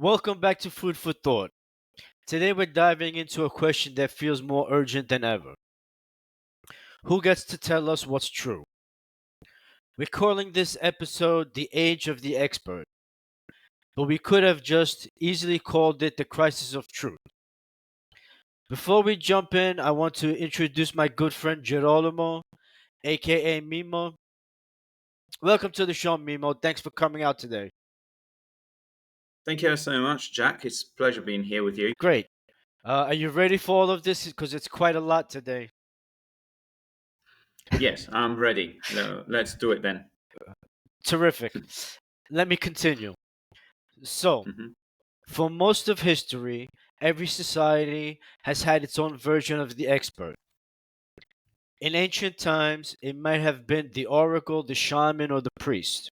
Welcome back to Food for Thought. Today we're diving into a question that feels more urgent than ever. Who gets to tell us what's true? We're calling this episode The Age of the Expert, but we could have just easily called it The Crisis of Truth. Before we jump in, I want to introduce my good friend Girolamo, aka Mimmo. Welcome to the show, Mimmo. Thanks for coming out today. Thank you so much, Jack. It's a pleasure being here with you. Great. Are you ready for all of this? Because it's quite a lot today. Yes, I'm ready. Let's do it then. Terrific. Let me continue. So, hmm for most of history, every society has had its own version of the expert. In ancient times, it might have been the oracle, the shaman, or the priest,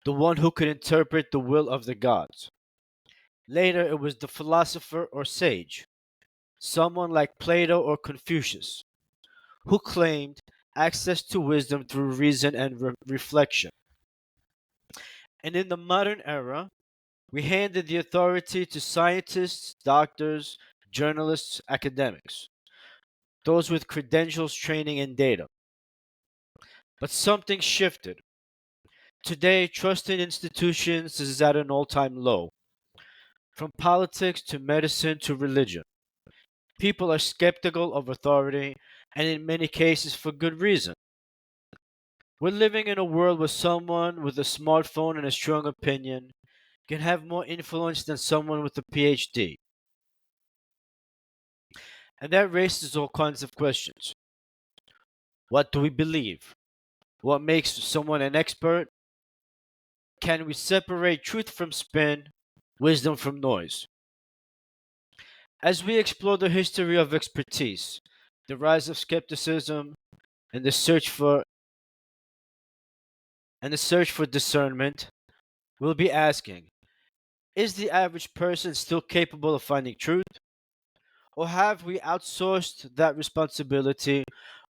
the one who could interpret the will of the gods. Later, it was the philosopher or sage, someone like Plato or Confucius, who claimed access to wisdom through reason and reflection. And in the modern era, we handed the authority to scientists, doctors, journalists, academics, those with credentials, training, and data. But something shifted. Today, trust in institutions is at an all time low. From politics to medicine to religion, people are skeptical of authority, and in many cases for good reason. We're living in a world where someone with a smartphone and a strong opinion can have more influence than someone with a PhD. And that raises all kinds of questions. What do we believe? What makes someone an expert? Can we separate truth from spin, wisdom from noise? As we explore the history of expertise, the rise of skepticism, and the search for discernment, we'll be asking, is the average person still capable of finding truth? Or have we outsourced that responsibility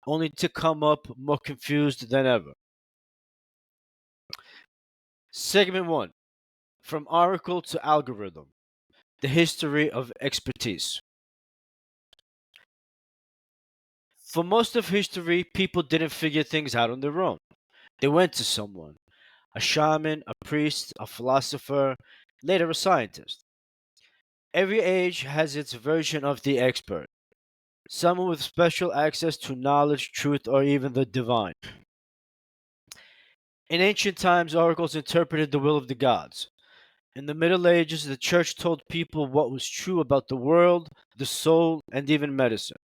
only to come up more confused than ever? Segment 1: From Oracle to Algorithm: The History of Expertise. For most of history, people didn't figure things out on their own. They went to someone: a shaman, a priest, a philosopher, later a scientist. Every age has its version of the expert, someone with special access to knowledge, truth, or even the divine. In ancient times, oracles interpreted the will of the gods. In the Middle Ages, the church told people what was true about the world, the soul, and even medicine.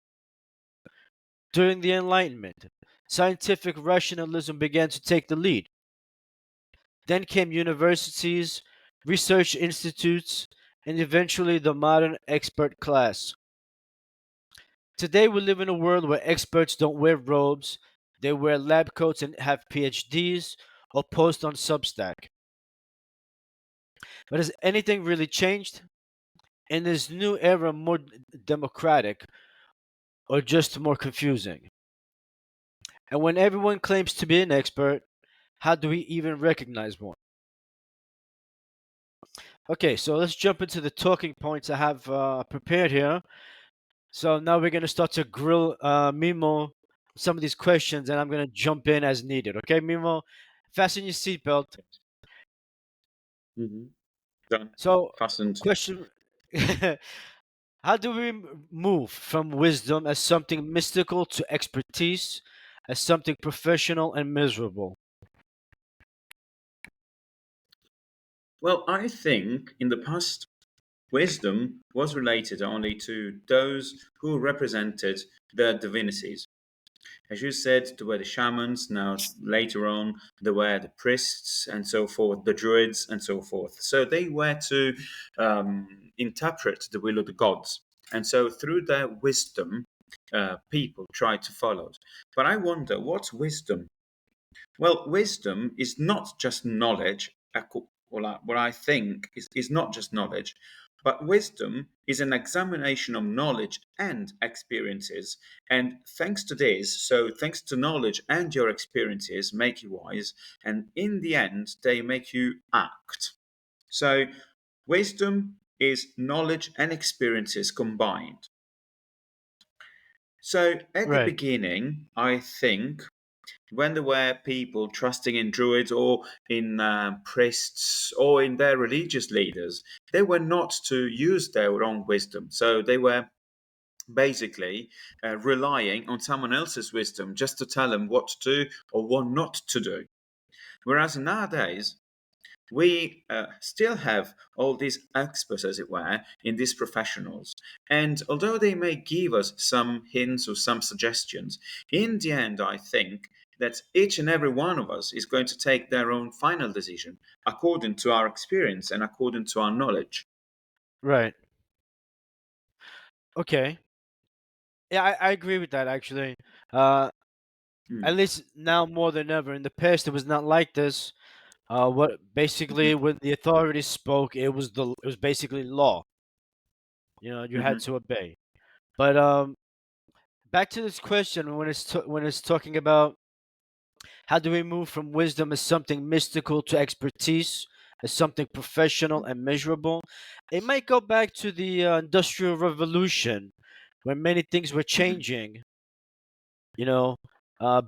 During the Enlightenment, scientific rationalism began to take the lead. Then came universities, research institutes, and eventually the modern expert class. Today we live in a world where experts don't wear robes, they wear lab coats and have PhDs or post on Substack. But has anything really changed? In this new era, more democratic or just more confusing? And when everyone claims to be an expert, how do we even recognize one? Okay, so let's jump into the talking points I have prepared here. So now we're going to start to grill Mimo some of these questions, and I'm going to jump in as needed. Okay, Mimo, fasten your seatbelt. hmm Done. So, Fastened. question: How do we move from wisdom as something mystical to expertise as something professional and miserable? Well, I think in the past, wisdom was related only to those who represented the divinities. As you said, there were the shamans, now later on, there were the priests and so forth, the druids and so forth. So they were to interpret the will of the gods. And so through their wisdom, people tried to follow it. But I wonder, what's wisdom? Well, wisdom is not just knowledge. What I think is not just knowledge, but wisdom is an examination of knowledge and experiences. And thanks to this, so thanks to knowledge and your experiences, make you wise. And in the end, they make you act. So Wisdom is knowledge and experiences combined. So at the Right. beginning, I think when there were people trusting in druids or in priests or in their religious leaders, they were not to use their own wisdom. So they were basically relying on someone else's wisdom just to tell them what to do or what not to do. Whereas nowadays, we still have all these experts, as it were, in these professionals. And although they may give us some hints or some suggestions, in the end, I think that each and every one of us is going to take their own final decision according to our experience and according to our knowledge. Right. Okay. Yeah, I agree with that actually. Uh, at Mm, least now more than ever. In the past, it was not like this. What basically mhm, when the authorities spoke, it was basically law. You know, you had mhm, to obey. But back to this question when when it's talking about how do we move from wisdom as something mystical to expertise as something professional and measurable? It might go back to the Industrial Revolution, when many things were mhm, changing. You know, uh,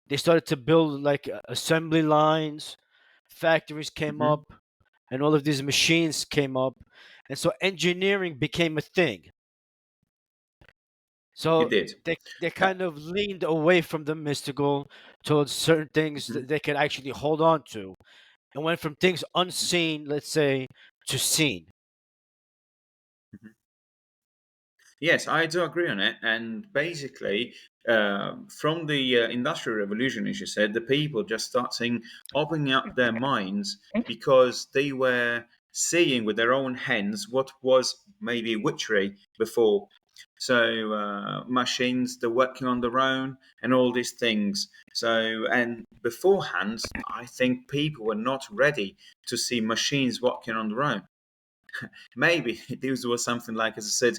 they started to build like assembly lines, factories came mhm. up, and all of these machines came up, and so engineering became a thing. It So did. they Uh, kind of leaned away from the mystical towards certain things mhm, that they could actually hold on to, and went from things unseen, let's say, to seen. mhm. Yes, I do agree on it. And basically, from the Industrial Revolution, as you said, the people just starting opening up their minds because they were seeing with their own hands what was maybe witchery before. So machines, they're working on their own, and all these things. So and beforehand, I think people were not ready to see machines working on their own. Maybe this was something like, as I said,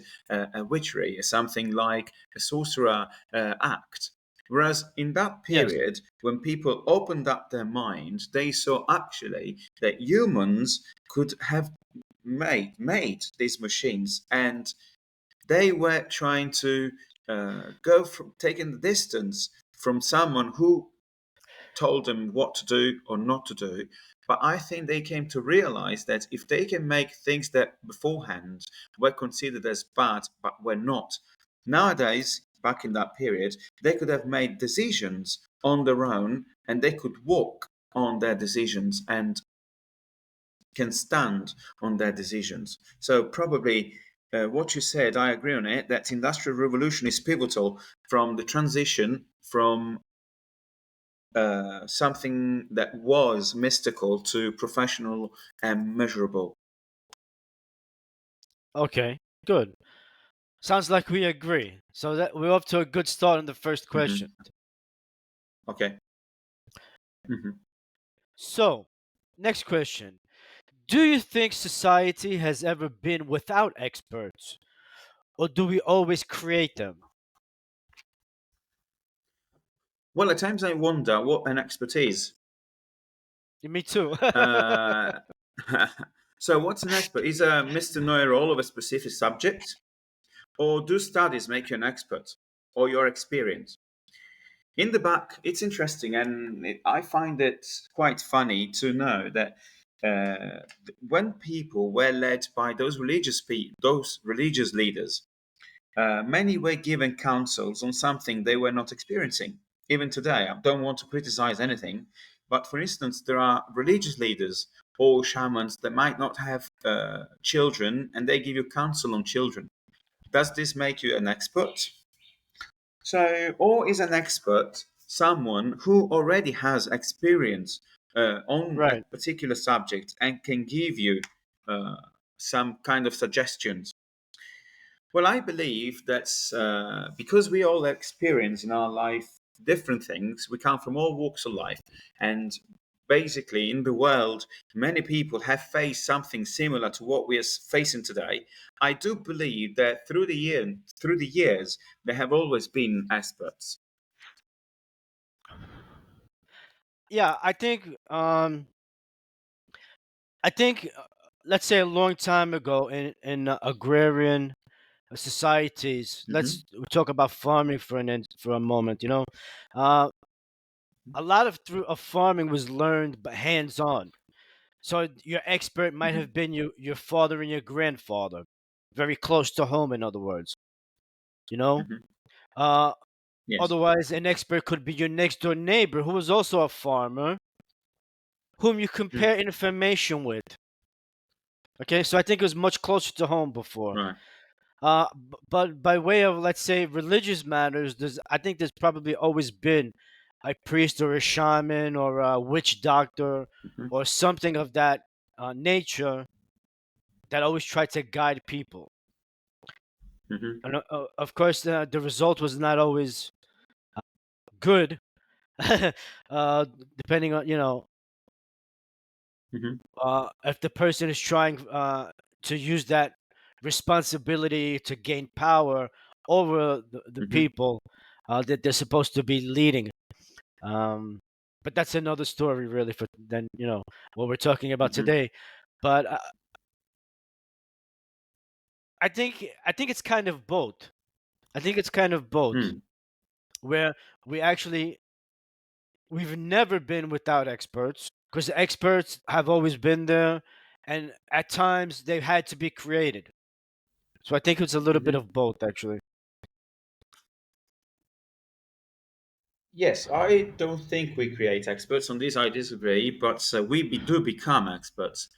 a witchery, something like a sorcerer act. Whereas in that Yes. period, when people opened up their minds, they saw actually that humans could have made these machines, and they were trying to go from taking the distance from someone who told them what to do or not to do. But I think they came to realize that if they can make things that beforehand were considered as bad but were not, nowadays, back in that period, they could have made decisions on their own and they could walk on their decisions and can stand on their decisions. So, probably what you said, I agree on it, that industrial revolution is pivotal from the transition from something that was mystical to professional and measurable. Okay. Good. Sounds like we agree. So that we're off to a good start on the first question. Hmm. Okay. Hmm. So, next question. Do you think society has ever been without experts, or do we always create them? Well, at times I wonder what an expertise. Me too. Uh, so, what's an expert? Is a Mr. Know-it-all of a specific subject, or do studies make you an expert, or your experience? In the back, it's interesting, and I find it quite funny to know that when people were led by those religious leaders, many were given counsels on something they were not experiencing. Even today, I don't want to criticize anything, but for instance, there are religious leaders or shamans that might not have children, and they give you counsel on children. Does this make you an expert? So, or is an expert someone who already has experience on a Right. particular subject and can give you uh, some kind of suggestions? Well, I believe that's because we all experience in our life different things. We come from all walks of life, and basically, in the world, many people have faced something similar to what we are facing today. I do believe that through the years, there have always been experts. Yeah, I think let's say a long time ago in agrarian societies. Mm-hmm. Let's talk about farming for a moment. Uh, a lot of farming was learned but hands on. So your expert might Mm-hmm. have been your father and your grandfather, very close to home. In other words, you know. Mm-hmm. Uh, Yes. Otherwise, an expert could be your next door neighbor who was also a farmer, whom you Mm. compare information with. Okay, so I think it was much closer to home before. Right. But by way of, let's say, religious matters, I think there's probably always been a priest or a shaman or a witch doctor Mm-hmm. or something of that nature that always tried to guide people. Mm-hmm. And of course, the result was not always good, uh, depending on Mm-hmm. if the person is trying to use that responsibility to gain power over the Mm-hmm. people that they're supposed to be leading. Um, but that's another story, really, for then what we're talking about Mm-hmm. today. But I think it's kind of both. I think it's kind of both, Mm. where we actually we've never been without experts because the experts have always been there, and at times they've had to be created. So I think it's a little bit Mm-hmm. of both, actually. Yes, I don't think we create experts on this. I disagree, but do become experts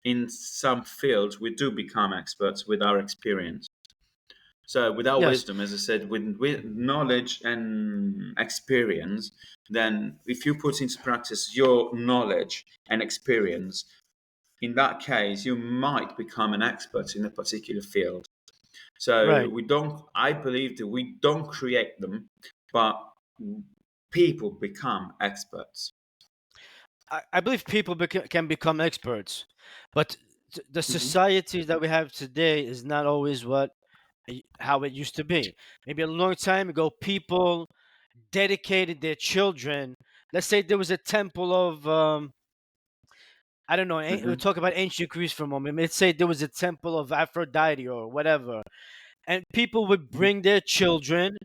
in some fields. We do become experts with our experience. So, with our Yes, wisdom, as I said, with knowledge and experience, then if you put into practice your knowledge and experience, in that case, you might become an expert in a particular field. So right. we don't. I believe that we don't create them, but people become experts. I believe people can become experts, but the Hmm. society that we have today is not always how it used to be. Maybe a long time ago, people dedicated their children. Let's say there was a temple of I don't know. We'll Hmm. talk about ancient Greece for a moment. Let's say there was a temple of Aphrodite or whatever, and people would Hmm. bring their children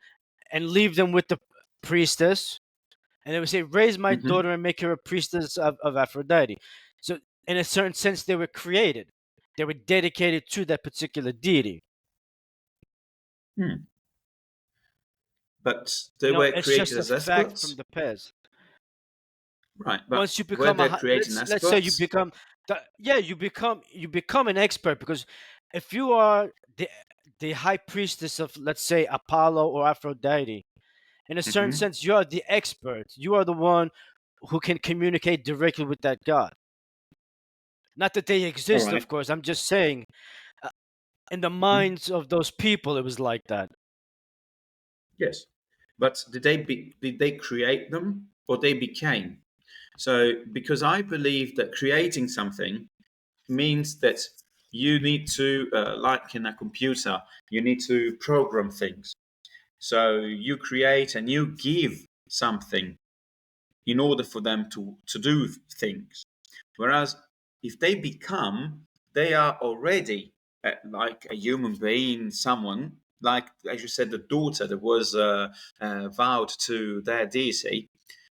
and leave them with the priestess, and they would say, "Raise my Hmm. daughter and make her a priestess of Aphrodite." So, in a certain sense, they were created. They were dedicated to that particular deity. Hmm. But they were It's created just a as fact from experts, the past. right? But Once you were become they creating let's say you experts? become yeah, you become an expert, because if you are the high priestess of, let's say, Apollo or Aphrodite, in a certain Hmm. sense, you are the expert. You are the one who can communicate directly with that god. Not that they All exist, right. of course. I'm just saying, uh, in the Hmm. minds of those people, it was like that. Yes. But did they create them or they became? So because I believe that creating something means that you need to, like in a computer, you need to program things. So you create and you give something in order for them to do things. Whereas if they become, they are already like a human being, someone, like, as you said, the daughter that was vowed to their deity.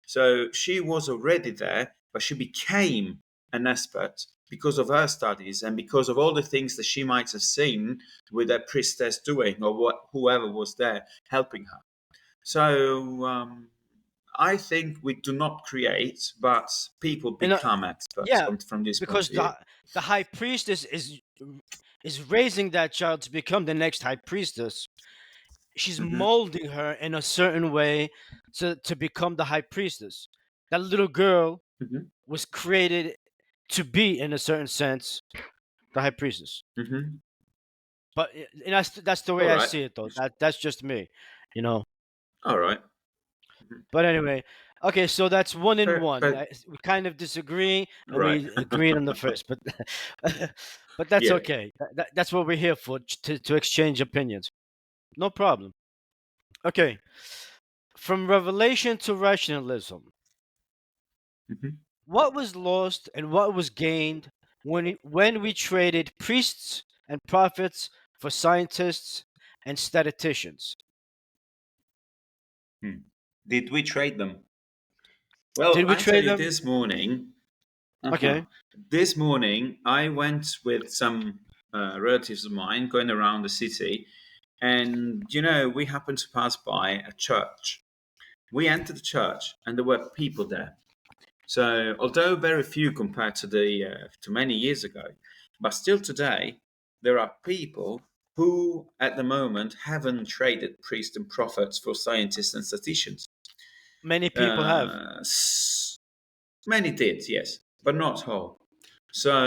So she was already there, but she became an expert because of her studies and because of all the things that she might have seen with their priestess doing, or whoever was there helping her. So I think we do not create, but people And become experts yeah, from this point because of view. the high priestess is raising that child to become the next high priestess. She's Hmm. molding her in a certain way to become the high priestess. That little girl Hmm. was created to be, in a certain sense, the high priestess. Hmm. But and that's the way All I right. see it, though. That's just me, you know. All right. Mhm. But anyway, okay, so that's one and Fair, one. fair. We kind of disagree, and Right. we agreed on the first, but but that's Yeah. okay. That's what we're here for, to exchange opinions. No problem. Okay, from revelation to rationalism, Hmm. what was lost and what was gained when we traded priests and prophets for scientists and statisticians. Hmm. Did we trade them? Well, Did we I tell trade you, them? this morning, uh-huh, Okay. this morning I went with some relatives of mine going around the city, and we happened to pass by a church. We entered the church, and there were people there. So, although very few compared to many years ago, but still today, there are people who, at the moment, haven't traded priests and prophets for scientists and statisticians. Many people have. Uh, Many did, yes, but not all. So,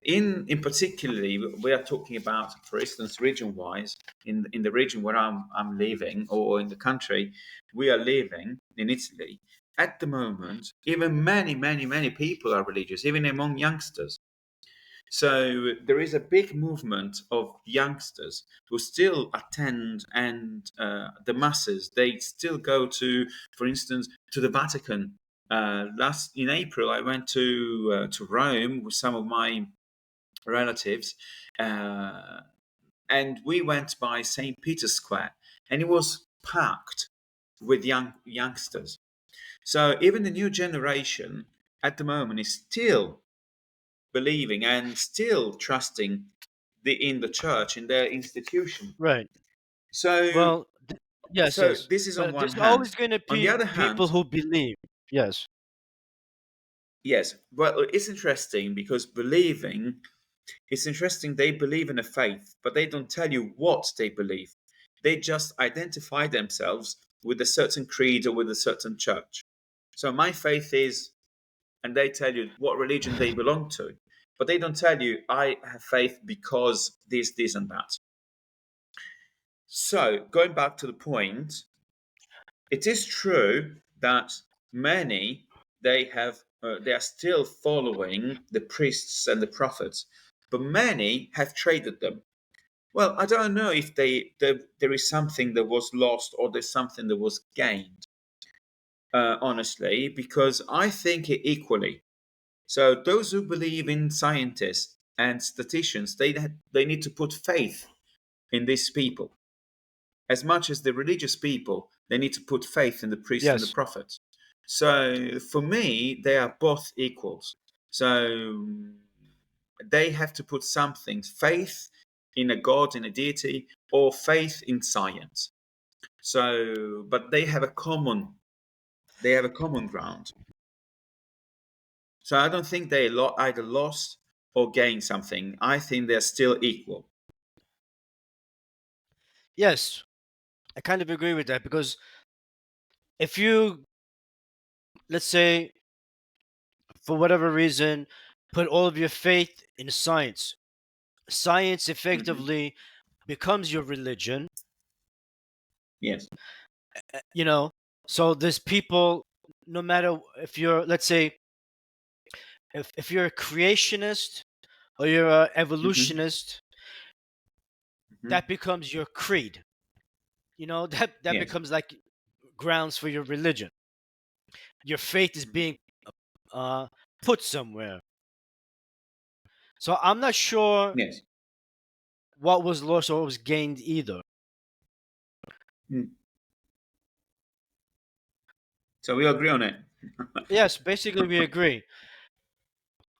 in particularly, we are talking about, for instance, region-wise, in the region where I'm living, or in the country we are living in Italy. At the moment, even many people are religious, even among youngsters. So there is a big movement of youngsters who still attend and the masses. They still go to, for instance, to the Vatican. Last in April, I went to Rome with some of my relatives, uh, and we went by St. Peter's Square, and it was packed with youngsters. So even the new generation at the moment is still believing and still trusting in the church, in their institution. Right. So, Well, yes, so yes. this is on But one there's hand. always going to On the be other people hand, who believe. Yes. yes, well, it's interesting because believing, it's interesting. They believe in a faith, but they don't tell you what they believe. They just identify themselves with a certain creed or with a certain church. So my faith is, and they tell you what religion they belong to, but they don't tell you I have faith because this, and that. So, going back to the point, it is true that many they are still following the priests and the prophets, but many have traded them. Well, I don't know if there is something that was lost or there's something that was gained. Honestly, because I think it equally. So those who believe in scientists and statisticians, they need to put faith in these people as much as the religious people, they need to put faith in the priest and the Yes. prophet. So for me, they are both equals. So they have to put something faith in a god, in a deity, or faith in science. So, but they have a common ground. So I don't think they either lost or gained something. I think they're still equal. Yes. I kind of agree with that because if you, let's say, for whatever reason, put all of your faith in science, science Hmm. effectively becomes your religion, Yes. you know. So there's people, no matter if you're, let's say, if you're a creationist or you're an Hmm. evolutionist, Hmm. that becomes your creed. That Yes. becomes like grounds for your religion. Your faith is Hmm. being uh, put somewhere. So I'm not sure Yes. what was lost or what was gained either. Mm. So we agree on it. Yes, basically we agree.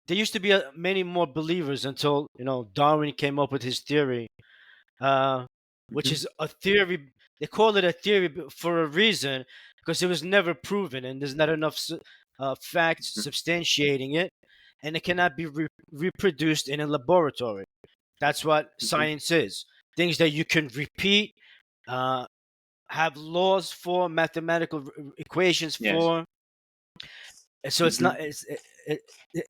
There used to be many more believers until Darwin came up with his theory, uh, which Hmm. is a theory. They call it a theory for a reason because it was never proven, and there's not enough facts substantiating it, and it cannot be reproduced in a laboratory. That's what Hmm. science is. Things that you can repeat, uh, have laws for, mathematical equations Yes. for. And so it's not. Hmm.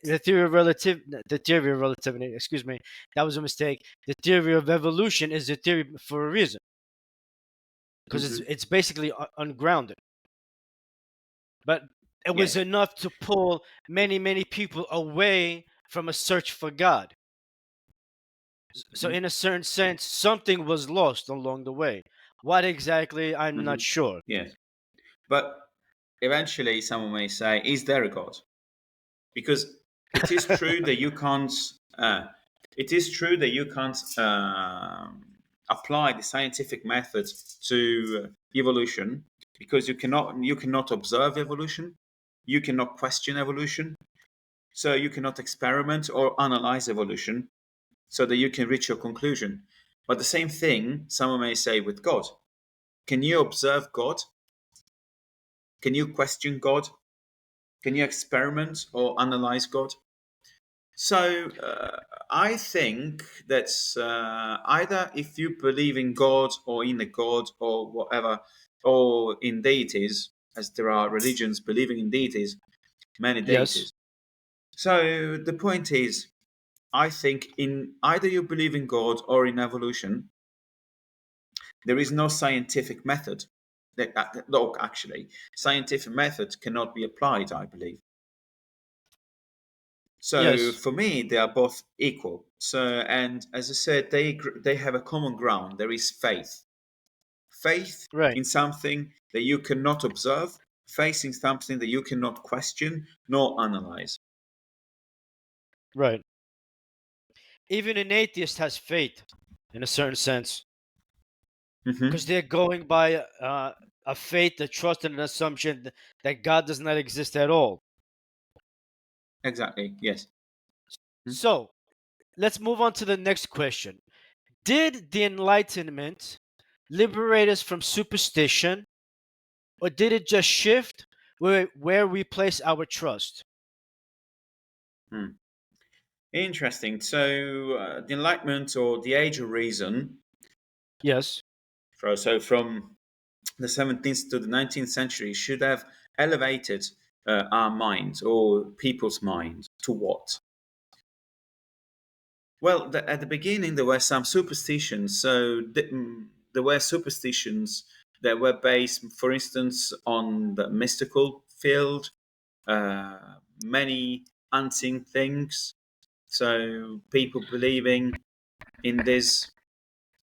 The theory of the theory of relativity. Excuse me, that was a mistake. The theory of evolution is a theory for a reason because it's Hmm. it's basically ungrounded. But it was Yes. enough to pull many people away from a search for God. So Hmm. in a certain sense, something was lost along the way. What exactly, I'm Hmm. not sure. Yes. But eventually, someone may say, "Is there a God?" Because it is true that you can't. Uh, it is true that you can't apply the scientific method to evolution because you cannot observe evolution, you cannot question evolution, so you cannot experiment or analyze evolution, so that you can reach your conclusion. But the same thing someone may say with God. Can you observe God? Can you question God? Can you experiment or analyze God? So I think that either if you believe in God or in a God or whatever, or in deities, as there are religions believing in deities, many Yes. deities. So the point is, I think in either you believe in God or in evolution, there is no scientific method. Look, actually, scientific method cannot be applied, I believe. So Yes. for me, they are both equal. So, and as I said, they have a common ground. There is faith, faith Right. in something that you cannot observe, faith in something that you cannot question nor analyze. Right. Even an atheist has faith, in a certain sense, because Hmm. they're going by a faith, a trust, and an assumption that God does not exist at all. Exactly. Yes. Hmm? So let's move on to the next question. Did the Enlightenment liberate us from superstition, or did it just shift where we place our trust? Hmm. Interesting. So the Enlightenment or the Age of Reason, Yes. so from the 17th to the 19th century, should have elevated our minds or people's minds to what? Well, at the beginning, there were some superstitions. So there were superstitions that were based, for instance, on the mystical field, many unseen things. So people believing in this,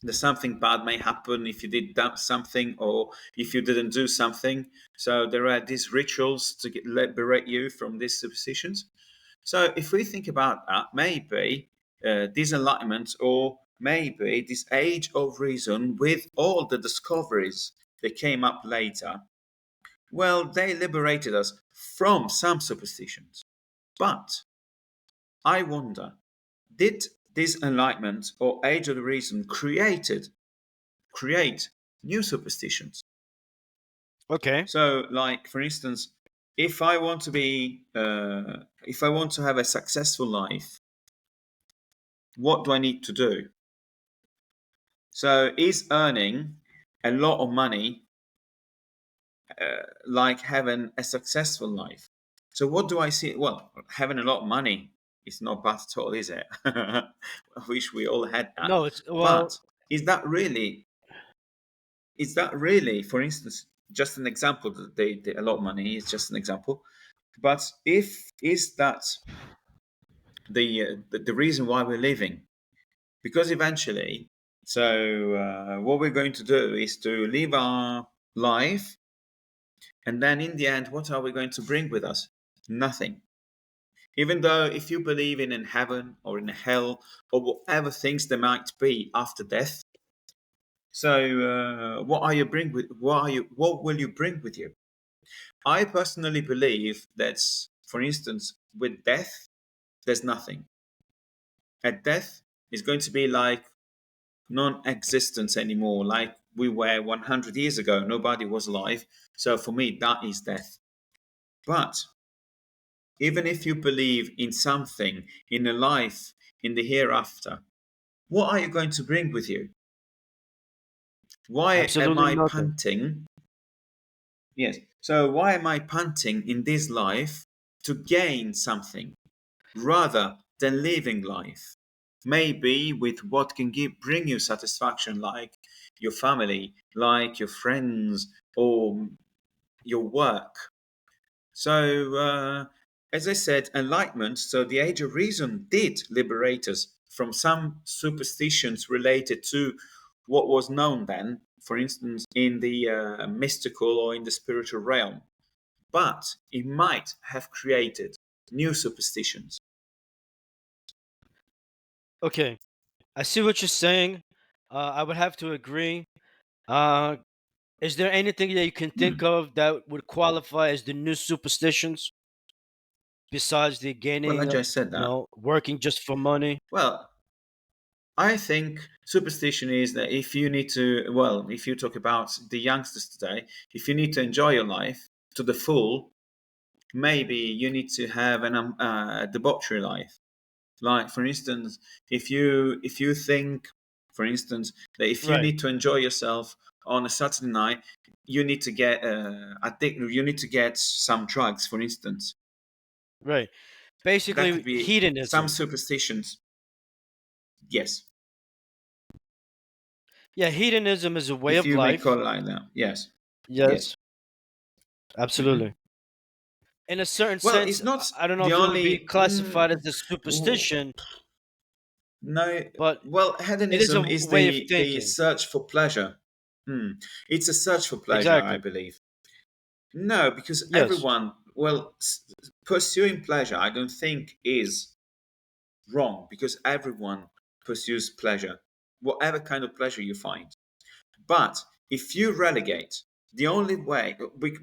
that something bad may happen if you did that something or if you didn't do something. So there are these rituals to liberate you from these superstitions. So if we think about that, maybe this enlightenment or maybe this age of reason with all the discoveries that came up later, well, they liberated us from some superstitions. But I wonder, did this enlightenment or age of reason create new superstitions? Okay. So, like for instance, if I want to if I want to have a successful life, what do I need to do? So, is earning a lot of money like having a successful life? So, what do I see? Well, having a lot of money is not bad at all, is it? I wish we all had that. No, it's well, But is that really? Is that really, for instance, just an example? That they a lot of money is just an example. But if is that the reason why we're living? Because eventually, so what we're going to do is to live our life, and then in the end, what are we going to bring with us? Nothing. Even though if you believe in heaven or in hell or whatever things there might be after death, so what are you bring with? What will you bring with you? I personally believe that, for instance, with death, there's nothing. At death, is going to be like non-existence anymore, like we were 100 years ago. Nobody was alive. So for me, that is death. But even if you believe in something, in a life, in the hereafter, what are you going to bring with you? Why am absolutely I nothing. panting? Yes. So why am I panting in this life to gain something rather than living life? Maybe with what can bring you satisfaction, like your family, like your friends, or your work. So, as I said, enlightenment, so the age of reason did liberate us from some superstitions related to what was known then, for instance, in the mystical or in the spiritual realm. But it might have created new superstitions. Okay, I see what you're saying. I would have to agree. Uh, is there anything that you can think Hmm. of that would qualify as the new superstitions besides the Well, I gaining, just said that. working just for money? Well, I think superstition is that if you need to, well, if you talk about the youngsters today, if you need to enjoy your life to the full, maybe you need to have debauchery life. Like, for instance, if you think, for instance, that if you Right, need to enjoy yourself on a Saturday night, you need to get you need to get some drugs, for instance. right. That could Basically, be some hedonism. superstitions. Yes, Yeah, hedonism is a way if of you may life. call it like that. Yes, yes. Yes, absolutely. Hmm. In a certain Well, sense, it's not I don't know the if it would be only. classified as a Oh, superstition, no. but Well, it is a hedonism is way of the thinking. search for pleasure. Hmm. It's a search for pleasure, I Exactly. believe. No, because Yes, everyone, well, pursuing pleasure, I don't think is wrong because everyone pursues pleasure, whatever kind of pleasure you find. But if you relegate the only way,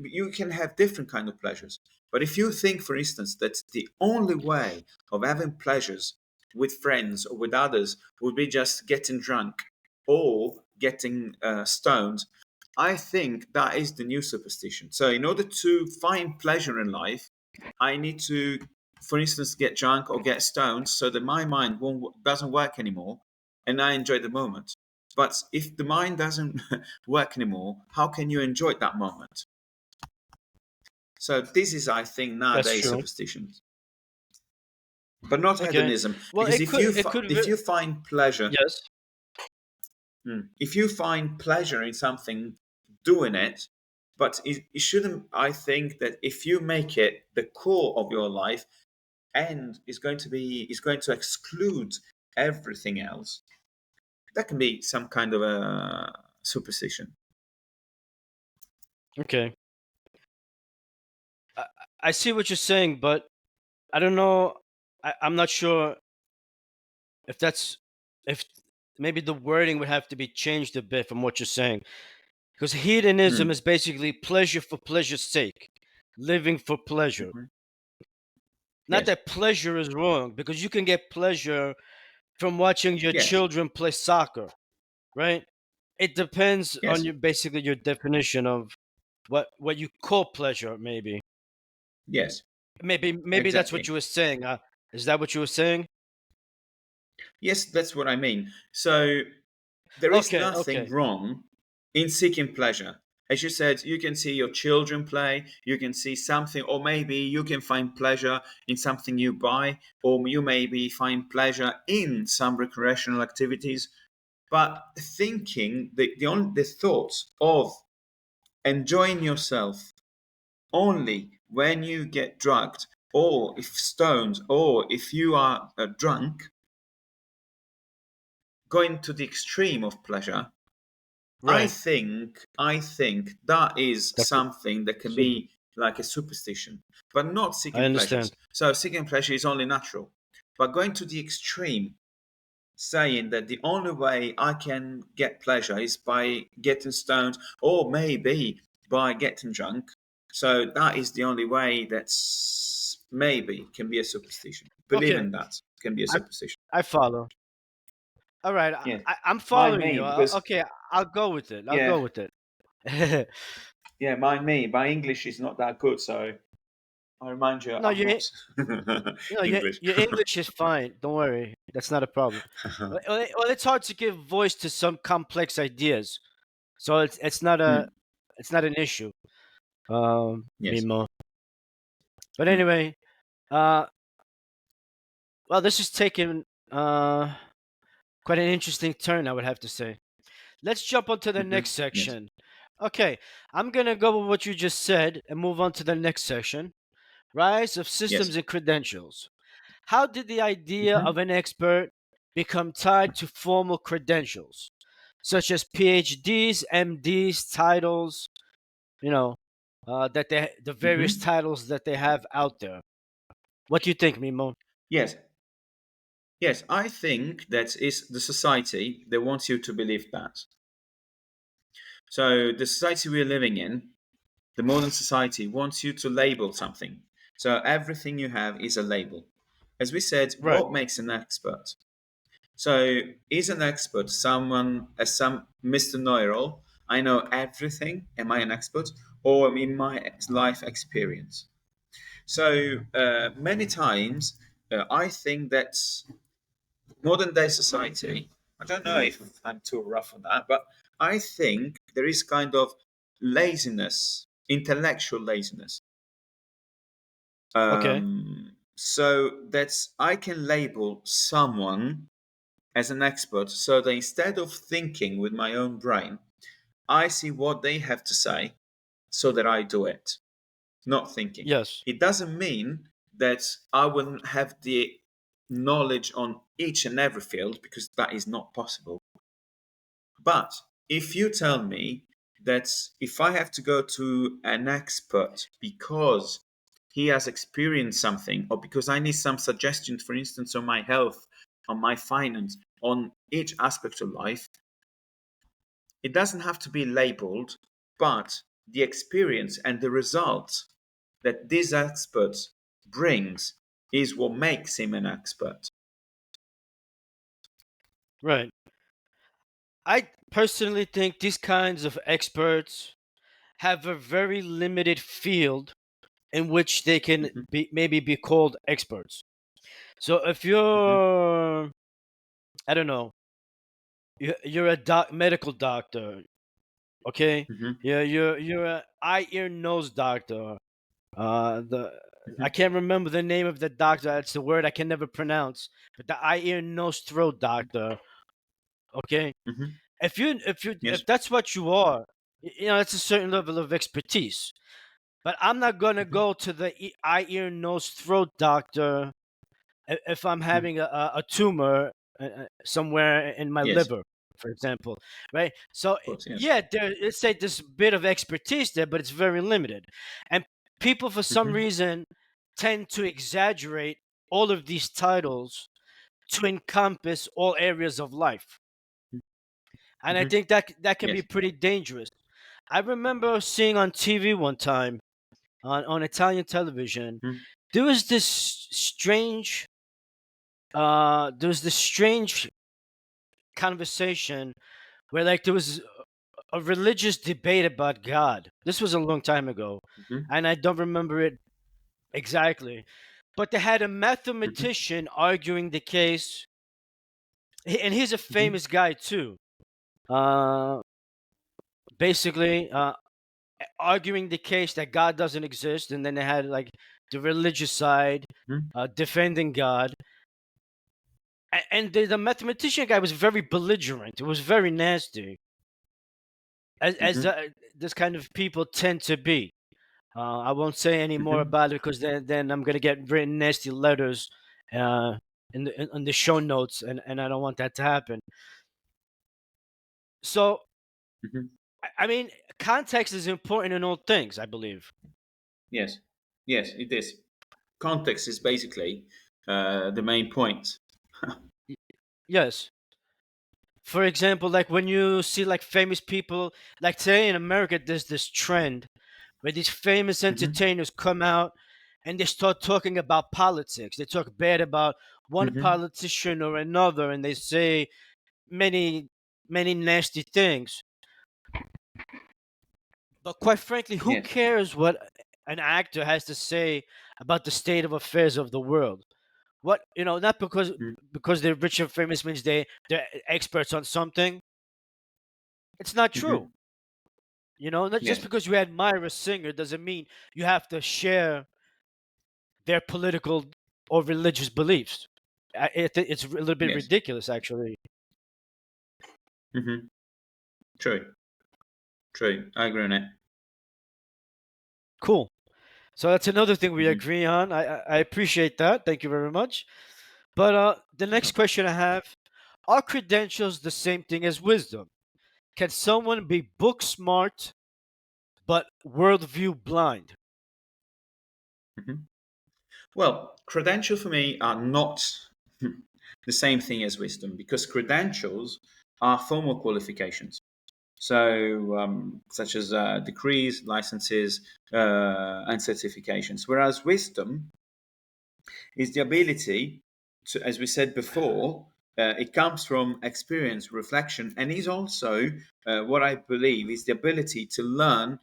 you can have different kind of pleasures. But if you think, for instance, that the only way of having pleasures with friends or with others would be just getting drunk or getting stoned, I think that is the new superstition. So, in order to find pleasure in life, I need to, for instance, get drunk or get stoned so that my mind doesn't work anymore and I enjoy the moment. But if the mind doesn't work anymore, how can you enjoy that moment? So this is, I think, that's nowadays true. superstitions, but not Okay. hedonism. Well, Because if you ve- find pleasure, yes. if you find pleasure in something, doing it, but it shouldn't. I think that if you make it the core of your life and is going to exclude everything else, that can be some kind of a superstition. Okay. I, I see what you're saying, but I don't know. I'm not sure if that's if maybe the wording would have to be changed a bit from what you're saying. Because hedonism Hmm. is basically pleasure for pleasure's sake, living for pleasure. Mhm. Not Yes. that pleasure is wrong, because you can get pleasure from watching your Yes. children play soccer, right? It depends on Yes. your basically your definition of what you call pleasure. Yes. Maybe that's what Exactly. you were saying. Is that what you were saying? Yes, that's what I mean. So there is Okay, nothing okay, wrong in seeking pleasure. As you said, you can see your children play, you can see something, or maybe you can find pleasure in something you buy, or you maybe find pleasure in some recreational activities. But thinking the thoughts of enjoying yourself only when you get drugged, or if stoned, or if you are drunk, going to the extreme of pleasure, right. I think that is That could, something that can super. be like a superstition, but not I seeking pleasures. understand. So seeking pleasure is only natural. But going to the extreme, saying that the only way I can get pleasure is by getting stoned or maybe by getting drunk. So that is the only way that's maybe can be a superstition. Believe Okay, in that can be a I superstition. I follow. All right, Yeah. I'm Mind following me, you. because Okay, I'll go with it. I'll go yeah, with it. yeah, mind me. My English is not that good, so I remind you no, I'm not English. your English is fine. Don't worry, that's not a problem. Well, it's hard to give voice to some complex ideas, so Hmm. it's not an issue. Yes. Mimo. But Hmm. anyway, well, this is taking uh quite an interesting turn, I would have to say. Let's jump on to the Hmm. next Yes. section. Okay, I'm gonna go with what you just said and move on to the next section. Rise of Yes. systems and credentials. How did the idea Hmm. of an expert become tied to formal credentials, such as PhDs, MDs, titles? You know, the various Hmm. titles that they have out there. What do you think, Mimo? Yes. Yes, I think that is the society that wants you to believe that. So the society we're living in, the modern society, wants you to label something. So everything you have is a label. As we said, Right. what makes an expert? So is an expert someone as some Mr. Know-it-all? I know everything. Am I an expert? Or in my life experience? So many times, I think that modern day society, I don't know if I'm too rough on that, but I think there is kind of laziness, intellectual laziness. Okay. So that's I can label someone as an expert so that instead of thinking with my own brain, I see what they have to say so that I do it, not thinking. Yes. It doesn't mean that I wouldn't have the knowledge on each and every field because that is not possible. But if you tell me that if I have to go to an expert because he has experienced something, or because I need some suggestions, for instance, on my health, on my finance, on each aspect of life, it doesn't have to be labeled, but the experience and the results that this expert brings is what makes him an expert. Right. I personally think these kinds of experts have a very limited field in which they can Hmm. be maybe be called experts. So if Hmm. you're, I don't know, you're a medical doctor, okay? Hmm. Yeah, you're a eye, ear, nose doctor. The I Hmm. can't remember the name of the doctor. That's the word I can never pronounce. But the eye, ear, nose, throat doctor. Okay, Hmm. if Yes. that's what you are, it's a certain level of expertise. But I'm not gonna Hmm. go to the eye, ear, nose, throat doctor if I'm Hmm. having a tumor somewhere in my Yes. liver, for example, right? So Of course. Yes. yeah, let's say there's a bit of expertise there, but it's very limited, and people for some Hmm. reason tend to exaggerate all of these titles to encompass all areas of life, and I Hmm. think that can be Yes. pretty dangerous. I remember seeing on TV one time on Italian television, Hmm. there was this strange there was this strange conversation where like there was a religious debate about God. This was a long time ago, Hmm. and I don't remember it exactly. But they had a Hmm. mathematician arguing the case, and he's a Hmm. famous guy too. Uh, basically, arguing the case that God doesn't exist, and then they had like the religious side defending God. And the mathematician guy was very belligerent. It was very nasty, as Hmm. this kind of people tend to be. I won't say any more Hmm. about it because then I'm gonna get written nasty letters uh, in the show notes, and I don't want that to happen. So Hmm. I mean, context is important in all things, I believe. Yes. Yes, it is. Context is basically the main point. Y- Yes. For example, like when you see like famous people, like today in America, there's this trend where these famous Hmm. entertainers come out and they start talking about politics. They talk bad about one Hmm. politician or another, and they say many, many nasty things. But quite frankly, who Yes. cares what an actor has to say about the state of affairs of the world? What not because they're rich and famous means they're experts on something. It's not true. Hmm. Not just Yes. because you admire a singer doesn't mean you have to share their political or religious beliefs. It's a little bit Yes. ridiculous, actually. Hmm. True. True. I agree on it. Cool. So that's another thing we Hmm. agree on. I appreciate that. Thank you very much. But the next question I have: are credentials the same thing as wisdom? Can someone be book smart but worldview blind? Hmm. Well, credentials for me are not. the same thing as wisdom, because credentials are formal qualifications. So, such as degrees, licenses, and certifications. Whereas wisdom is the ability to, as we said before, it comes from experience, reflection, and is also what I believe is the ability to learn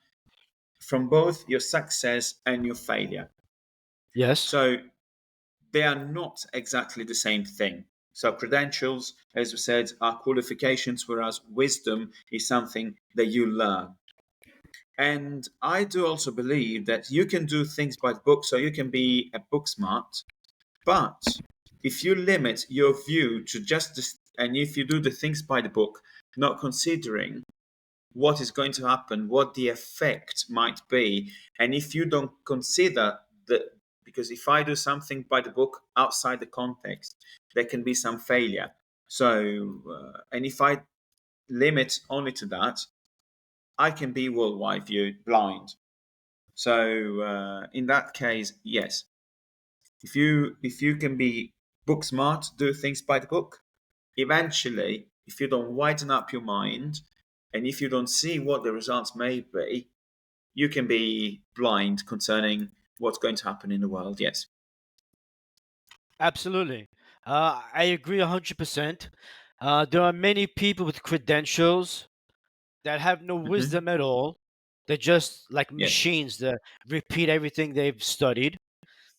from both your success and your failure. Yes. So they are not exactly the same thing. So credentials, as we said, are qualifications, whereas wisdom is something that you learn. And I do also believe that you can do things by the book, so you can be a book smart. But if you limit your view to just this, and if you do the things by the book, not considering what is going to happen, what the effect might be, and if you don't consider that, because if I do something by the book outside the context, there can be some failure. So, and if I limit only to that, I can be worldwide viewed blind. So, in that case, yes, if you can be book smart, do things by the book, eventually, if you don't widen up your mind, and if you don't see what the results may be, you can be blind concerning what's going to happen in the world. Yes. Absolutely. I agree 100%. There are many people with credentials that have no Hmm. wisdom at all. They're just like Yes. machines that repeat everything they've studied.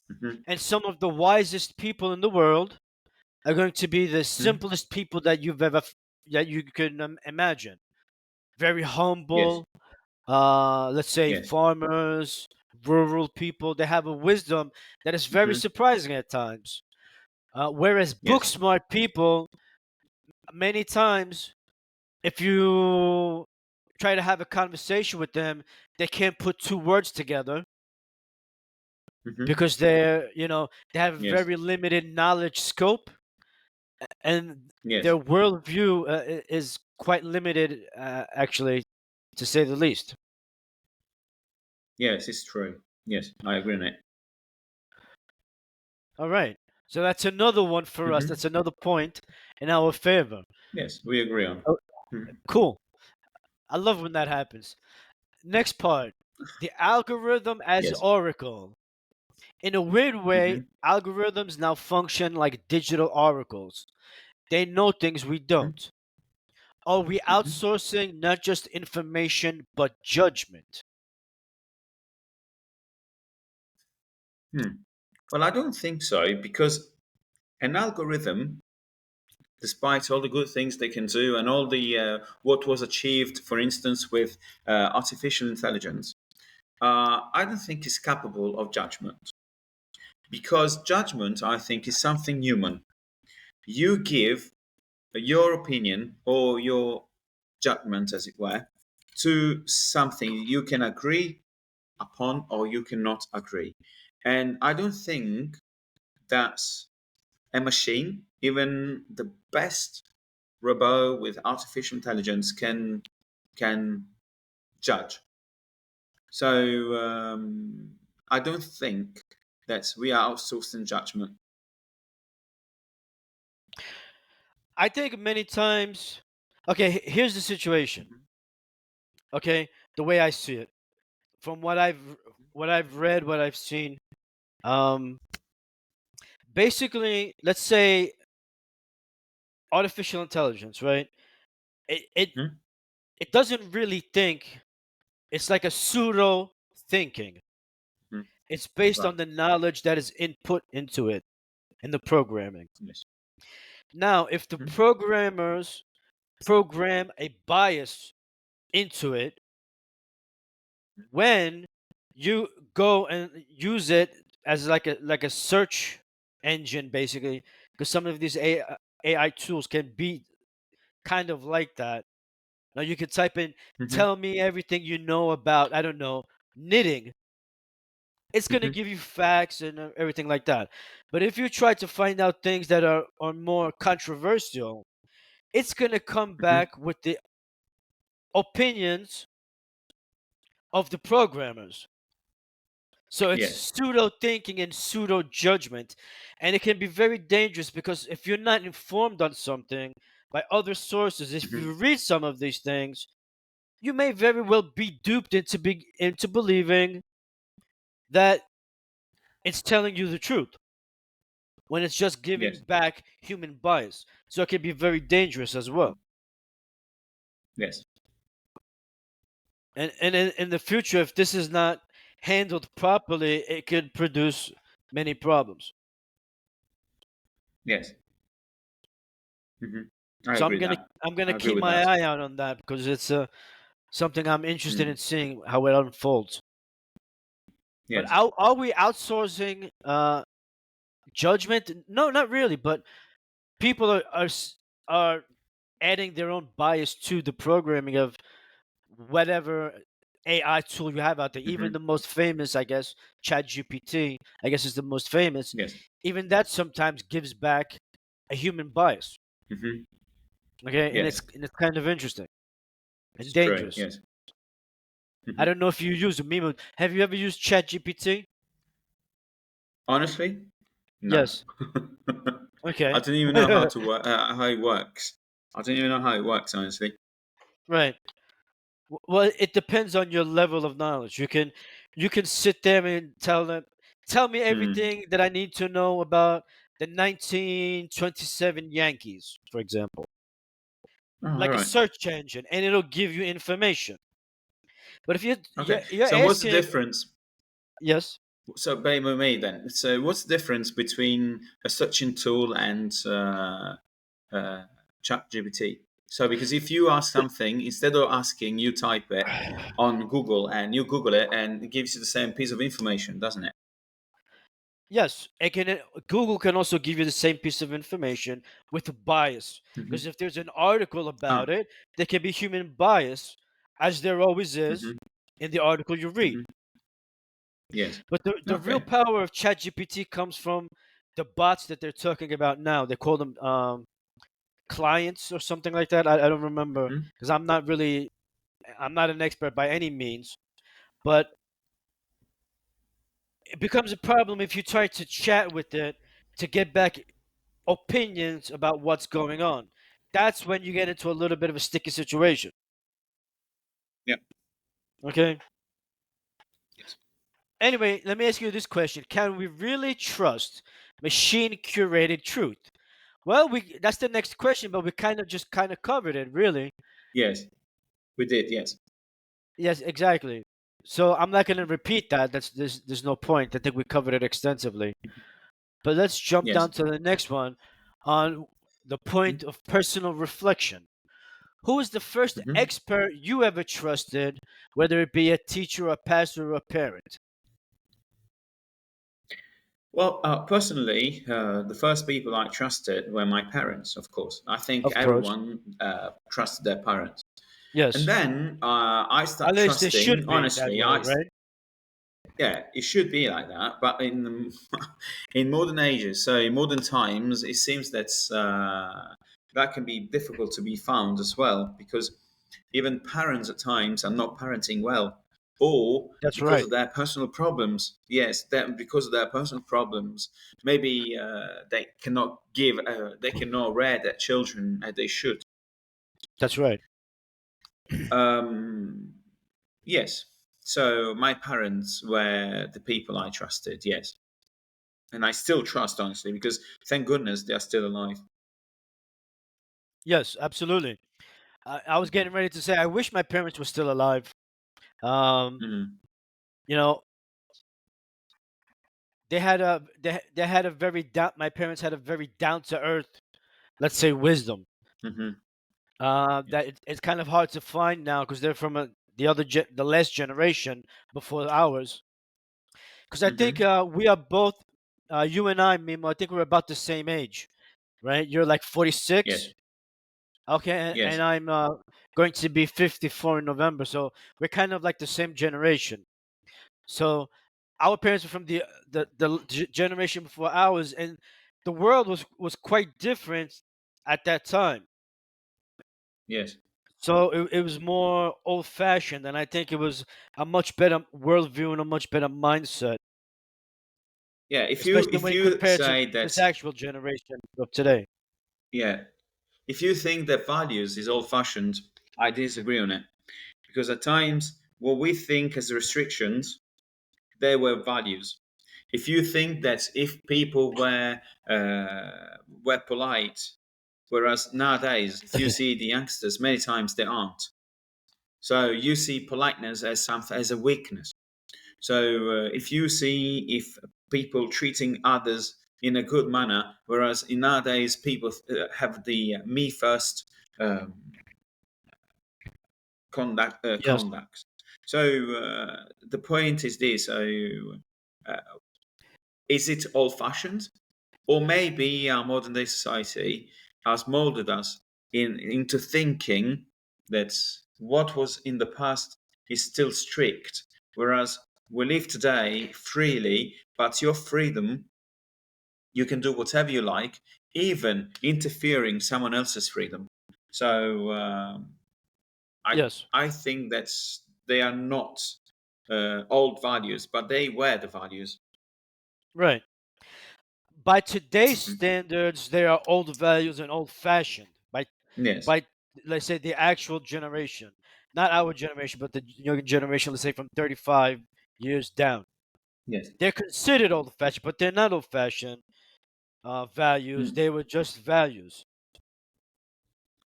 Hmm. And some of the wisest people in the world are going to be the Hmm. simplest people that that you can imagine. Very Yes. humble. Let's say Yes. farmers, rural people. They have a wisdom that is very Hmm. surprising at times. Whereas book Yes. smart people, many times, if you try to have a conversation with them, they can't put two words together Hmm. because they have Yes. very limited knowledge scope, and Yes. their worldview is quite limited, actually, to say the least. Yes. It's true. Yes, I agree on it. All right. So that's another one for us. Hmm. That's another point in our favor. Yes, we agree on. Oh, Hmm. cool. I love when that happens. Next part, the algorithm as Yes. oracle. In a weird way, Hmm. algorithms now function like digital oracles. They know things we don't. Are we Hmm. outsourcing not just information but judgment? Hmm. Well, I don't think so, because an algorithm, despite all the good things they can do and all the what was achieved, for instance, with artificial intelligence, I don't think is capable of judgment, because judgment, I think, is something human. You give your opinion or your judgment, as it were, to something you can agree upon or you cannot agree, and I don't think that's a machine, even the best robot with artificial intelligence can judge. So I don't think that we are outsourcing judgment. I think many times, okay, here's the situation. Mhm. Okay, the way I see it, from what I've read, what I've seen, um, basically, let's say artificial intelligence, right? It it Mhm. it doesn't really think. It's like a pseudo thinking. Mhm. It's based Right. on the knowledge that is input into it in the programming. Yes. Now, if the Mhm. programmers program a bias into it, when you go and use it as like a search engine, basically, because some of these AI tools can be kind of like that. Now you could type in, Mhm. "Tell me everything you know about, I don't know, knitting." It's going to Mhm. give you facts and everything like that. But if you try to find out things that are more controversial, it's going to come Mhm. back with the opinions of the programmers. So it's Yes. pseudo thinking and pseudo judgment. And it can be very dangerous because if you're not informed on something by other sources, if Hmm. you read some of these things, you may very well be duped into believing that it's telling you the truth when it's just giving Yes. back human bias. So it can be very dangerous as well. Yes. And in the future, if this is not handled properly, it could produce many problems. Yes. Hmm. I So agree that. I'm gonna I agree keep with my that. eye out on that because it's something I'm interested in Mm. seeing how it unfolds. But Yes. are we outsourcing judgment? No, not really. But people are adding their own bias to the programming of whatever AI tool you have out there. Even Hmm. the most famous, I guess, ChatGPT, I guess is the most famous. Yes. Even that sometimes gives back a human bias. Hmm. Okay, and Yes. it's kind of interesting and It's true. dangerous. Yes. I Hmm. don't know if you use Mimmo. Have you ever used ChatGPT? Honestly, no. Yes. I Okay. don't even know how to work. How it works. I don't even know how it works. Honestly. Right. Well, it depends on your level of knowledge. You can sit there and tell me Mm. everything that I need to know about the 1927 Yankees, for example. Oh, all Like a right. search engine, and it'll give you information. But if Okay. you're So what's the asking, difference? yes, So, bear with me then. So, what's the difference between a searching tool and uh, ChatGPT? So, because if you ask something, instead of asking, you type it on Google and you Google it, and it gives you the same piece of information, doesn't it? yes, Google can also give you the same piece of information with a bias. Because Hmm. if there's an article about Ah. it, there can be human bias, as there always is Hmm. in the article you read. Hmm. Yes. But the real Okay. power of ChatGPT comes from the bots that they're talking about now. They call them clients or something like that. I don't remember Hmm. because I'm not an expert by any means. But it becomes a problem if you try to chat with it to get back opinions about what's going on. That's when you get into a little bit of a sticky situation. Yeah. Okay. Yes. Anyway, let me ask you this question: can we really trust machine curated truth? Well, we that's the next question, but we kind of covered it, really. Yes. We did. Yes. Yes, exactly. So I'm not going to repeat that. There's no point. I think we covered it extensively. But let's jump Yes. down to the next one on the point of personal reflection. Who is the first Hmm. expert you ever trusted, whether it be a teacher, a pastor, or a parent? Well, personally, the first people I trusted were my parents, of course. I think Of course. everyone trusted their parents. And Yes. then I At start least they trusting, should be that honestly, way, right? yeah, it should be like that. But in modern ages, so in modern times, it seems that that can be difficult to be found as well because even parents at times are not parenting well, or That's because right. of their personal problems. Yes, that because of their personal problems, maybe they cannot rear their children as they should. That's right. Um, yes. So my parents were the people I trusted. Yes, and I still trust honestly because thank goodness they are still alive. Yes, absolutely. I was Hmm. getting ready to say I wish my parents were still alive. Um, Hmm. you know, they had a very down. My parents had a very down to earth, let's say, wisdom. Hmm. That Yes. it's kind of hard to find now because they're from the last generation before ours. Because I think Hmm. we are both, you and I, Mimo. I think we're about the same age, right? You're like Yes. 46. Okay, and Yes. I'm going to be 54 in November, so we're kind of like the same generation. So our parents were from the generation before ours, and the world was quite different at that time. Yes. So it was more old fashioned, and I think it was a much better worldview and a much better mindset, Yeah, especially if when you compared to say this that, actual generation of today. yeah, if you think that values is old fashioned, I disagree on it, because at times what we think as restrictions, they were values. If you think that if people were polite, whereas nowadays, if you see the youngsters, many times they aren't. So you see politeness as something as a weakness. So if you see if people treating others in a good manner, whereas in nowadays people have the me first um, Yes, conduct. So the point is this: uh, is it old-fashioned, or maybe our modern day society has molded us into thinking that what was in the past is still strict, whereas we live today freely, but your freedom, you can do whatever you like, even interfering someone else's freedom. So I yes, I think that they are not old values, but they were the values. right. By today's Mhm. standards, they are old values and old fashioned. Yes, By let's say the actual generation, not our generation, but the younger generation. Let's say from 35 years down. yes, They're considered old fashioned, but they're not old fashioned values. mm, They were just values.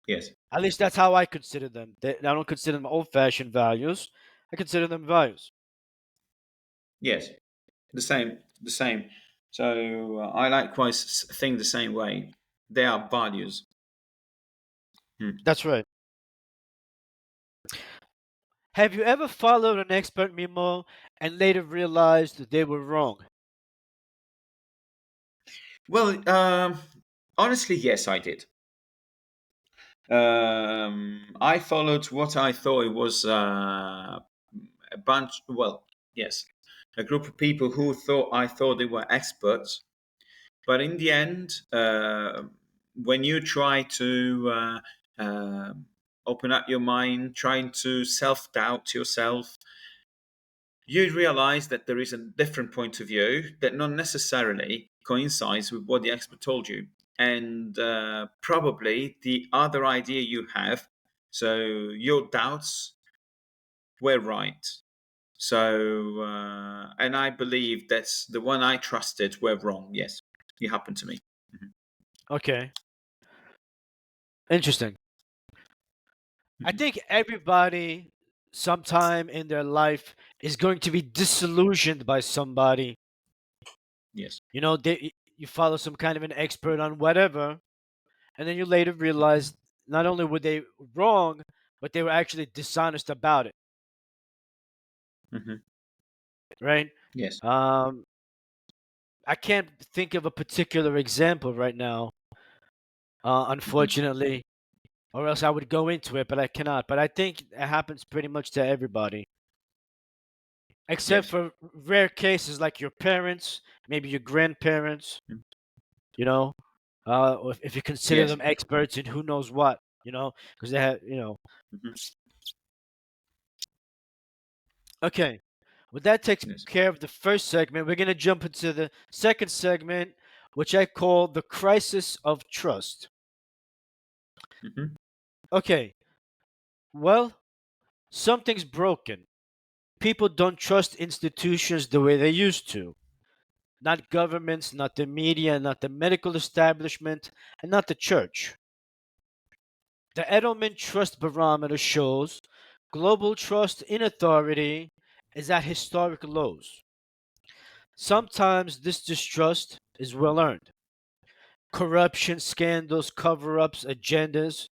yes, At least that's how I consider them. I don't consider them old fashioned values. I consider them values. yes. The same. So I likewise think the same way. They are values. Mm. That's right. Have you ever followed an expert, Mimo, and later realized that they were wrong? Well, honestly, yes, I did. I followed what I thought it was a bunch. Well, yes, a group of people who I thought they were experts. But in the end, when you try to open up your mind, trying to self doubt yourself, you realize that there is a different point of view that not necessarily coincides with what the expert told you. And probably the other idea you have, so your doubts were right. So, and I believe that's the one I trusted were wrong. Yes, it happened to me. Mhm. Okay, interesting. I Mhm. think everybody sometime in their life is going to be disillusioned by somebody. Yes. You follow some kind of an expert on whatever, and then you later realize not only were they wrong, but they were actually dishonest about it, Hmm. right? Yes. Um, I can't think of a particular example right now, Hmm. unfortunately, or else I would go into it, but I cannot. But I think it happens pretty much to everybody, except Yes. for rare cases like your parents, maybe your grandparents, you know, or if you consider Yes. them experts in who knows what, because they have, Hmm. Okay. Well, that takes Yes. care of the first segment. We're going to jump into the second segment, which I call the crisis of trust. Hmm. Okay. Well, something's broken. People don't trust institutions the way they used to. Not governments, not the media, not the medical establishment, and not the church. The Edelman Trust Barometer shows global trust in authority is at historic lows. Sometimes this distrust is well earned. Corruption, scandals, cover ups, agendas,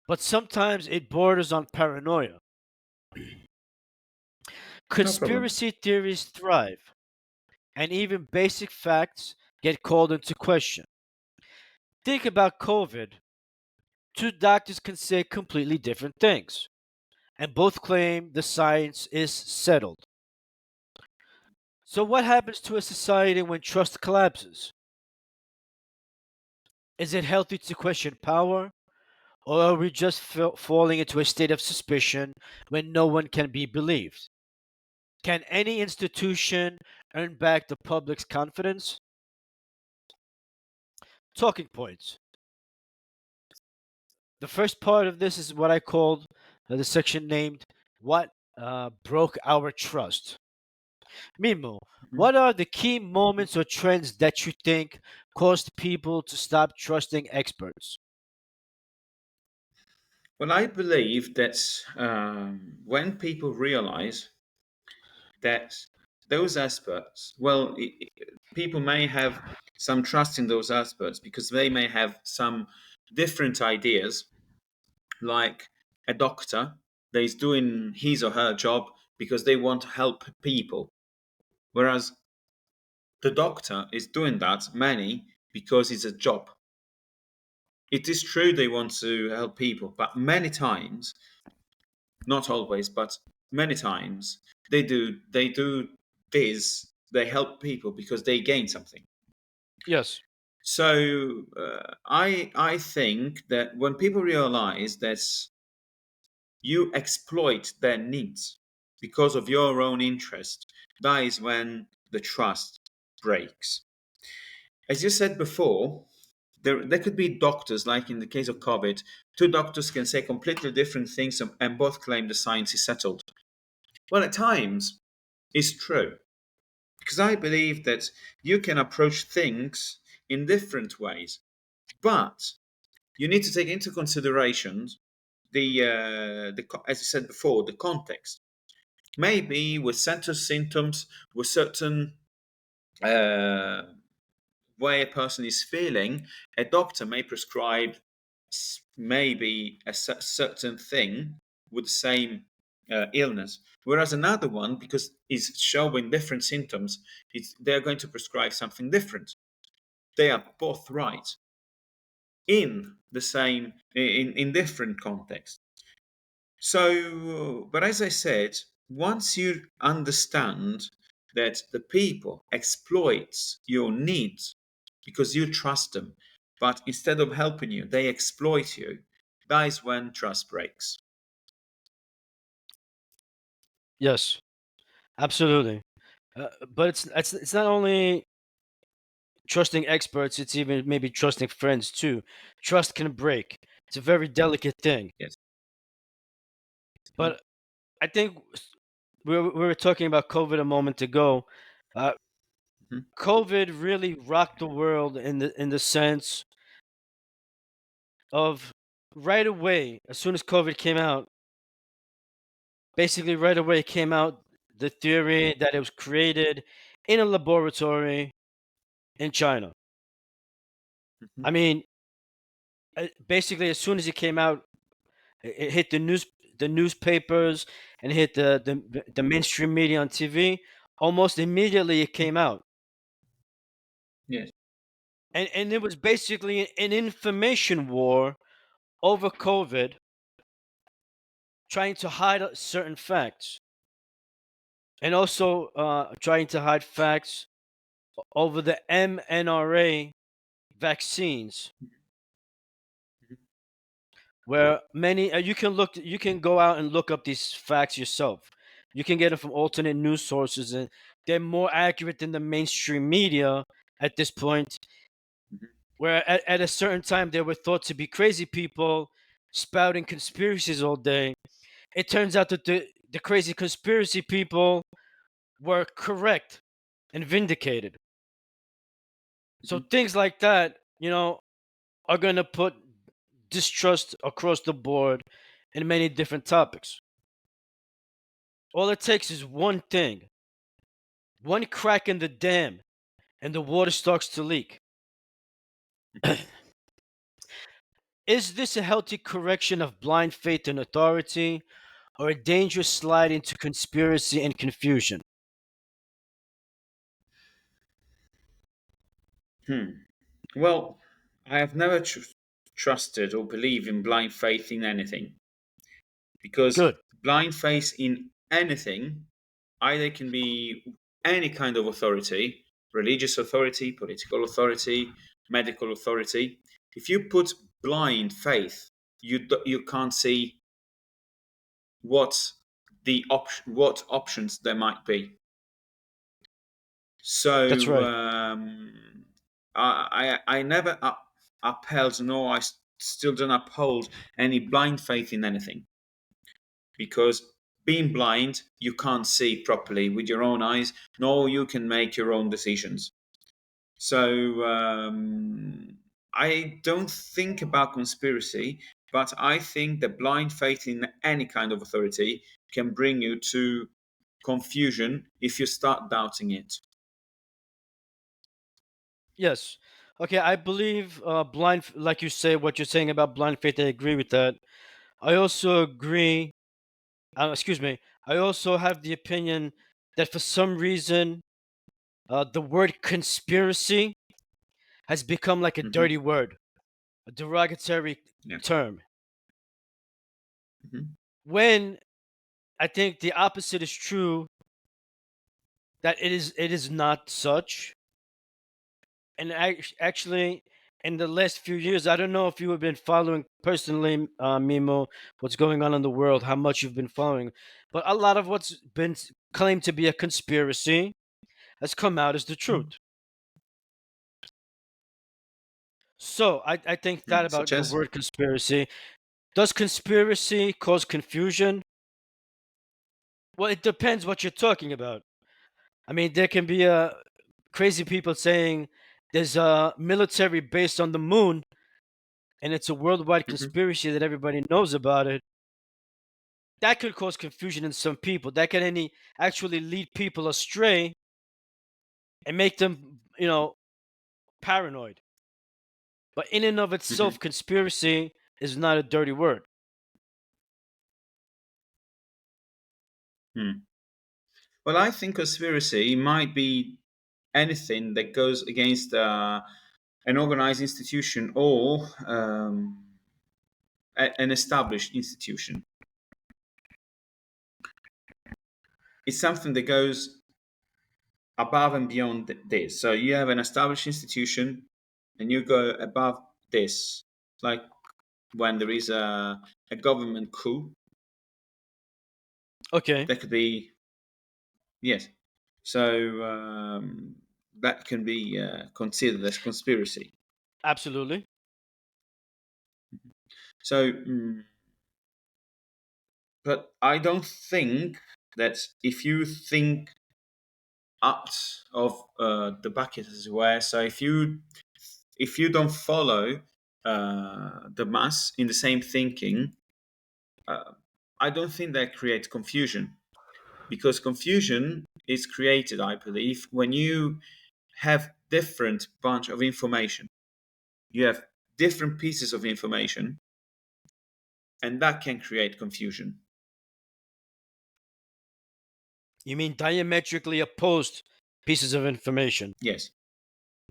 but sometimes it borders on paranoia. No problem. Conspiracy theories thrive, and even basic facts get called into question. Think about COVID. Two doctors can say completely different things, and both claim the science is settled. So, what happens to a society when trust collapses? Is it healthy to question power, Or are we just falling into a state of suspicion when no one can be believed? Can any institution earn back the public's confidence? Talking points. The first part of this is what I called the section named What Broke Our Trust. Mimo, Mhm. what are the key moments or trends that you think caused people to stop trusting experts? Well, I believe that when people realize that those experts, well, people may have some trust in those experts because they may have some different ideas, like a doctor that is doing his or her job because they want to help people, whereas the doctor is doing that many because it's a job. It is true they want to help people, but many times, not always, but many times, they do this. They help people because they gain something. Yes. So I think that when people realize that you exploit their needs because of your own interest, that is when the trust breaks. As you said before, there could be doctors, like in the case of COVID, two doctors can say completely different things and both claim the science is settled. Well, at times, it's true. Because I believe that you can approach things in different ways, but you need to take into consideration as I said before, the context. Maybe with certain symptoms, with certain uh, way a person is feeling, a doctor may prescribe maybe a certain thing with the same illness, whereas another one, because it's showing different symptoms, they're going to prescribe something different. They are both right in the same in different contexts. So, but as I said, once you understand that the people exploits your needs because you trust them, but instead of helping you, they exploit you, that is when trust breaks. Yes, absolutely. But it's not only trusting experts; it's even maybe trusting friends too. Trust can break. It's a very delicate thing. Yes. Mhm. But I think we were talking about COVID a moment ago. Uh, Mhm. COVID really rocked the world in the sense of right away, as soon as COVID came out, basically right away came out the theory that it was created in a laboratory in China. Mhm. I mean, basically as soon as it came out, it hit the newspapers and hit the mainstream media on TV. Almost immediately, it came out, Yes. and it was basically an information war over COVID, trying to hide certain facts, and also trying to hide facts over the mNRA vaccines, Mhm. where many you can go out and look up these facts yourself. You can get them from alternate news sources, and they're more accurate than the mainstream media at this point. Mhm. Where at a certain time they were thought to be crazy people spouting conspiracies all day. It turns out that the crazy conspiracy people were correct and vindicated. So Mhm. things like that, are going to put distrust across the board in many different topics. All it takes is one thing, one crack in the dam, and the water starts to leak. Is this a healthy correction of blind faith in authority, or a dangerous slide into conspiracy and confusion? Hmm. Well, I have never trusted or believed in blind faith in anything because Good. blind faith in anything either can be any kind of authority, religious authority, political authority, medical authority. If you put blind faith you can't see what what options there might be. That's So right. I never upheld, nor still don't uphold any blind faith in anything, because being blind, you can't see properly with your own eyes, nor you can make your own decisions. So I don't think about conspiracy, but I think that blind faith in any kind of authority can bring you to confusion if you start doubting it. Yes. Okay, I believe like you say, what you're saying about blind faith, I agree with that. I also agree, excuse me, I also have the opinion that for some reason, the word conspiracy has become like a Hmm. dirty word, a derogatory Yeah. term. Hmm. When I think the opposite is true, that it is not such. And actually, in the last few years, I don't know if you have been following personally, Mimo, what's going on in the world, how much you've been following, but a lot of what's been claimed to be a conspiracy has come out as the truth. So I think that Such about the as. word conspiracy. Does conspiracy cause confusion? Well, it depends what you're talking about. I mean, there can be crazy people saying there's a military base on the moon and it's a worldwide Hmm. conspiracy that everybody knows about it. That could cause confusion in some people. That can actually lead people astray and make them, paranoid. But in and of Hmm. itself, conspiracy is not a dirty word. Hmm. Well, I think conspiracy might be anything that goes against an organized institution or an established institution. It's something that goes above and beyond this. So you have an established institution and you go above this. Like when there is a government coup, Okay, that could be, yes. So that can be considered as conspiracy. absolutely. So, but I don't think that if you think out of the bucket, as it were, so if you don't follow the mass in the same thinking, uh, I don't think that creates confusion, because confusion is created, I believe, when you have different bunch of information. You have different pieces of information, and that can create confusion. You mean diametrically opposed pieces of information? Yes,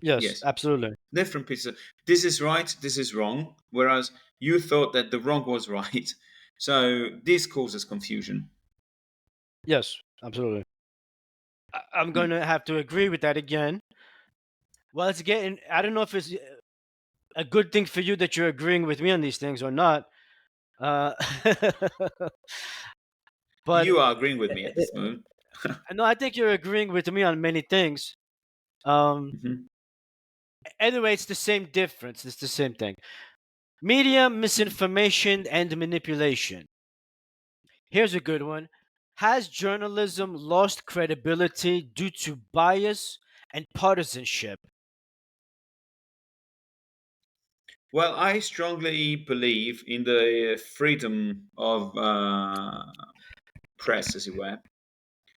Yes, yes, absolutely. different pieces. This is right, this is wrong, whereas you thought that the wrong was right. So this causes confusion. Yes, absolutely. I'm going Hmm. to have to agree with that again. Well, it's getting, I don't know if it's a good thing for you that you're agreeing with me on these things or not. Uh, but You are agreeing with me at this moment. no, I think you're agreeing with me on many things. Um, Mhm. anyway, it's the same difference. It's the same thing. Media misinformation and manipulation. Here's a good one. Has journalism lost credibility due to bias and partisanship? Well, I strongly believe in the freedom of press, as it were.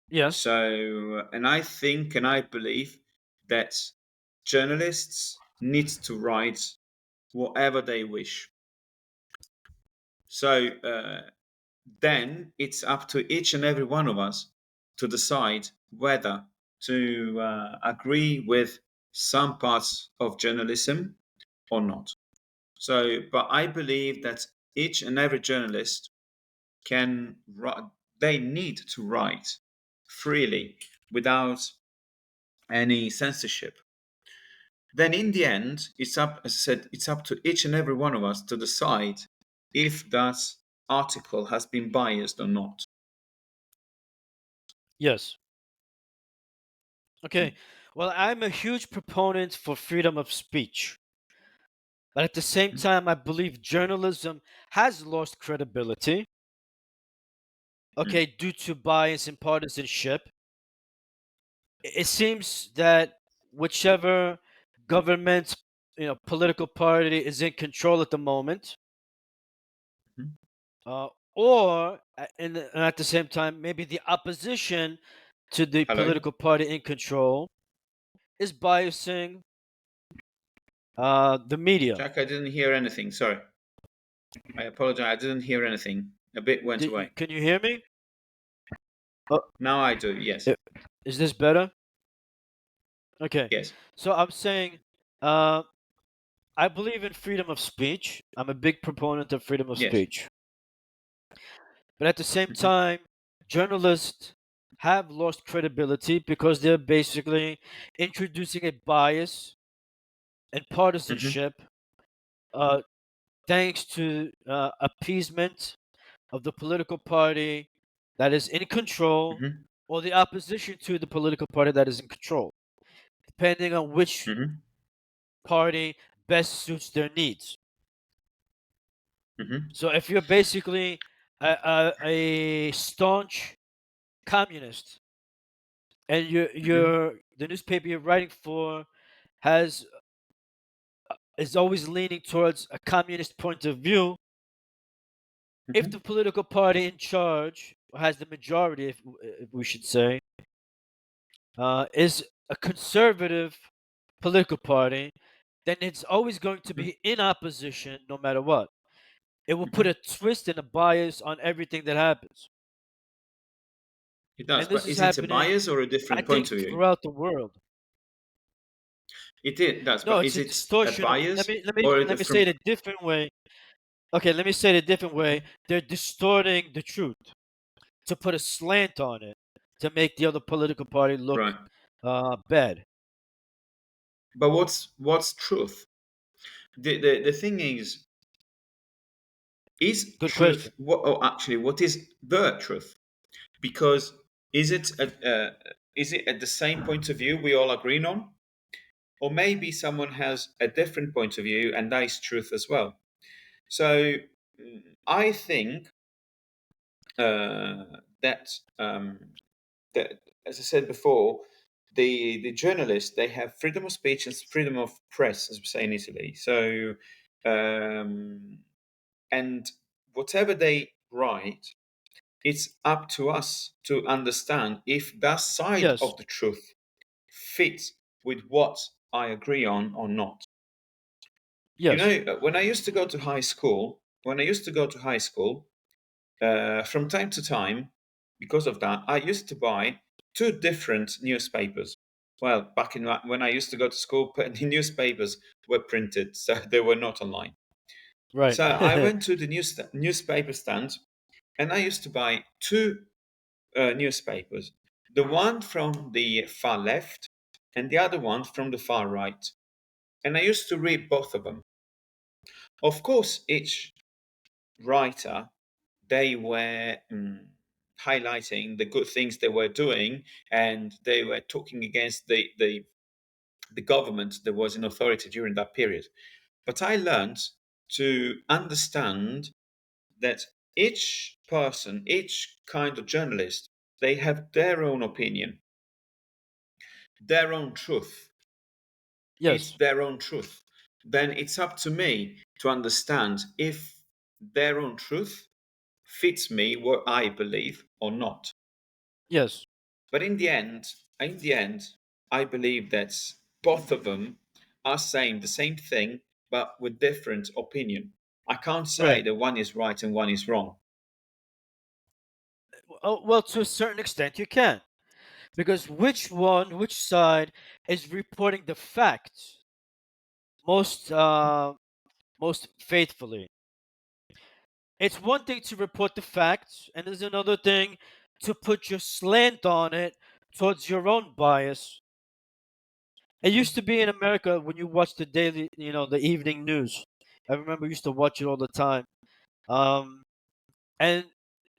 Yes. So, and I think and I believe that journalists need to write whatever they wish. So then it's up to each and every one of us to decide whether to agree with some parts of journalism or not. So, but I believe that each and every journalist can write, they need to write freely without any censorship. Then in the end, it's up, as I said, it's up to each and every one of us to decide if that article has been biased or not. Yes. Okay. Mm, Well, I'm a huge proponent for freedom of speech. But at the same mhm, time, I believe journalism has lost credibility, mm, okay, due to bias and partisanship. It seems that whichever government, political party is in control at the moment, mhm. or and at the same time, maybe the opposition to the Hello? political party in control is biasing the media. Jack, I didn't hear anything. Sorry. I apologize. I didn't hear anything. A bit went away. Can you hear me? Uh, Now I do. Yes. i- is this better? Okay. Yes. So I'm saying, uh, I believe in freedom of speech. I'm a big proponent of freedom of Yes. speech. But at the same Hmm. time, journalists have lost credibility because they're basically introducing a bias and Hmm. partisanship, uh, thanks to appeasement of the political party that is in control Hmm. or the opposition to the political party that is in control, depending on which Hmm. party best suits their needs. Hmm. So if you're basically a staunch communist and Hmm. the newspaper you're writing for has is always leaning towards a communist point of view, if the Hmm. political party in charge or has the majority, if we should say, is a conservative political party, then it's always going to Hmm. be in opposition no matter what. It will put Hmm. a twist and a bias on everything that happens. It does, And this but is is it a happening, bias or a I different point think, of view? throughout the world. It does, No, but it's is a it a distortion of. Let bias me let me or let me say it from? a different way. Okay, let me say it a different way. They're distorting the truth to put a slant on it to make the other political party look Right? bad. But what's truth? The thing is Good truth? question. What? Oh, actually, what is the truth? Because is it at the same point of view we all agree on, or maybe someone has a different point of view and that is truth as well. So I think uh, that that, as I said before, the journalists they have freedom of speech and freedom of press, as we say in Italy. So um, and whatever they write, it's up to us to understand if that side Yes, of the truth fits with what I agree on or not. You yes, know, when I used to go to high school, from time to time, because of that, I used to buy two different newspapers. Well, when I used to go to school, the newspapers were printed, so they were not online. right. So I went to the newspaper stand, and I used to buy two newspapers. The one from the far left, and the other one from the far right. And I used to read both of them. Of course, each writer they were highlighting the good things they were doing, and they were talking against the government that was in authority during that period. But I learned to understand that each person, each kind of journalist, they have their own opinion, their own truth. It's Yes, their own truth. Then it's up to me to understand if their own truth fits me what I believe or not. yes, But in the end, I believe that both of them are saying the same thing, but with different opinion. I can't say right. that one is right and one is wrong. Oh, well, to a certain extent, you can. Because which side is reporting the facts most faithfully? It's one thing to report the facts, and there's another thing to put your slant on it towards your own bias. It used to be in America when you watch the daily, the evening news. I remember I used to watch it all the time. Um, and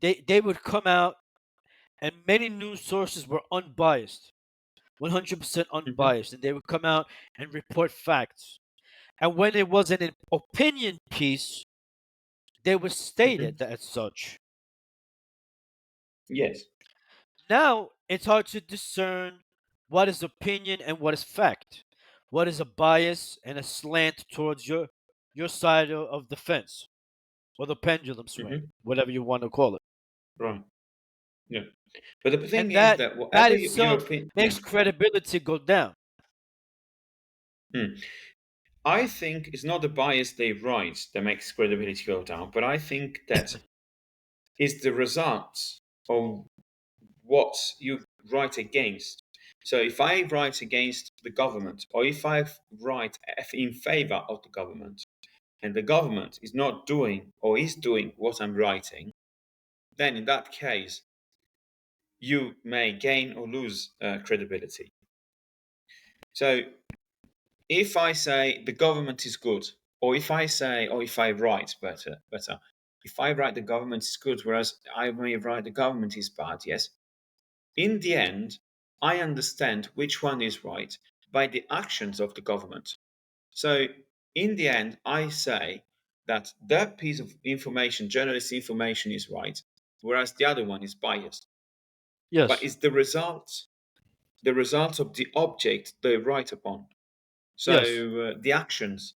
they would come out, and many news sources were unbiased, 100% Hmm. unbiased, and they would come out and report facts. And when it was an opinion piece, they would state Hmm. it as such. Yes. Now it's hard to discern what is opinion and what is fact, what is a bias and a slant towards your side of the fence or the pendulum swing, Hmm. whatever you want to call it. Right. Yeah. But the thing And is that that that whatever your itself opinion, yeah. makes credibility go down. Hmm. I think it's not the bias they write that makes credibility go down, but I think that is the results of what you write against. So if I write against the government, or if I write in favor of the government, and the government is not doing or is doing what I'm writing, then in that case, you may gain or lose credibility. So if I say the government is good, or if I say, or if I write better, if I write the government is good, whereas I may write the government is bad, yes, in the end, I understand which one is right by the actions of the government. So, in the end, I say that that piece of information, journalist information, is right, whereas the other one is biased. But Yes, it's the result of the object they write upon. So, yes, the actions,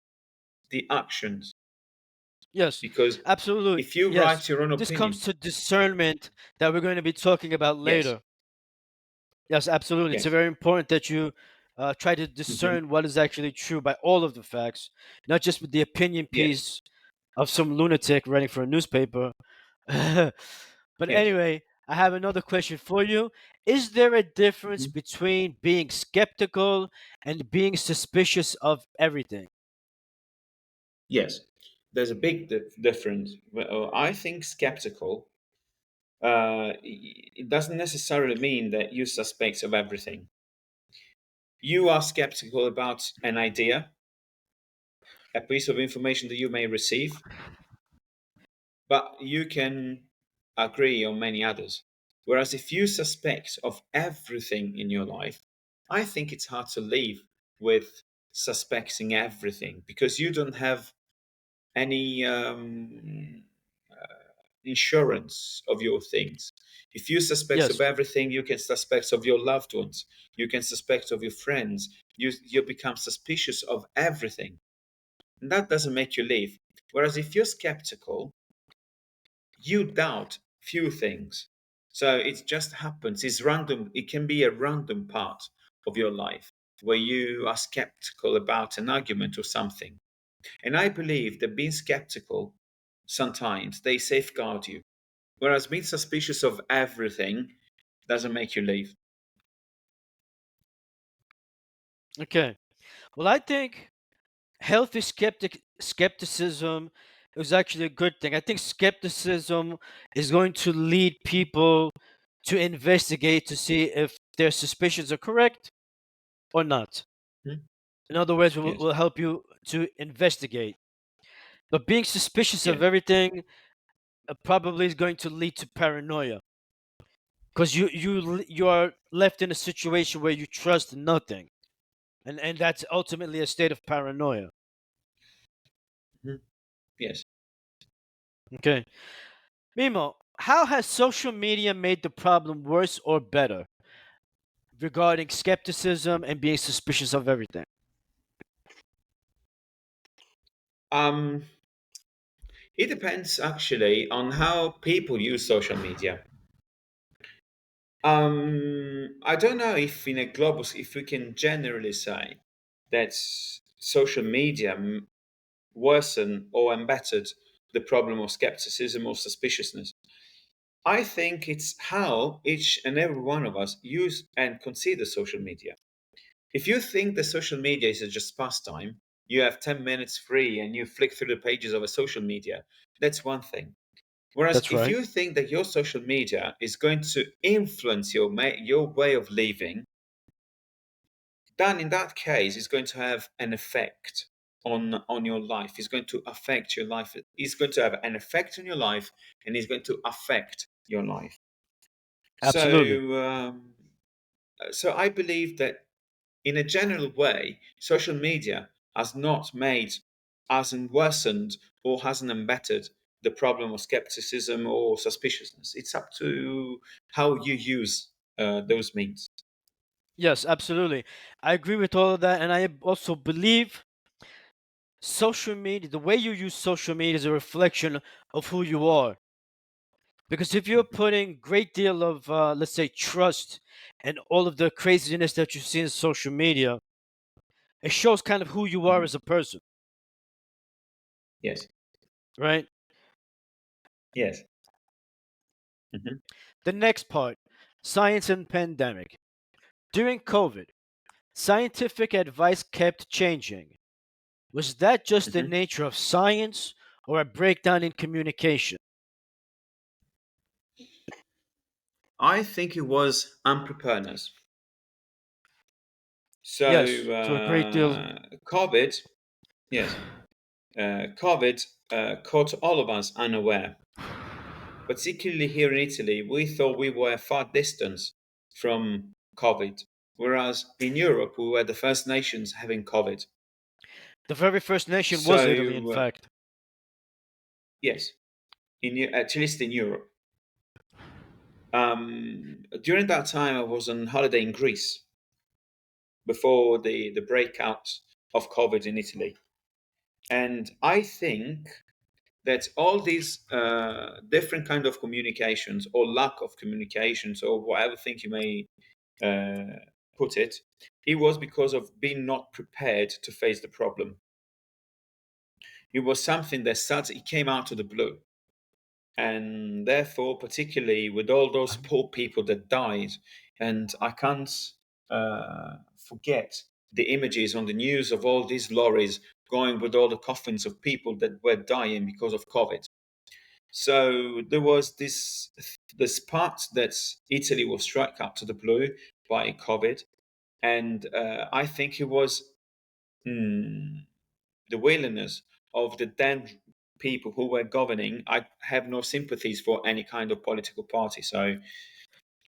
yes, because absolutely. if you Yes. write your own This comes opinion, to discernment that we're going to be talking about yes, later. Yes, absolutely. It's yes, very important that you try to hmm, discern what is actually true by all of the facts, not just with the opinion yes, piece of some lunatic writing for a newspaper. But yes. anyway, I have another question for you. Is there a difference Mhm. between being skeptical and being suspicious of everything? Yes, there's a big difference. Well, I think skeptical. It doesn't necessarily mean that you suspect of everything. You are skeptical about an idea, a piece of information that you may receive, but you can agree on many others. Whereas if you suspect of everything in your life, I think it's hard to live with suspecting everything because you don't have any insurance of your things. If you suspect of Yes. everything, you can suspect of your loved ones. You can suspect of your friends. You become suspicious of everything. And that doesn't make you live. Whereas if you're skeptical, you doubt few things. So it just happens. It's random. It can be a random part of your life where you are skeptical about an argument or something. And I believe that being skeptical sometimes they safeguard you. Whereas being suspicious of everything doesn't make you leave. Okay. Well, I think healthy skepticism is actually a good thing. I think skepticism is going to lead people to investigate to see if their suspicions are correct or not. Hmm? In other words, will, Yes. will help you to investigate. But being suspicious of Yes. everything probably is going to lead to paranoia because you are left in a situation where you trust nothing, and that's ultimately a state of paranoia. Hmm. Yes. Okay. Mimo, how has social media made the problem worse or better regarding skepticism and being suspicious of everything? Um, it depends actually on how people use social media. I don't know if in a global, if we can generally say that social media worsened or embittered the problem of skepticism or suspiciousness. I think it's how each and every one of us use and consider social media. If you think that social media is just pastime, you have 10 minutes free and you flick through the pages of a social media, that's one thing. Whereas That's if right. you think that your social media is going to influence your way of living, then in that case, it's going to have an effect on your life. It's going to affect your life. It's going to have an effect on your life, and it's going to affect your life. Absolutely. So, so I believe that in a general way, social media has not made, hasn't worsened, or hasn't embittered the problem of skepticism or suspiciousness. It's up to how you use those means. Yes, absolutely. I agree with all of that, and I also believe social media, the way you use social media, is a reflection of who you are. Because if you're putting great deal of, let's say, trust and all of the craziness that you see in social media, it shows kind of who you are Mhm. as a person, Yes, right? yes. Mhm. The next part, science and pandemic. During COVID, scientific advice kept changing. Was that just the Mhm. nature of science or a breakdown in communication? I think it was unpreparedness. So, Yes, to a great deal. COVID, yes, COVID caught all of us unaware. Particularly here in Italy, we thought we were far distant from COVID, whereas in Europe, we were the first nations having COVID. The very first nation was Italy, in So, fact. yes, at least in Europe. During that time, I was on holiday in Greece before the breakout of COVID in Italy. And I think that all these different kind of communications or lack of communications or whatever thing you may uh, put it, it was because of being not prepared to face the problem. It was something that suddenly came out of the blue. And therefore, particularly with all those poor people that died, and I can't forget the images on the news of all these lorries going with all the coffins of people that were dying because of COVID. So there was this part that Italy was struck out to the blue by COVID, and I think it was mm, the willingness of the then people who were governing. I have no sympathies for any kind of political party. So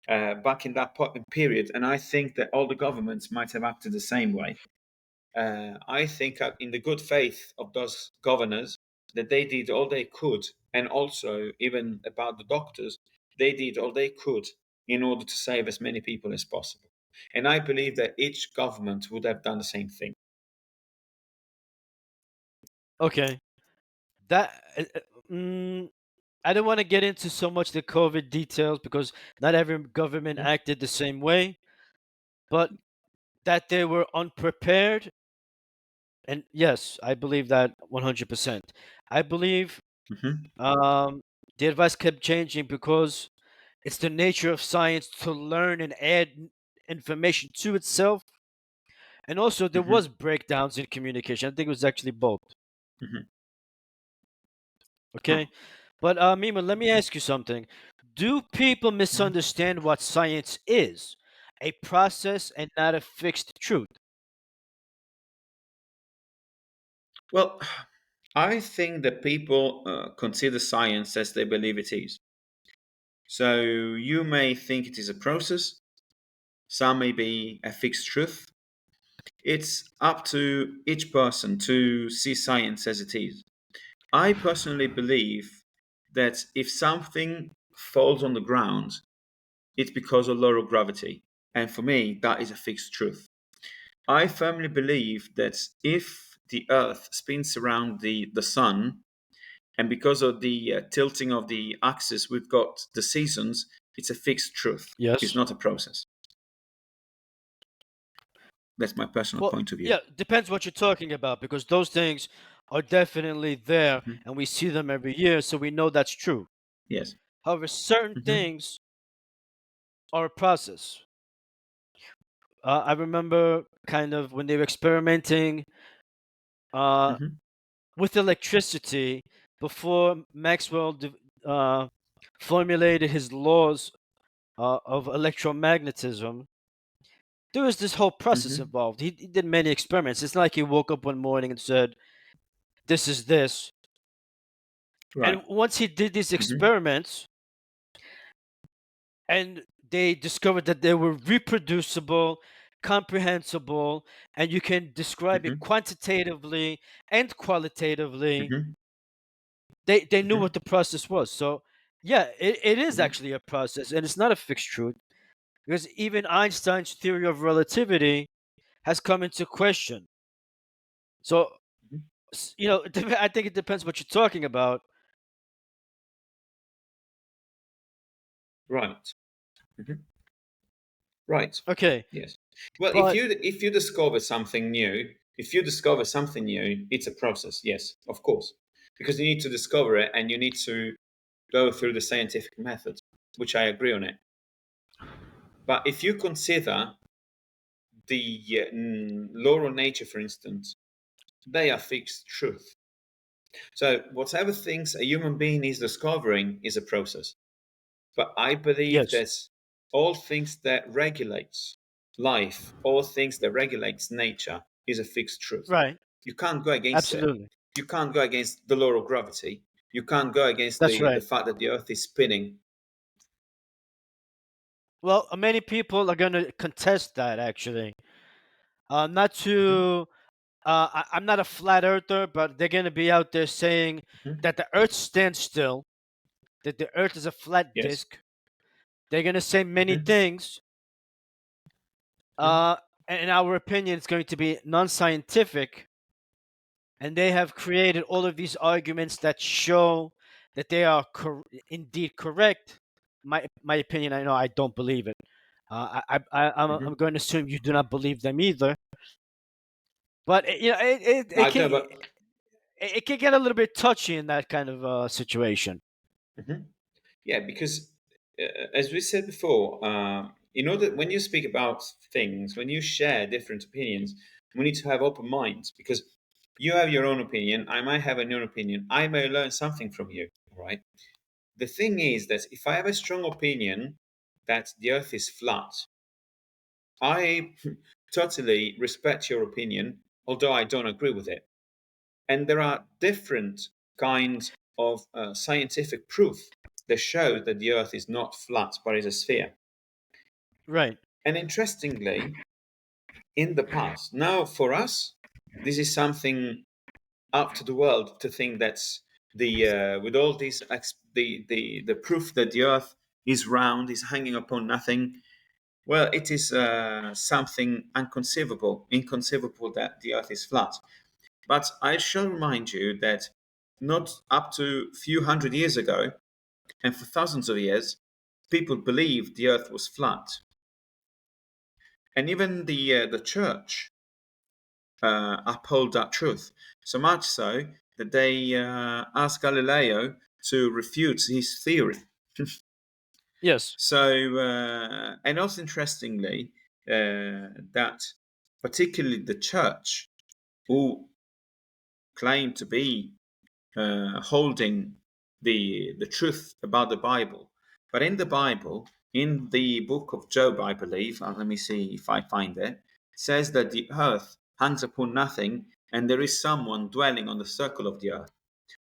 back in that period, and I think that all the governments might have acted the same way. I think in the good faith of those governors that they did all they could, and also even about the doctors, they did all they could in order to save as many people as possible. And I believe that each government would have done the same thing. Okay. That. I don't want to get into so much the COVID details because not every government Mhm. acted the same way, but that they were unprepared. And yes, I believe that 100%. I believe Mhm. um, the advice kept changing because it's the nature of science to learn and add information to itself. And also, there was Mhm. breakdowns in communication. I think it was actually both. Mhm. Okay, Oh. but Mima, let me ask you something. Do people Mhm. misunderstand what science is? A process and not a fixed truth. Well, I think that people consider science as they believe it is. So you may think it is a process, some may be a fixed truth. It's up to each person to see science as it is. I personally believe that if something falls on the ground, it's because of law of gravity. And for me, that is a fixed truth. I firmly believe that if the Earth spins around the sun, and because of the tilting of the axis, we've got the seasons, it's a fixed truth. It's Yes. not a process. That's my personal Well, point of view. yeah, depends what you're talking about because those things are definitely there Mhm. and we see them every year, so we know that's true. Yes. However, certain Hmm. things are a process. I remember kind of when they were experimenting uh, Hmm. with electricity before Maxwell uh, formulated his laws of electromagnetism. there was this whole process Hmm. involved. He did many experiments. It's not like he woke up one morning and said, "This is this." Right. And once he did these Hmm. experiments, and they discovered that they were reproducible, comprehensible, and you can describe it Hmm. quantitatively and qualitatively. Hmm. They knew Hmm. what the process was. So yeah, it is Hmm. actually a process, and it's not a fixed truth, because even Einstein's theory of relativity has come into question. So I think it depends what you're talking about. Right. Hmm. Right. Okay, Yes. Well, but if you discover something new, it's a process. Yes, of course, because you need to discover it and you need to go through the scientific method, which I agree on it. But if you consider the law of nature, for instance, they are fixed truth. So whatever things a human being is discovering is a process. But I believe yes, that all things that regulates life, all things that regulates nature is a fixed truth. right, You can't go against it. absolutely, You can't go against the law of gravity. You can't go against that's the right. fact that the earth is spinning. Well, many people are going to contest that actually. Not Hmm. to, I'm not a flat earther, but they're going to be out there saying Hmm. that the Earth stands still, that the Earth is a flat Yes. disk. They're going to say many Hmm. things. Hmm. Uh, and in our opinion, it's going to be non-scientific, and they have created all of these arguments that show that they are indeed correct. My opinion, I know I don't believe it. I'm Hmm. going to assume you do not believe them either. But I know, but it can get a little bit touchy in that kind of situation. mhm. Yeah, because as we said before, in order when you speak about things, when you share different opinions, we need to have open minds because you have your own opinion. I might have a own opinion. I may learn something from you. All right. The thing is that if I have a strong opinion that the Earth is flat, I totally respect your opinion, although I don't agree with it. And there are different kinds of scientific proof that show that the Earth is not flat but is a sphere. Right. And interestingly, in the past, now for us, this is something up to the world to think that the with all these the proof that the Earth is round, is hanging upon nothing. Well, it is something inconceivable that the Earth is flat. But I shall remind you that not up to a few hundred years ago, and for thousands of years, people believed the Earth was flat, and even the church uphold that truth. So much so that they asked Galileo to refute his theory. Yes. So, and also interestingly, that particularly the church, who claim to be holding the truth about the Bible. But in the Bible, in the book of Job, I believe, let me see if I find it, says that the earth hangs upon nothing and there is someone dwelling on the circle of the earth.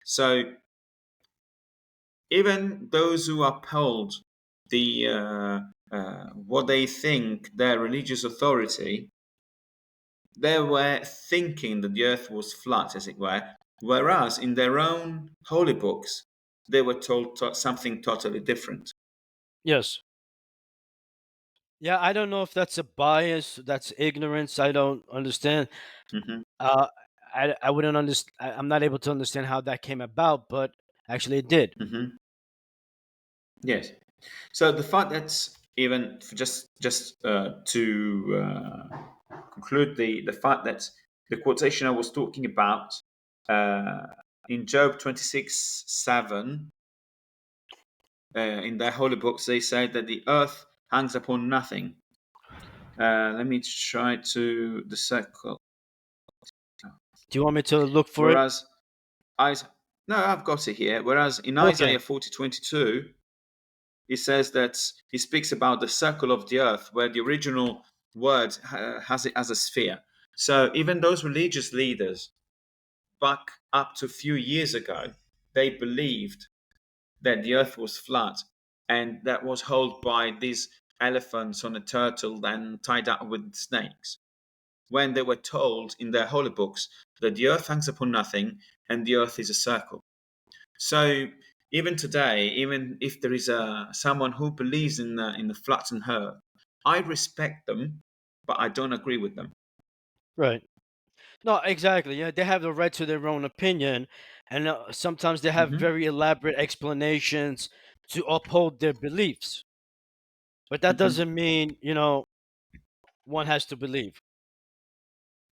So even those who uphold the what they think their religious authority, they were thinking that the earth was flat, as it were, whereas in their own holy books, they were told something totally different. Yes. Yeah, I don't know if that's a bias, that's ignorance. I don't understand. Hmm. Uh, I wouldn't understand. I'm not able to understand how that came about, but actually it did. Hmm. Yes. So the fact that even just to conclude the fact that the quotation I was talking about uh, in Job 26:7 in their holy books, they say that the earth hangs upon nothing. Let me try to the circle. Do you want me to look for it? Whereas I no, I've got it here. Whereas in Okay. Isaiah 40:22, he says that he speaks about the circle of the earth, where the original word has it as a sphere. So even those religious leaders, back up to a few years ago, they believed that the earth was flat and that was held by these elephants on a turtle and tied up with snakes. When they were told in their holy books that the earth hangs upon nothing and the earth is a circle. So even today, even if there is someone who believes in the flattened earth, I respect them, but I don't agree with them. Right. No, exactly. Yeah, they have the right to their own opinion, and sometimes they have Hmm. very elaborate explanations to uphold their beliefs. But that Hmm. doesn't mean, one has to believe.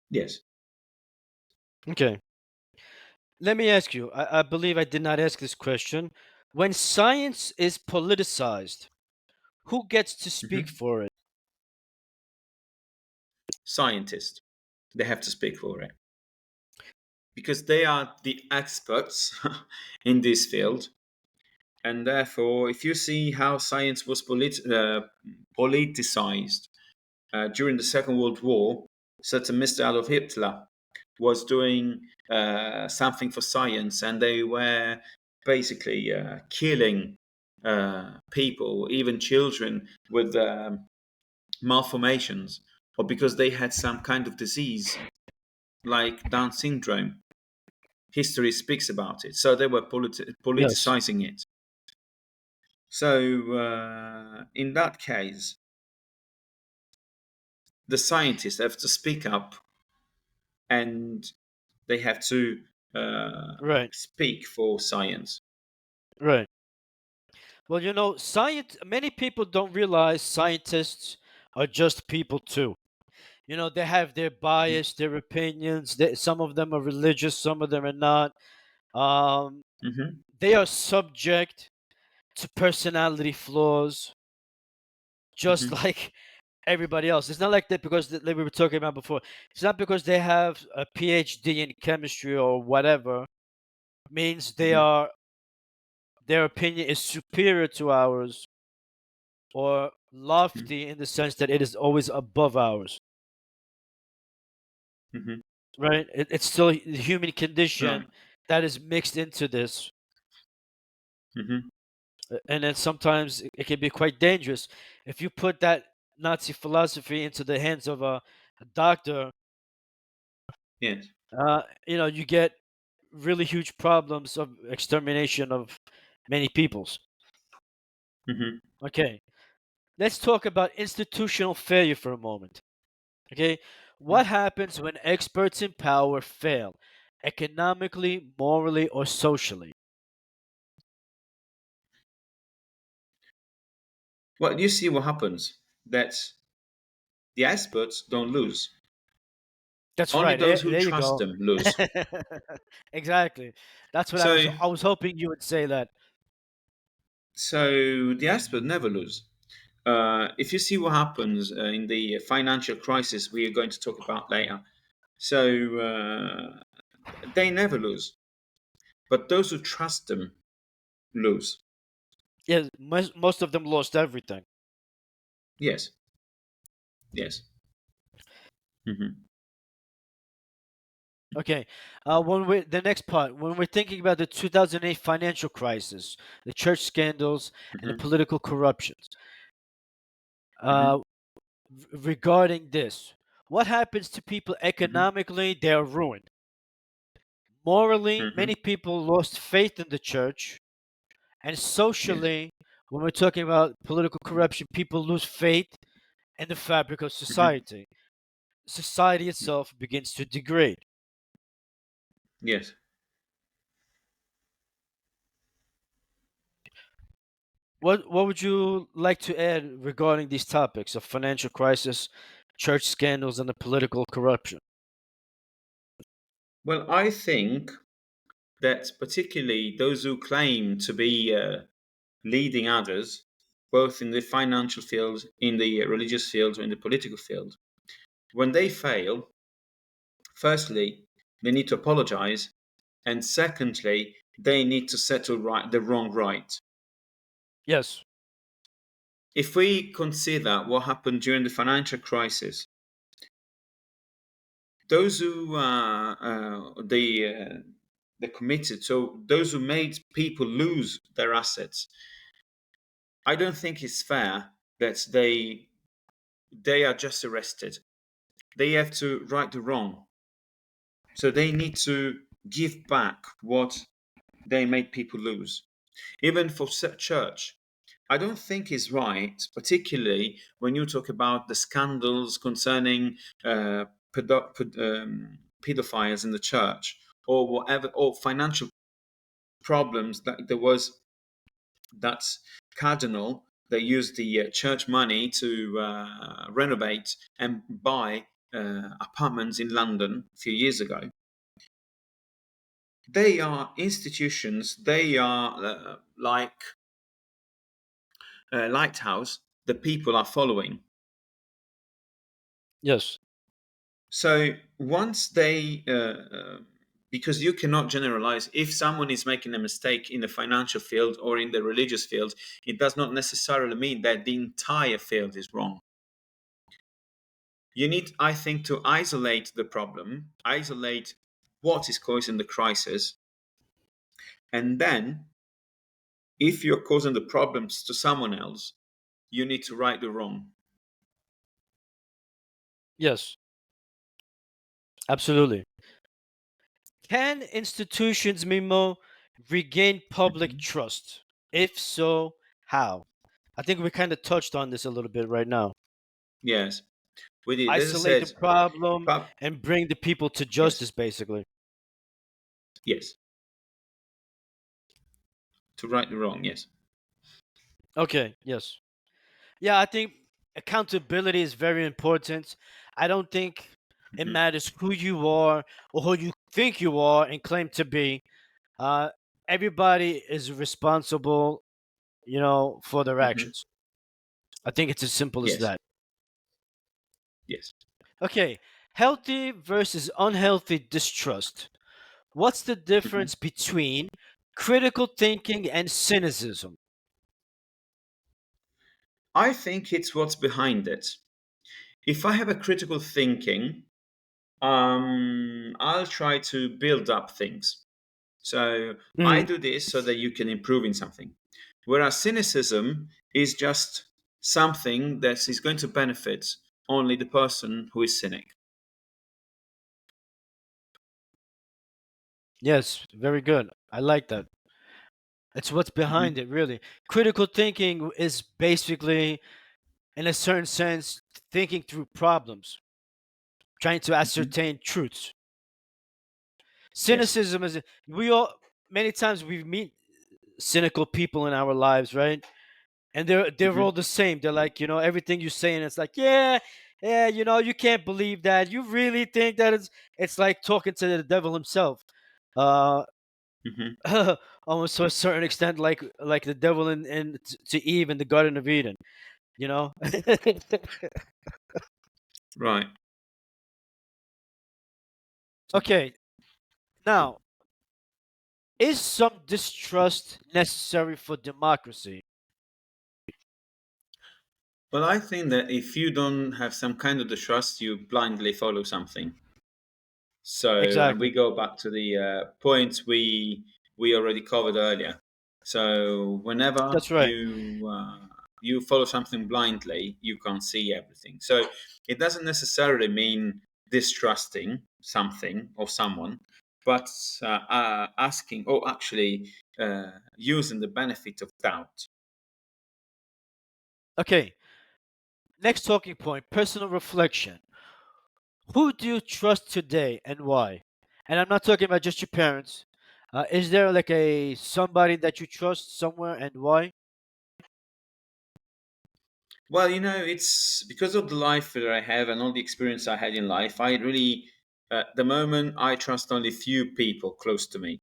Yes. Okay. Let me ask you. I believe I did not ask this question. When science is politicized, who gets to speak Hmm. for it? Scientists, they have to speak for it because they are the experts in this field. And therefore, if you see how science was politicized during the Second World War, such a Mr. Adolf Hitler was doing something for science, and they were basically killing people, even children, with malformations, or because they had some kind of disease like Down syndrome. History speaks about it, so they were Yes. politicizing it. So, in that case, the scientists have to speak up and they have to Right. speak for science. Right. Well, science. Many people don't realize scientists are just people too. They have their bias, their opinions. Some of them are religious, some of them are not. Um, Hmm. they are subject to personality flaws, just Hmm. like everybody else. It's not like that because like we were talking about before. It's not because they have a PhD in chemistry or whatever means Hmm. their opinion is superior to ours or lofty in the sense that it is always above ours. Hmm. Right? It's still the human Right. condition that is mixed into this. Hmm. And then sometimes it can be quite dangerous. If you put that Nazi philosophy into the hands of a doctor, Yes. you get really huge problems of extermination of many peoples. Hmm. Okay, let's talk about institutional failure for a moment. Okay, what happens when experts in power fail, economically, morally, or socially? Well, you see what happens. That the experts don't lose. That's Only right. those who There you trust go. them lose. Exactly. That's what I was. So, I was hoping you would say that. so the experts never lose. If you see what happens in the financial crisis we are going to talk about later, so they never lose. But those who trust them lose. Yeah, most of them lost everything. Yes. Yes. Hmm. Okay. When we the next part, when we're thinking about the 2008 financial crisis, the church scandals, and the Hmm. political corruptions, uh, Hmm. regarding this, what happens to people Hmm. economically? They are ruined. Morally, Hmm. many people lost faith in the church, and Yes. socially, when we're talking about political corruption, people lose faith in the fabric of Hmm. society. Society itself begins to degrade. Yes. What would you like to add regarding these topics of financial crisis, church scandals, and the political corruption? Well, I think that particularly those who claim to be leading others, both in the financial field, in the religious field, or in the political field, when they fail, firstly, they need to apologize, and secondly, they need to settle right the wrong right. Yes. If we consider what happened during the financial crisis, those who they committed, so those who made people lose their assets, I don't think it's fair that they are just arrested. They have to right the wrong, so they need to give back what they made people lose. Even for church, I don't think is right, particularly when you talk about the scandals concerning pedophiles in the church, or whatever, or financial problems that there was that cardinal that used the church money to renovate and buy apartments in London a few years ago. They are institutions. They are like a lighthouse that people are following. Yes. So once because you cannot generalize, if someone is making a mistake in the financial field or in the religious field, it does not necessarily mean that the entire field is wrong. You need, I think, to isolate the problem, isolate what is causing the crisis, and then if you're causing the problems to someone else, you need to right the wrong. Yes. Absolutely. Can institutions, Mimo, regain public Mhm. trust? If so, how? I think we kind of touched on this a little bit right now. Yes, we did. As I Isolate the said, problem pub- and bring the people to yes, justice, basically. yes, to right the wrong. Yes. Okay, yes. Yeah, I think accountability is very important. I don't think it Hmm. matters who you are or who you think you are and claim to be. Uh, Everybody is responsible, for their Hmm. actions. I think it's as simple as Yes, that. yes. Okay, healthy versus unhealthy distrust. What's the Hmm. difference between critical thinking and cynicism? I think it's what's behind it. If I have a critical thinking, I'll try to build up things. So I Hmm. do this so that you can improve in something. Whereas cynicism is just something that is going to benefit only the person who is cynic. Yes, very good. I like that. It's what's behind Hmm. it, really. Critical thinking is basically, in a certain sense, thinking through problems, trying to Hmm. ascertain truths. Yes. Cynicism is, we all, many times we meet cynical people in our lives, right? And they're all Hmm. the same. They're like, everything you say, and it's like, yeah, yeah, you can't believe that. You really think that it's like talking to the devil himself. Uh, Hmm. Almost to a certain extent, like the devil to Eve in the Garden of Eden. You know. Right. Okay, now is some distrust necessary for democracy? Well, I think that if you don't have some kind of distrust, you blindly follow something. So, and we Exactly. go back to the points we already covered earlier. So, whenever That's right. you follow something blindly, you can't see everything. So, it doesn't necessarily mean distrusting something or someone, but asking or actually using the benefit of doubt. Okay. Next talking point: personal reflection. Who do you trust today and why? And I'm not talking about just your parents. Is there like a somebody that you trust somewhere and why? Well, it's because of the life that I have and all the experience I had in life. I really, at the moment, I trust only few people close to me.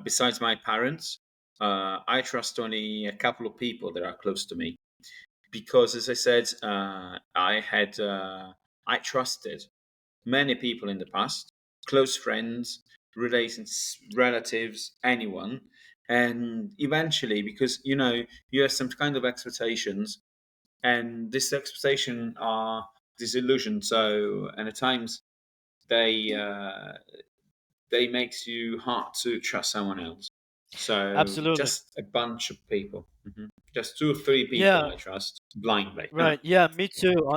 Besides my parents, I trust only a couple of people that are close to me. Because, as I said, I trusted many people in the past, close friends, relations, relatives, anyone. And eventually, because you have some kind of expectations, and this expectation are disillusioned. So, and at times they they makes you hard to trust someone else. So Absolutely. just a bunch of people, just two or three people Yeah. I trust blindly. Right. Yeah. Me too.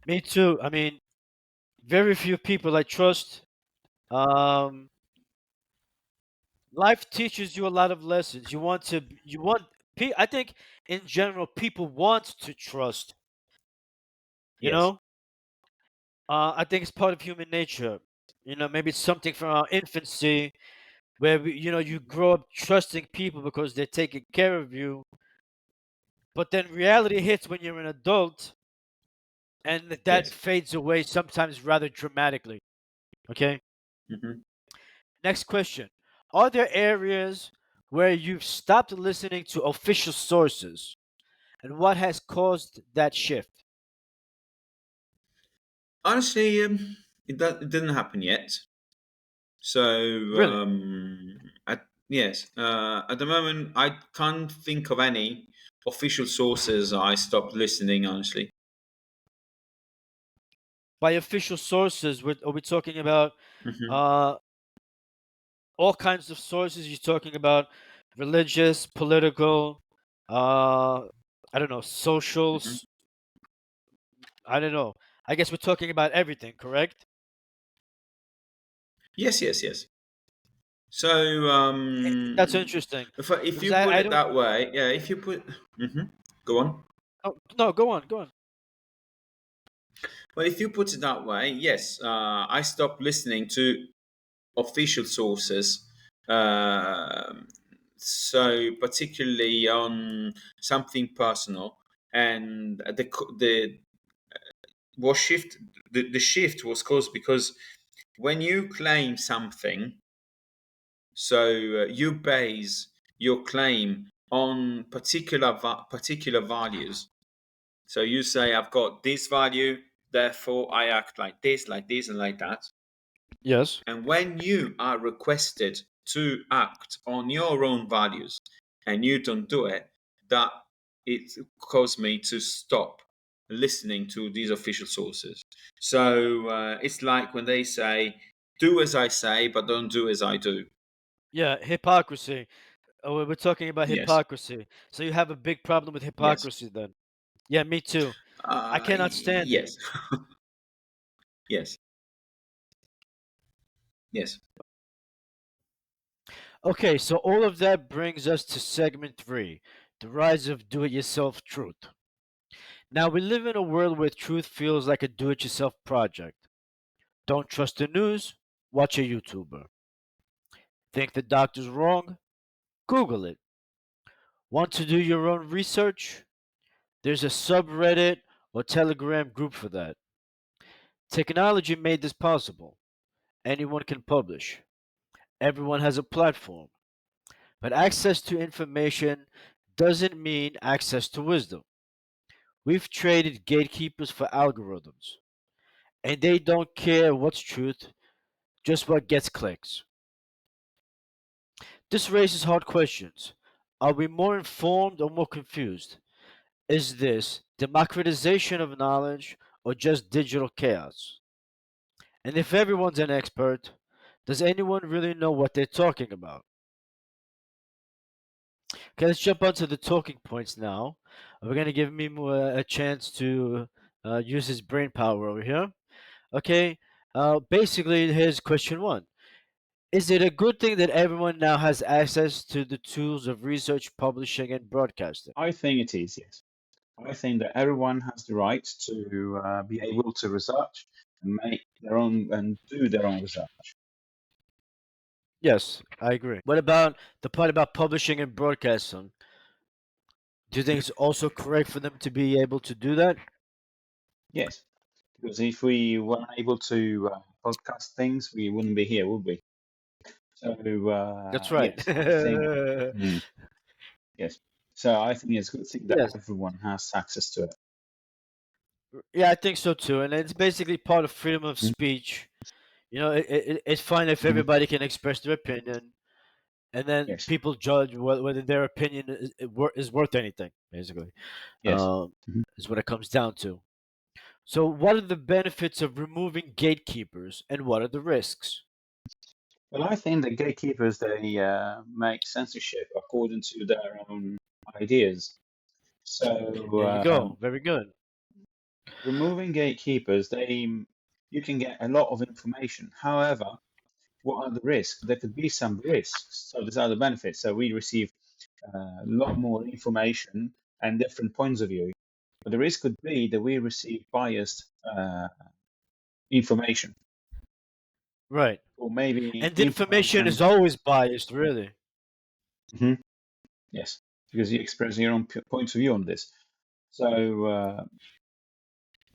Me too. I mean, very few people I trust. Um, Life teaches you a lot of lessons. I think in general, people want to trust. You Yes. know, I think it's part of human nature. Maybe it's something from our infancy where you grow up trusting people because they're taking care of you. But then reality hits when you're an adult, and that Yes. fades away sometimes rather dramatically. Okay. hmm Next question: are there areas where you've stopped listening to official sources, and what has caused that shift? Honestly, it didn't happen yet. So, Really? yes, at the moment, I can't think of any official sources I stopped listening, honestly. By official sources, are we talking about hmm uh, all kinds of sources? You're talking about religious, political, uh, I don't know, hmm socials. I don't know. I guess we're talking about everything, correct? Yes, yes, yes. So, That's interesting if because you put I it don't. that way, yeah, if you put, go on. Oh, no, go on, go on. Well, if you put it that way, yes, I stopped listening to official sources. Um so, particularly on something personal, and the was shift the shift was caused because when you claim something, so you base your claim on particular values. So you say, I've got this value, therefore I act like this, and like that. Yes. And when you are requested to act on your own values and you don't do it, that it caused me to stop listening to these official sources. So it's like when they say, do as I say, but don't do as I do. Yeah, hypocrisy. Oh, we're talking about Yes, hypocrisy. So you have a big problem with yes, hypocrisy then? Yeah, me too. I cannot stand it. yes, yes, yes. Okay, so all of that brings us to segment three, the rise of do-it-yourself truth. Now we live in a world where truth feels like a do-it-yourself project. Don't trust the news? Watch a YouTuber. Think the doctor's wrong? Google it. Want to do your own research? There's a subreddit or Telegram group for that. Technology made this possible. Anyone can publish. Everyone has a platform. But access to information doesn't mean access to wisdom. We've traded gatekeepers for algorithms, and they don't care what's truth, just what gets clicks. This raises hard questions. Are we more informed or more confused? Is this democratization of knowledge or just digital chaos? And if everyone's an expert, does anyone really know what they're talking about? Okay, let's jump onto the talking points now. We're going to give Mimmo a chance to use his brain power over here. Okay, basically, here's question one. Is it a good thing that everyone now has access to the tools of research, publishing, and broadcasting? I think it is, yes. I think that everyone has the right to be able to research and make their own and do their own research. Yes, I agree. What about the part about publishing and broadcasting? Do you think it's also correct for them to be able to do that? Yes, because if we weren't able to podcast things, we wouldn't be here, would we? So That's right. yes, I think yes. So I think it's a good thing that Yes. everyone has access to it. Yeah, I think so too. And it's basically part of freedom of speech. It's fine if Mhm. everybody can express their opinion. and then Yes. people judge whether their opinion is worth anything. Basically, Yes. um, Mhm. is what it comes down to. So, what are the benefits of removing gatekeepers, and what are the risks? Well, I think the gatekeepers they make censorship according to their own ideas. So There you go. Very good. removing gatekeepers, you can get a lot of information. However, what are the risks? There could be some risks. So these are the benefits. So we receive a lot more information and different points of view. But the risk could be that we receive biased information, Right. or maybe And information information. is always biased, really. Mhm, yes, because you express your own points of view on this. So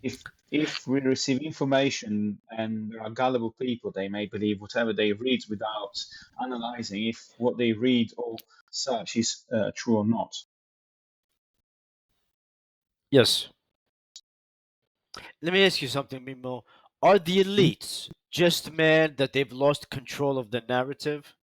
if if we receive information and there are gullible people, they may believe whatever they read without analyzing if what they read or search is true or not. Yes. Let me ask you something, Mimo. Are the Mhm. elites just mad that they've lost control of the narrative?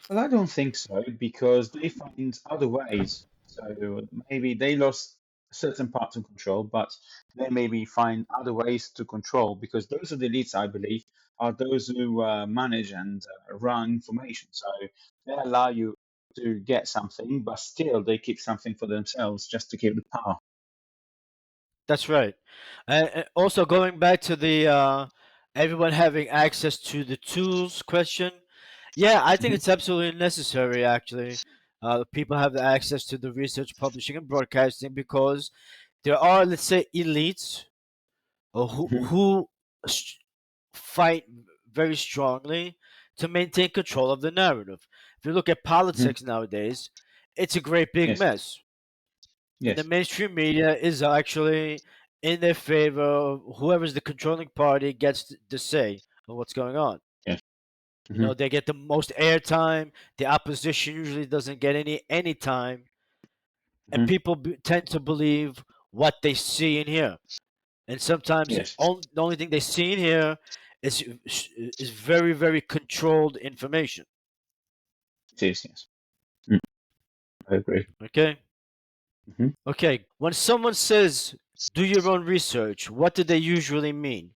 Well, I don't think so because they find other ways. So maybe they lost certain parts of control, but they maybe find other ways to control because those are the elites, I believe, are those who manage and run information. So they allow you to get something, but still they keep something for themselves just to keep the power. That's right. And also going back to the everyone having access to the tools question. Yeah, I think Hmm. it's absolutely necessary. Actually, people have the access to the research, publishing, and broadcasting because there are, let's say, elites Hmm. who s- fight very strongly to maintain control of the narrative. If you look at Hmm. politics nowadays, it's a great big Yes, mess. And the yes, mainstream media is actually in their favor of whoever's the controlling party gets the say of what's going on. yes. You Hmm. know, they get the most airtime. The opposition usually doesn't get any time, and Hmm. people tend to believe what they see and hear. And sometimes Yes, the only thing they see and hear is very very controlled information. it is, yes. Mm, I agree. Okay, Hmm. okay. When someone says do your own research, what do they usually mean?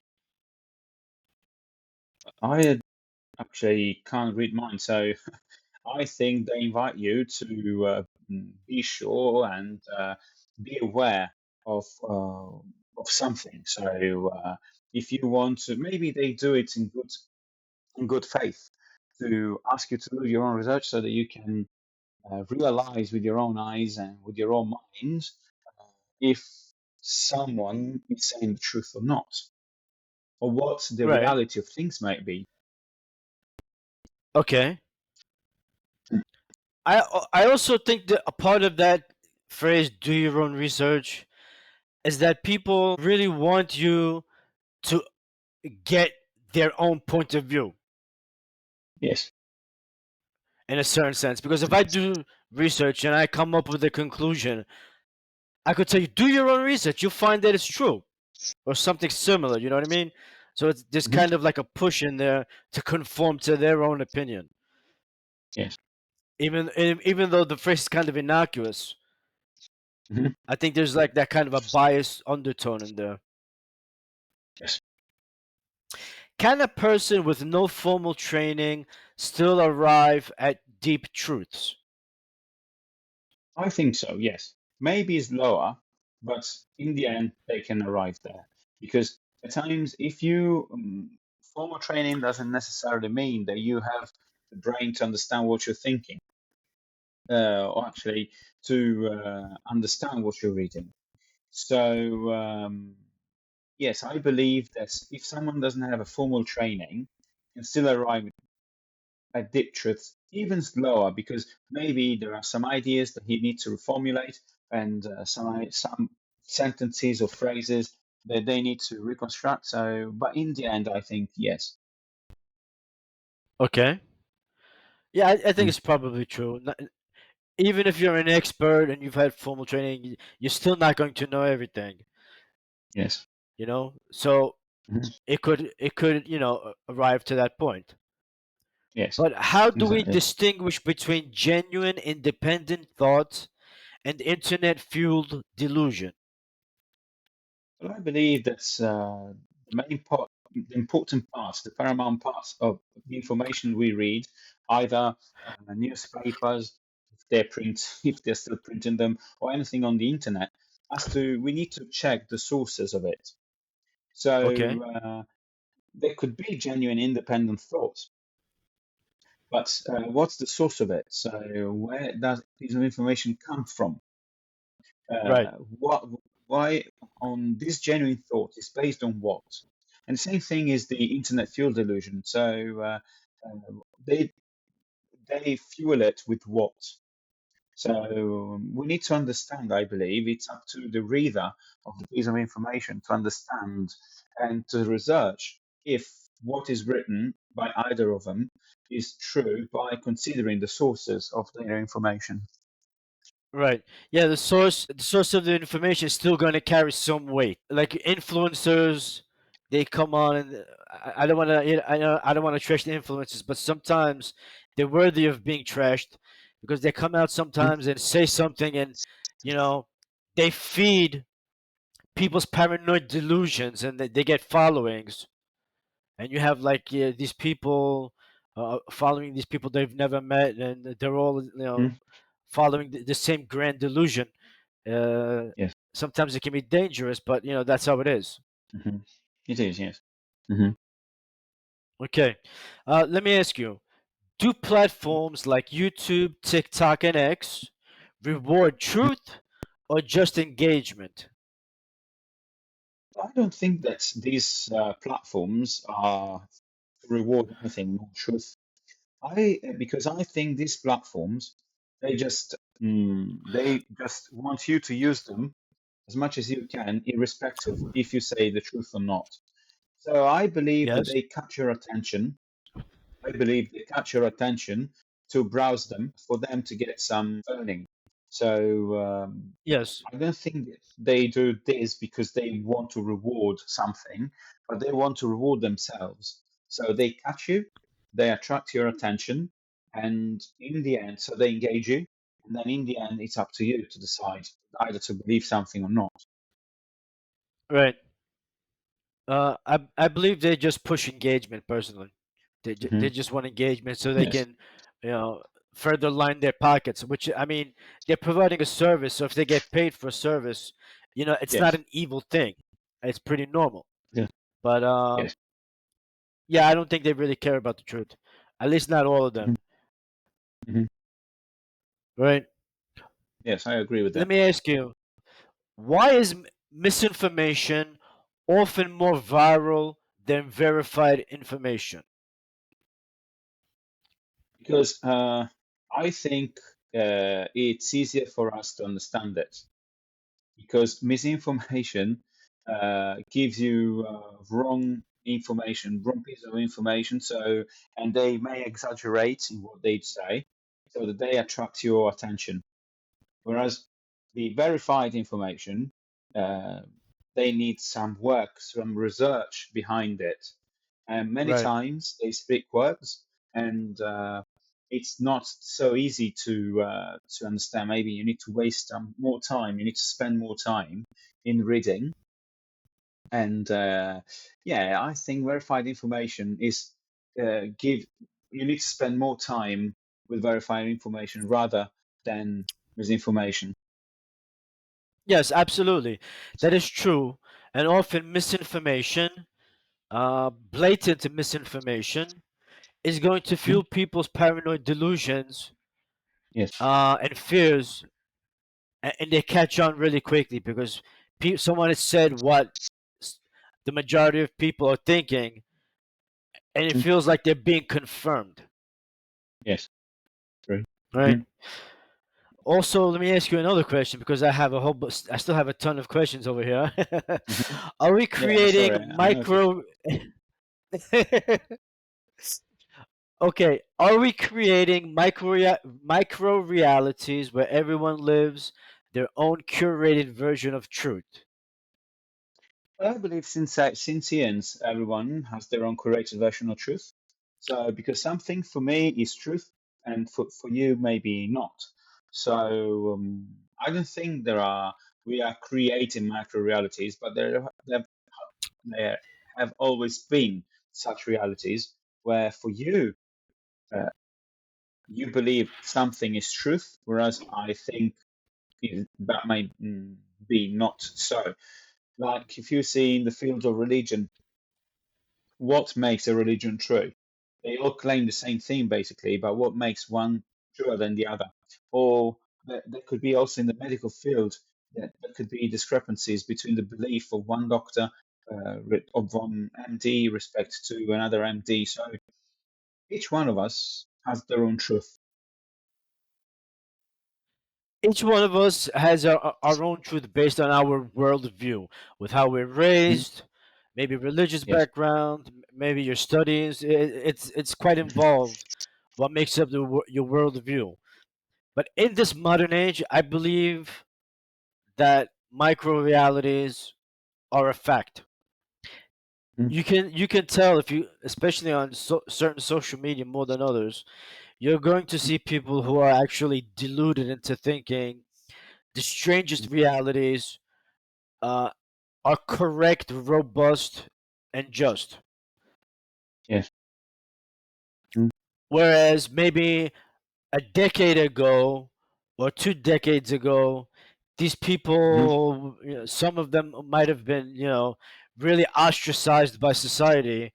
I actually can't read mine, so I think they invite you to be sure and be aware of something. So if you want to, maybe they do it in good faith to ask you to do your own research so that you can realize with your own eyes and with your own minds if someone is saying the truth or not, or what the Right. reality of things might be. Okay. I also think that a part of that phrase "do your own research" is that people really want you to get their own point of view Yes. in a certain sense. Because if I do research and I come up with a conclusion, I could tell you do your own research. You'll find that it's true or something similar. You know what I mean? So it's there's Hmm. kind of like a push in there to conform to their own opinion, Yes. even though the phrase is kind of innocuous. Hmm. I think there's like that kind of a biased undertone in there. Yes. Can a person with no formal training still arrive at deep truths? I think so, yes. Maybe it's lower, but in the end, they can arrive there. Because at times, if you formal training doesn't necessarily mean that you have the brain to understand what you're thinking, or actually to understand what you're reading. So, yes, I believe that if someone doesn't have a formal training, can still arrive at deep truths even slower because maybe there are some ideas that he needs to reformulate and some sentences or phrases that they need to reconstruct. So, but in the end, I think yes. Okay. Yeah, I think Mm. it's probably true. Even if you're an expert and you've had formal training, you're still not going to know everything. Yes. You know, so Mhm. it could arrive to that point. Yes, But how do we exactly. distinguish between genuine independent thought and internet fueled delusion? Well, I believe that's the main part, the important parts, the paramount parts of the information we read, either newspapers, if they're print, if they're still printing them, or anything on the internet, as to we need to check the sources of it. Okay, So there could be genuine independent thoughts, but what's the source of it? So where does piece of information come from? right, What, why on this genuine thought is based on what? And the same thing is the internet fuel delusion. So they they fuel it with what? So we need to understand. I believe it's up to the reader of the piece of information to understand and to research if what is written by either of them is true by considering the sources of their information. right. Yeah, the source of the information is still going to carry some weight. Like influencers, they come on, and I don't want to, I don't want to trash the influencers, but sometimes they're worthy of being trashed because they come out Mhm. sometimes and say something, and you know, they feed people's paranoid delusions, and they get followings, and you have like these people following these people they've never met, and they're all Mhm. following the same grand delusion. uh, Yes. Sometimes it can be dangerous, but that's how it is. Hmm. It is. Yes. Hmm. Okay, let me ask you: do platforms like YouTube, TikTok, and X reward truth or just engagement? I don't think that these platforms are to reward anything more truth. I because I think these platforms they just want you to use them as much as you can, irrespective if you say the truth or not. So I believe that Yes, they catch your attention. I believe they catch your attention to browse them for them to get some earning. So yes, I don't think they do this because they want to reward something, but they want to reward themselves. So they catch you, they attract your attention, and in the end, so they engage you, and then in the end, it's up to you to decide either to believe something or not. right. I believe they just push engagement personally. They Hmm. just want engagement so they Yes, can, you know, further line their pockets. Which I mean, they're providing a service, so if they get paid for a service, it's not yes, an evil thing. It's pretty normal. yes, But yes. yeah, I don't think they really care about the truth. At least not all of them. Hmm. Hmm. Right? Yes, I agree with Let that. me ask you, why is misinformation often more viral than verified information? Because I think it's easier for us to understand it. Because misinformation gives you wrong information, wrong piece of information. So, and they may exaggerate in what they say, so that they attract your attention. Whereas the verified information, uh, they need some work, some research behind it. And many Right. times they speak words, and it's not so easy to understand. Maybe you need to waste more time. You need to spend more time in reading. And yeah, I think verified information is give you need to spend more time with verified information rather than misinformation. Yes, absolutely. That is true. And often misinformation, blatant misinformation, is going to Mhm. fuel people's paranoid delusions Yes. and fears, and they catch on really quickly because someone has said what s- the majority of people are thinking, and it Mhm. feels like they're being confirmed. Yes. True. Right. Hmm. Also, let me ask you another question because I still have a ton of questions over here. Hmm. Are we Yeah. creating Sorry, I noticed. micro? Okay, are we creating micro realities where everyone lives their own curated version of truth? Well, I believe since science, everyone has their own curated version of truth. So, because something for me is truth and for you, maybe not. So, I don't think we are creating micro realities, but there have always been such realities where for you, uh, you believe something is truth, whereas I think that may be not so. Like if you see in the field of religion, what makes a religion true? They all claim the same thing basically, but what makes one truer than the other? Or there could be also in the medical field that there could be discrepancies between the belief of one doctor, of one MD, respect to another MD. So each one of us has their own truth. Each one of us has our own truth based on our worldview, with how we're Mhm. raised, maybe religious Yes. background, maybe your studies. It's quite involved. What makes up your worldview? But in this modern age, I believe that micro realities are a fact. Mhm. You can tell if you, especially on certain social media more than others, you're going to see people who are actually deluded into thinking the strangest Mhm. realities uh, are correct, robust, and just. Yes. Mhm. Whereas maybe a decade ago or 2 decades ago, these Mhm. people, some of them might have been, really ostracized by society.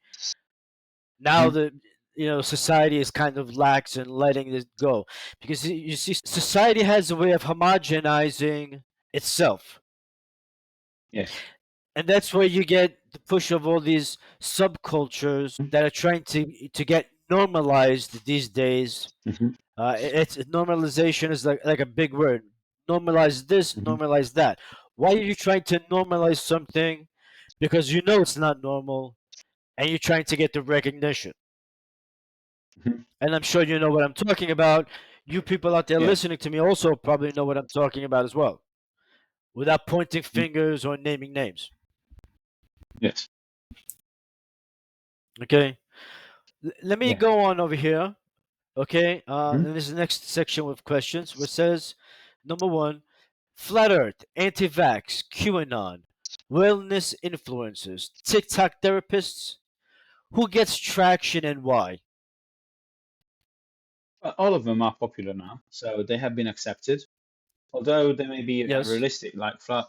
Now Mhm. that society is kind of lax and letting this go, because you see, society has a way of homogenizing itself, Yes. and that's where you get the push of all these subcultures Mhm. that are trying to get normalized these days. Mhm. It's normalization is like a big word. Normalize this, Mhm. normalize that. Why are you trying to normalize something? Because you know it's not normal, and you're trying to get the recognition. Mhm. And I'm sure you know what I'm talking about. You people out there Yes. listening to me also probably know what I'm talking about as well, without pointing Mhm. fingers or naming names. Yes. Okay, let me Yeah. go on over here. Okay, Mhm. and this is the next section with questions, where it says, number one, flat Earth, anti-vax, QAnon, wellness influencers, TikTok therapists. Who gets traction and why? All of them are popular now, so they have been accepted. Although they may be Yes, unrealistic, like flat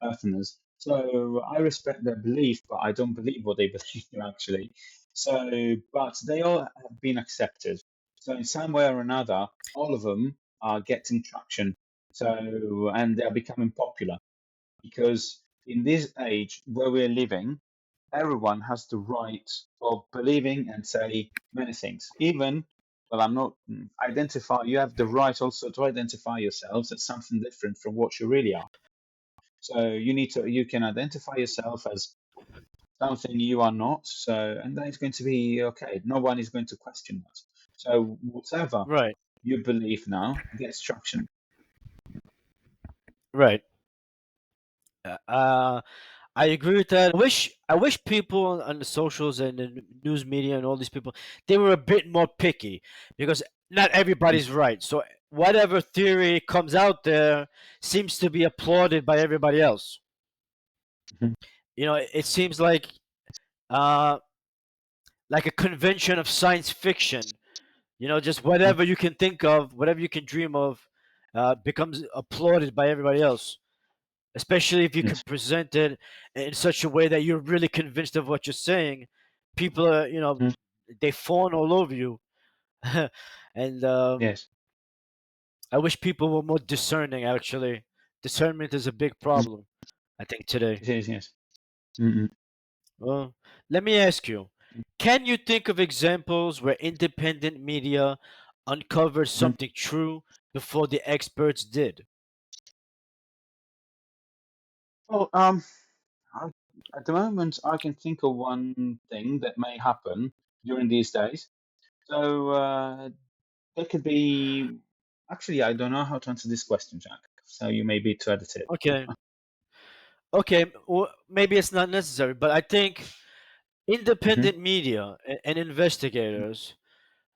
eartheners. So I respect their belief, but I don't believe what they believe actually. So, but they all have been accepted. So in some way or another, all of them are getting traction. So and they are becoming popular because in this age where we're living, everyone has the right of believing and say many things. Even, well, I'm not identify. You have the right also to identify yourselves as something different from what you really are. So you can identify yourself as something you are not. So, and that is going to be okay. No one is going to question that. So whatever right, you believe now gets traction. right. Uh, I agree with that. I wish people on the socials and the news media and all these people, they were a bit more picky, because not everybody's right. So whatever theory comes out there seems to be applauded by everybody else. Mhm. It seems uh like a convention of science fiction. Just Mhm. whatever you can think of, whatever you can dream of, becomes applauded by everybody else. Especially if you can Yes. present it in such a way that you're really convinced of what you're saying. People are, Mhm. they fawn all over you. And Yes. I wish people were more discerning, actually. Discernment is a big Mhm. problem, I think, today. It is. Yes. Mhm. Well, let me ask you, can you think of examples where independent media uncovered Mhm. something true before the experts did? Well, I, at the moment, I can think of one thing that may happen during these days. So there could be. Actually, I don't know how to answer this question, Jack. So you may be to edit it. Okay. Okay, well, maybe it's not necessary, but I think Mm-hmm. Independent media and investigators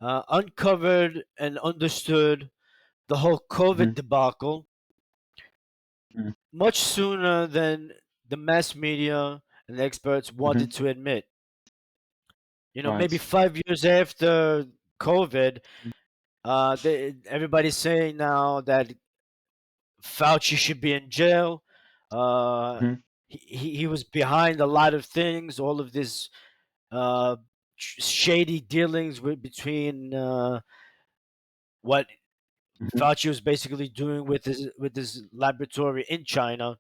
uncovered and understood the whole Mm-hmm. COVID debacle Mm-hmm. much sooner than the mass media and experts Mm-hmm. wanted to admit. Maybe Right. 5 years after COVID, everybody's saying now that Fauci should be in jail. Uh, Mm-hmm. he was behind a lot of things, all of this uh, shady dealings between what Mm-hmm. Fauci was basically doing with his laboratory in China,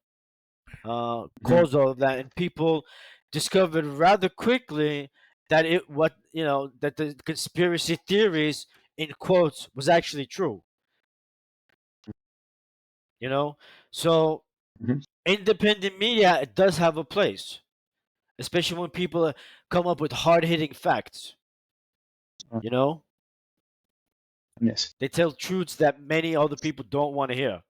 Mm-hmm. caused all of that, and people discovered rather quickly that it what you know that the conspiracy theories in quotes was actually true. You know, so Mm-hmm. independent media, it does have a place, especially when people come up with hard hitting facts. Right. You know, Yes. they tell truths that many other people don't want to hear,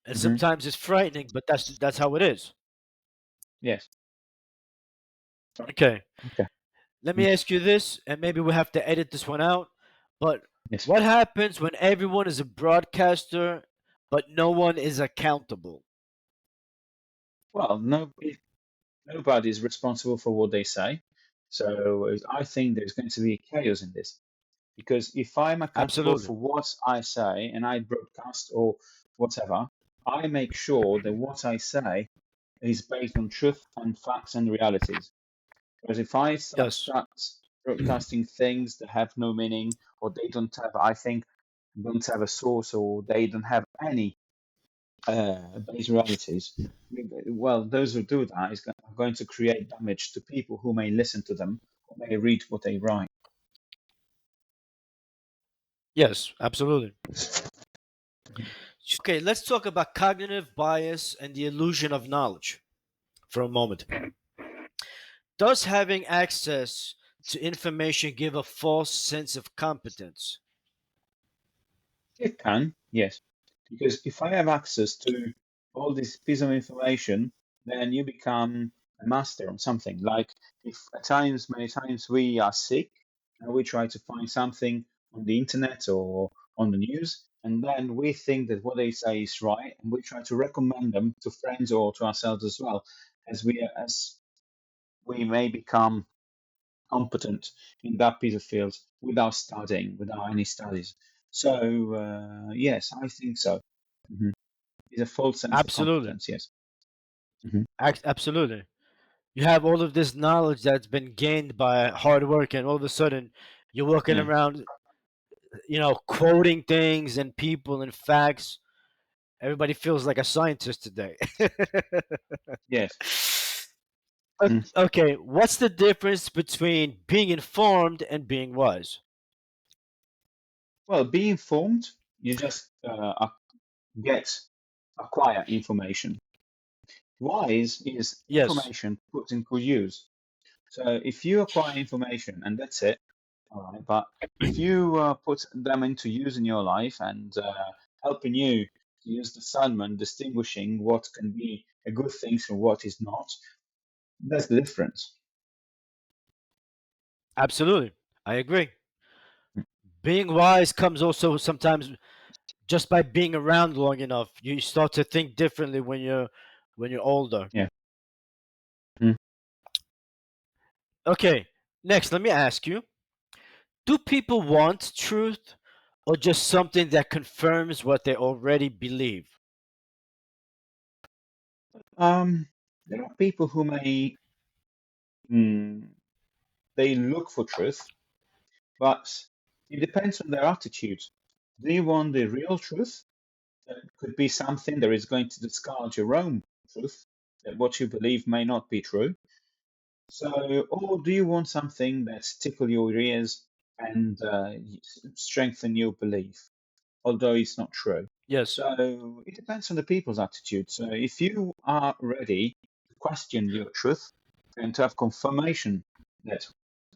and Mm-hmm. sometimes it's frightening, but that's how it is. Yes. Right. Okay, Okay. let Mm-hmm. me ask you this, and maybe we have to edit this one out. But Yes. what happens when everyone is a broadcaster, but no one is accountable? Well, nobody is responsible for what they say. So I think there's going to be chaos in this. Because if I'm accountable Absolutely. for what I say and I broadcast or whatever, I make sure that what I say is based on truth and facts and realities. Because if I Yes. start broadcasting things that have no meaning or they don't have, I think, don't have a source or they don't have any base realities, well, those who do that are going to create damage to people who may listen to them or may read what they write. Yes. Absolutely. Okay, let's talk about cognitive bias and the illusion of knowledge for a moment. Does having access to information give a false sense of competence? It can, yes. Because if I have access to all this piece of information, then you become a master on something. Like if at times, many times we are sick and we try to find something on the internet or on the news, and then we think that what they say is right, and we try to recommend them to friends or to ourselves as well, as we may become competent in that piece of field without studying, without any studies. So yes, I think so. hmm It's a false sense of Absolutely. competence. Yes. hmm Absolutely. You have all of this knowledge that's been gained by hard work, and all of a sudden you're walking Yeah. around, quoting things and people and facts. Everybody feels like a scientist today. Yes. Mm. Okay, what's the difference between being informed and being wise? Well, be informed. You just get acquire information. Wise is Yes, information put in good use. So if you acquire information and that's it, all right. But if you put them into use in your life and helping you to use discernment, distinguishing what can be a good thing from what is not, that's the difference. absolutely. I agree. Being wise comes also sometimes just by being around long enough. You start to think differently when you're older. Yeah. Mm. Okay, next, let me ask you, do people want truth or just something that confirms what they already believe? There are people who may mm, they look for truth, but it depends on their attitude. Do you want the real truth? That could be something that is going to discard your own truth, that what you believe may not be true. So, or do you want something that tickle your ears and strengthen your belief, although it's not true? Yes, So it depends on the people's attitude. So if you are ready to question your truth and to have confirmation that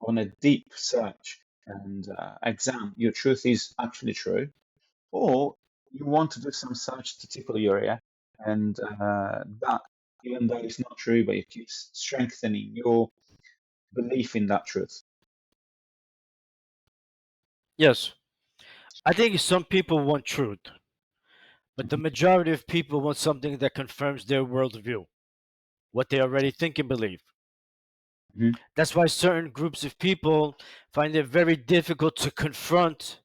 on a deep search and exam your truth is actually true, or you want to do some search to tickle your ear and that even though it's not true, but it keeps strengthening your belief in that truth. Yes. I think some people want truth, but the Mhm, majority of people want something that confirms their worldview, what they already think and believe. mhm, That's why certain groups of people find it very difficult to confront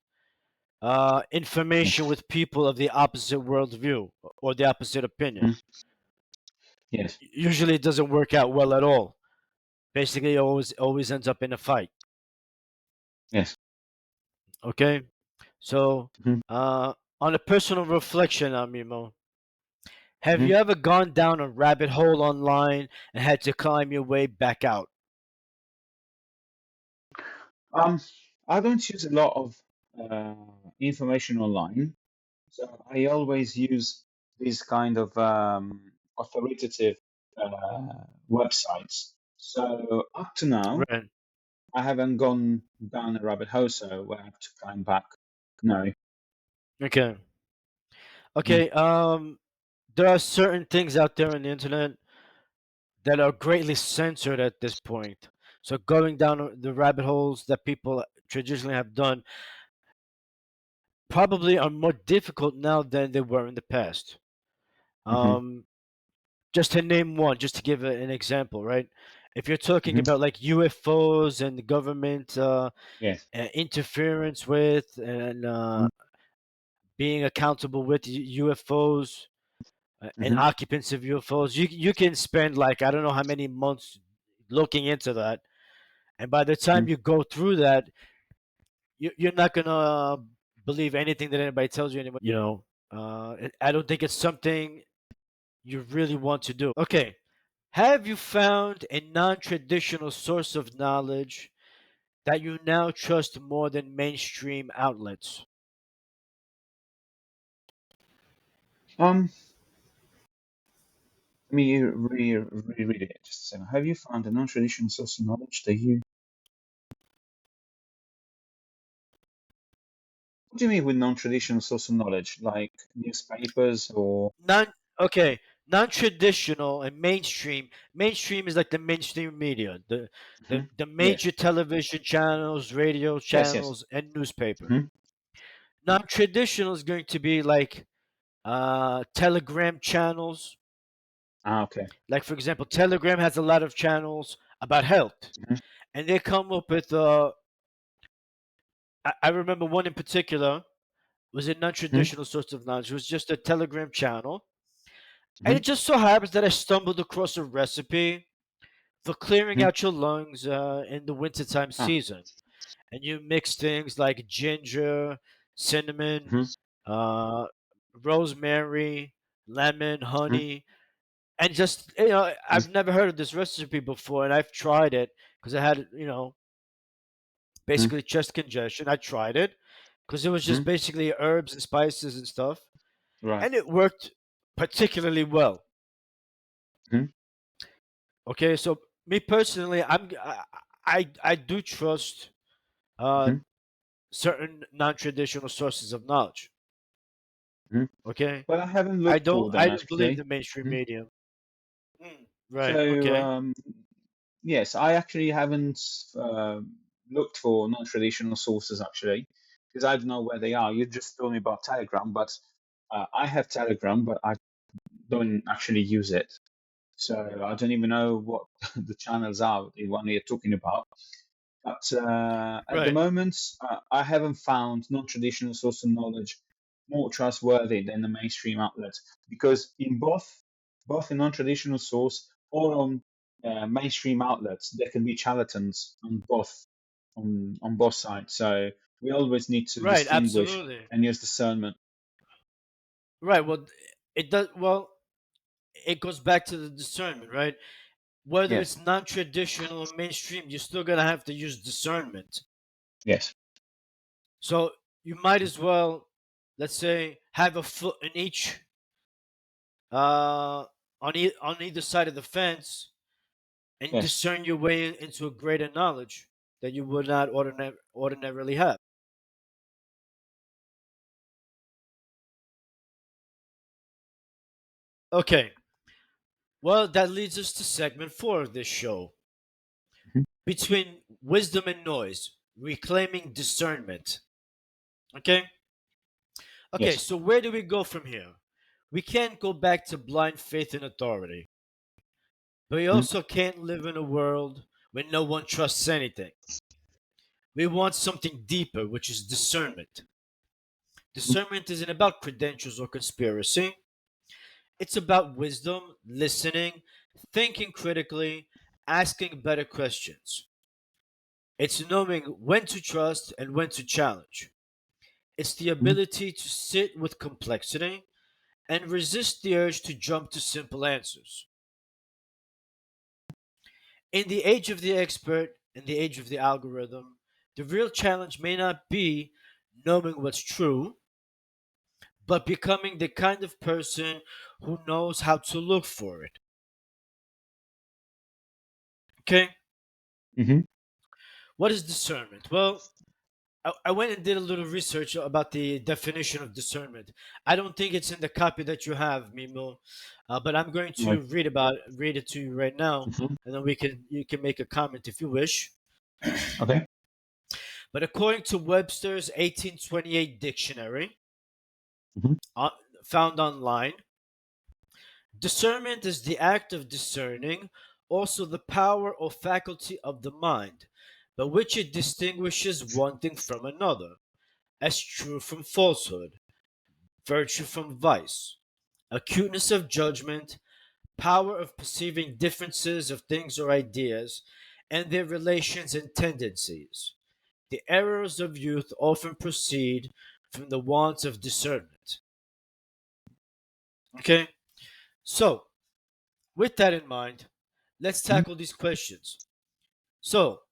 yes. information with people of the opposite worldview or the opposite opinion. Mhm, yes. Usually, it doesn't work out well at all. Basically, it always ends up in a fight. Yes. Okay, so Mhm, uh, on a personal reflection, Mimo, have mhm. you ever gone down a rabbit hole online and had to climb your way back out? Um, I don't use a lot of uh, information online, so I always use these kind of authoritative websites. So up to now, Right. I haven't gone down a rabbit hole, so I have to climb back. No. Okay. Mhm, Okay. There are certain things out there on the internet that are greatly censored at this point. So going down the rabbit holes that people traditionally have done probably are more difficult now than they were in the past. mhm, Um, just to name one, just to give an example, right? If you're talking mhm. about like UFOs and the government Yes. interference with and Mhm, being accountable with UFOs and mhm, occupants of UFOs, you can spend like I don't know how many months looking into that, and by the time mhm, you go through that, you're not gonna believe anything that anybody tells you anymore. I don't think it's something you really want to do. Okay, have you found a non-traditional source of knowledge that you now trust more than mainstream outlets? Um, Let me reread it just a second. Have you found a non-traditional source of knowledge that you? What do you mean with non-traditional source of knowledge? Like newspapers or? Non okay, non-traditional and mainstream. Mainstream is like the mainstream media, Mhm. the Yes. major television channels, radio Yes. Yes. channels, and newspaper. Hmm. Non-traditional is going to be like Telegram channels. Ah, okay. Like for example, Telegram has a lot of channels about health, Hmm. and they come up with. I remember one in particular was a Hmm. non-traditional source of knowledge. It was just a Telegram channel, and Hmm. it just so happens that I stumbled across a recipe for clearing Hmm. out your lungs in the wintertime Ah. season. And you mix things like ginger, cinnamon, Hmm. uh, rosemary, lemon, Hmm. honey, and just Hmm. I've never heard of this recipe before, and I've tried it because I had Hmm. basically chest congestion. I tried it because it was Hmm. just basically herbs and spices and stuff, Right. and it worked particularly well. Hmm. Okay, so me personally, I do trust uh, Hmm. certain non-traditional sources of knowledge. Hmm. Okay, Well, I haven't I looked don't for them I don't believe actually. the mainstream Hmm. media. Right. So, Okay. yes, I actually haven't looked for non-traditional sources actually, because I don't know where they are. You just told me about Telegram, but I have Telegram, but I don't actually use it. So I don't even know what the channels are, the one you're talking about. But at the Right. moment, I haven't found non-traditional source of knowledge more trustworthy than the mainstream outlets, because in both in non-traditional source or on mainstream outlets, there can be charlatans on both sides. So we always need to Right. distinguish Absolutely. and use discernment. Right. Well, it does. Well, it goes back to the discernment, right? Whether Yes, it's non-traditional or mainstream, you're still gonna have to use discernment. yes, So you might as well, let's say, have a foot in each on either side of the fence and yes. discern your way into a greater knowledge that you would not ordinarily have. Okay, well, that leads us to segment four of this show. between wisdom and noise, reclaiming discernment. Okay? Okay, Yes. so where do we go from here? We can't go back to blind faith and authority, but we Mhm. also can't live in a world where no one trusts anything. We want something deeper, which is discernment. Mhm. Discernment isn't about credentials or conspiracy. It's about wisdom, listening, thinking critically, asking better questions. It's knowing when to trust and when to challenge. It's the Mhm. ability to sit with complexity and resist the urge to jump to simple answers. In the age of the expert, in the age of the algorithm, the real challenge may not be knowing what's true, but becoming the kind of person who knows how to look for it. Okay? Mhm. What is discernment? Well, I went and did a little research about the definition of discernment. I don't think it's in the copy that you have, Mimo, but I'm going Right. to read it to you right now, Mhm. and then we can you can make a comment if you wish. Okay. But according to Webster's 1828 dictionary, Mhm. uh, found online, discernment is the act of discerning, also the power or faculty of the mind, by which it distinguishes one thing from another, as true from falsehood, virtue from vice, acuteness of judgment, power of perceiving differences of things or ideas, and their relations and tendencies. The errors of youth often proceed from the want of discernment. Okay? So, with that in mind, let's Mhm. tackle these questions. So,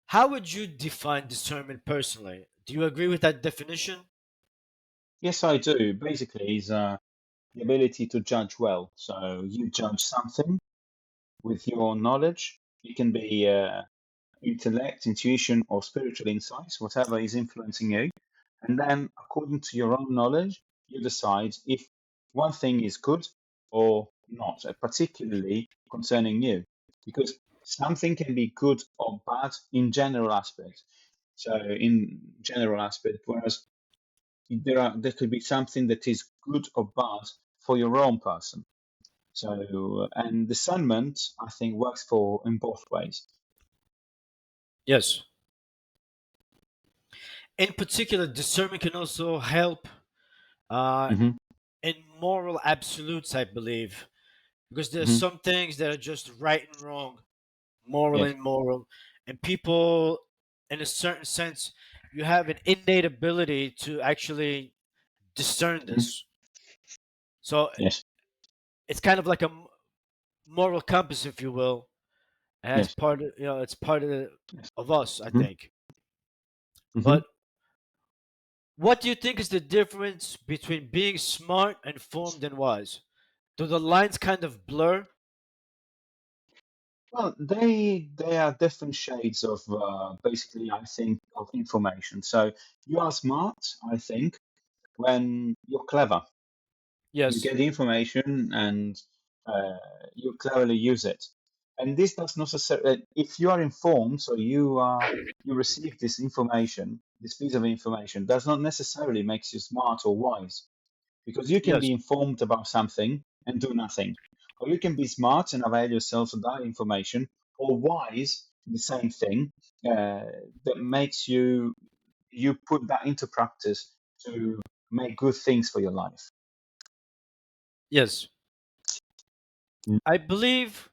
how would you define discernment personally? Do you agree with that definition? Yes, I do. Basically, is the ability to judge well. So you judge something with your knowledge. It can be intellect, intuition, or spiritual insights, whatever is influencing you. And then, according to your own knowledge, you decide if one thing is good or not, particularly concerning you. Because something can be good or bad in general aspects. So, in general aspect, whereas there could be something that is good or bad for your own person. So, and discernment, I think, works for in both ways. Yes. In particular, discernment can also help uh, Hmm. in moral absolutes, I believe, because there's Hmm. some things that are just right and wrong, moral Yes. and immoral, and people, in a certain sense, you have an innate ability to actually discern Mhm. this. So Yes. it's kind of like a moral compass, if you will, as Yes. part of it's part Yes. of us, I Hmm. think. Hmm. But what do you think is the difference between being smart, informed, and wise? Do the lines kind of blur? Well, they are different shades of basically, I think, of information. So you are smart, I think, when you're clever. You Yes, get the information and uh, you cleverly use it. And this does not necessarily, if you are informed, so you receive this information, this piece of information, does not necessarily make you smart or wise. Because you can yes, be informed about something and do nothing, or you can be smart and avail yourself of that information, or wise, the same thing, uh, that makes you put that into practice to make good things for your life. yes. Mm. I believe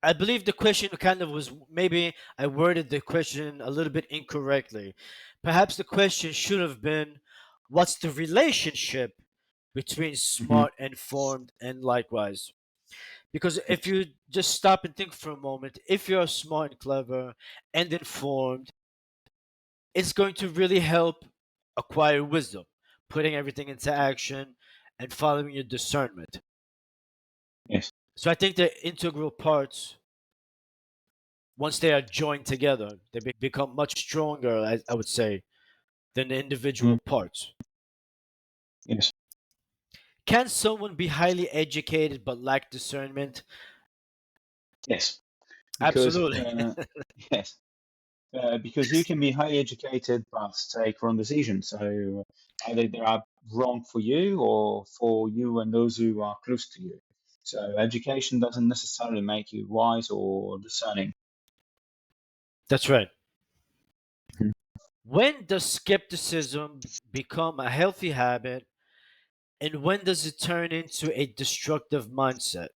I believe the question kind of was maybe I worded the question a little bit incorrectly. Perhaps the question should have been, what's the relationship between Hmm. smart, informed, and likewise? Because if Yes. you just stop and think for a moment, if you're smart and clever and informed, it's going to really help acquire wisdom, putting everything into action and following your discernment. Yes. So I think they're integral parts. Once they are joined together, they become much stronger, I would say, than the individual Mm. parts. Yes. Can someone be highly educated but lack discernment? Yes, because Absolutely. yes, because you can be highly educated but take wrong decisions. So either they are wrong for you or for you and those who are close to you. So education doesn't necessarily make you wise or discerning. That's right. Mhm. When does skepticism become a healthy habit, and when does it turn into a destructive mindset?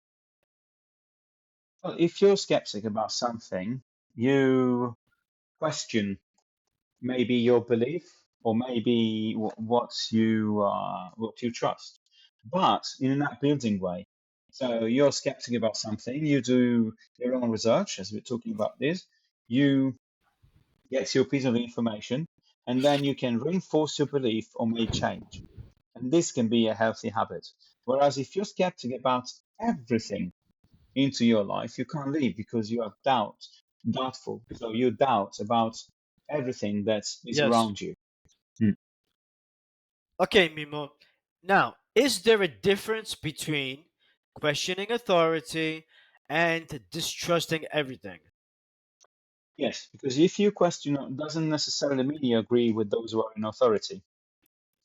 Well, if you're skeptic about something, you question maybe your belief or maybe what you trust, but in that building way. So you're skeptic about something, you do your own research, as we're talking about this, you get your piece of information, and then you can reinforce your belief or make change. And this can be a healthy habit. Whereas if you're skeptic about everything into your life, you can't live because you have doubtful. So you doubt about everything that is Yes. around you. Hmm. Okay, Mimo. Now, is there a difference between questioning authority and distrusting everything? Yes, because if you question it doesn't necessarily mean you agree with those who are in authority,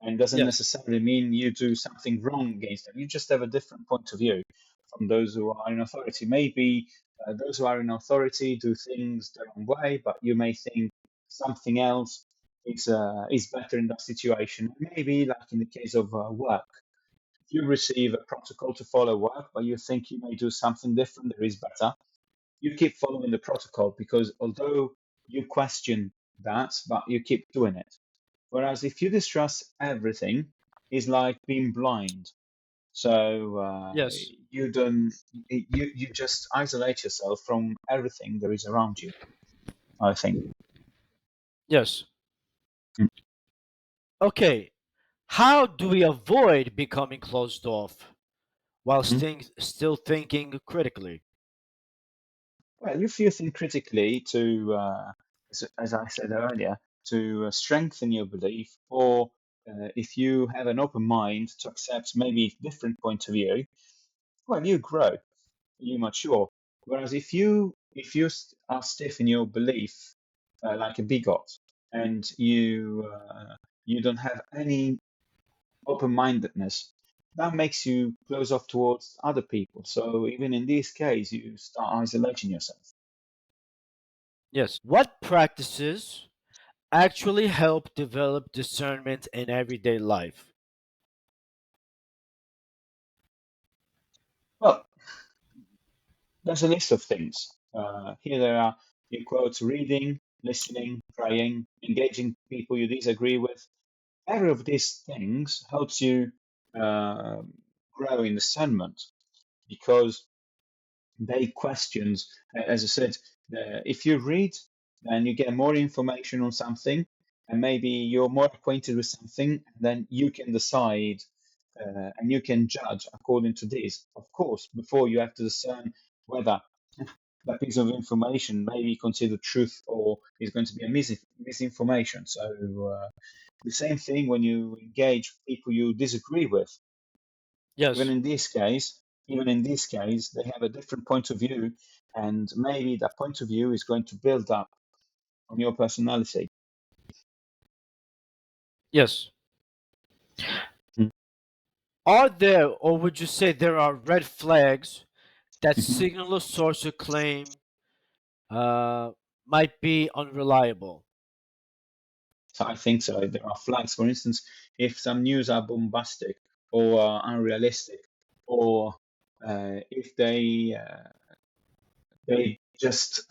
and doesn't Yes. necessarily mean you do something wrong against them. You just have a different point of view from those who are in authority. Maybe those who are in authority do things their own way, but you may think something else is better in that situation. Maybe, like in the case of work, if you receive a protocol to follow work, but you think you may do something different that is better, you keep following the protocol because although you question that, but you keep doing it. Whereas if you distrust everything, it's like being blind. So Yes. you don't you just isolate yourself from everything there is around you. I think. Yes. Mm. Okay. How do we avoid becoming closed off while Mhm. still thinking critically? Well, if you think critically to, as I said earlier, to strengthen your belief, or if you have an open mind to accept maybe different point of view, well, you grow, you mature. Whereas if you are stiff in your belief, like a bigot, and you don't have any open-mindedness, that makes you close off towards other people. So even in this case, you start isolating yourself. Yes. What practices actually help develop discernment in everyday life? Well, there's a list of things. Here there are your quotes: reading, listening, praying, engaging people you disagree with. Every of these things helps you uh, grow in discernment because they questions, as I said, if you read, then you get more information on something, and maybe you're more acquainted with something, and then you can decide and you can judge according to this. Of course, before you have to discern whether that piece of information may be considered truth or is going to be a misinformation. So the same thing when you engage people you disagree with. Even Yes. in this case, even in this case, they have a different point of view, and maybe that point of view is going to build up on your personality. Yes. Mm. Are there, or would you say there are red flags that Mhm. signal a source or claim uh, might be unreliable? So I think so. There are flags. For instance, if some news are bombastic or unrealistic, or if they just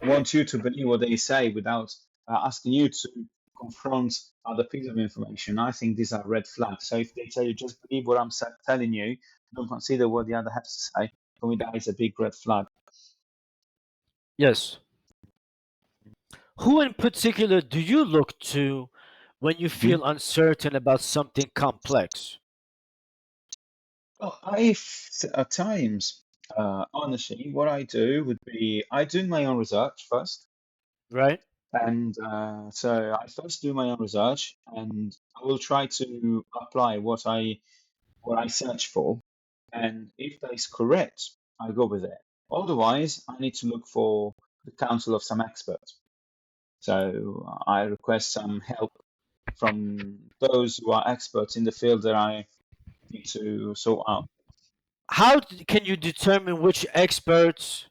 want you to believe what they say without asking you to confront other piece of information. I think these are red flags. So if they tell you just believe what I'm telling you, don't consider what the other has to say, for me that is a big red flag. Yes. Who in particular do you look to when you Mhm. feel uncertain about something complex? Well, at times, honestly, what I do would be I do my own research first. Right? And so I first do my own research, and I will try to apply what I search for. And if that is correct, I go with it. Otherwise, I need to look for the counsel of some experts. So I request some help from those who are experts in the field that I need to sort out. Can you determine which experts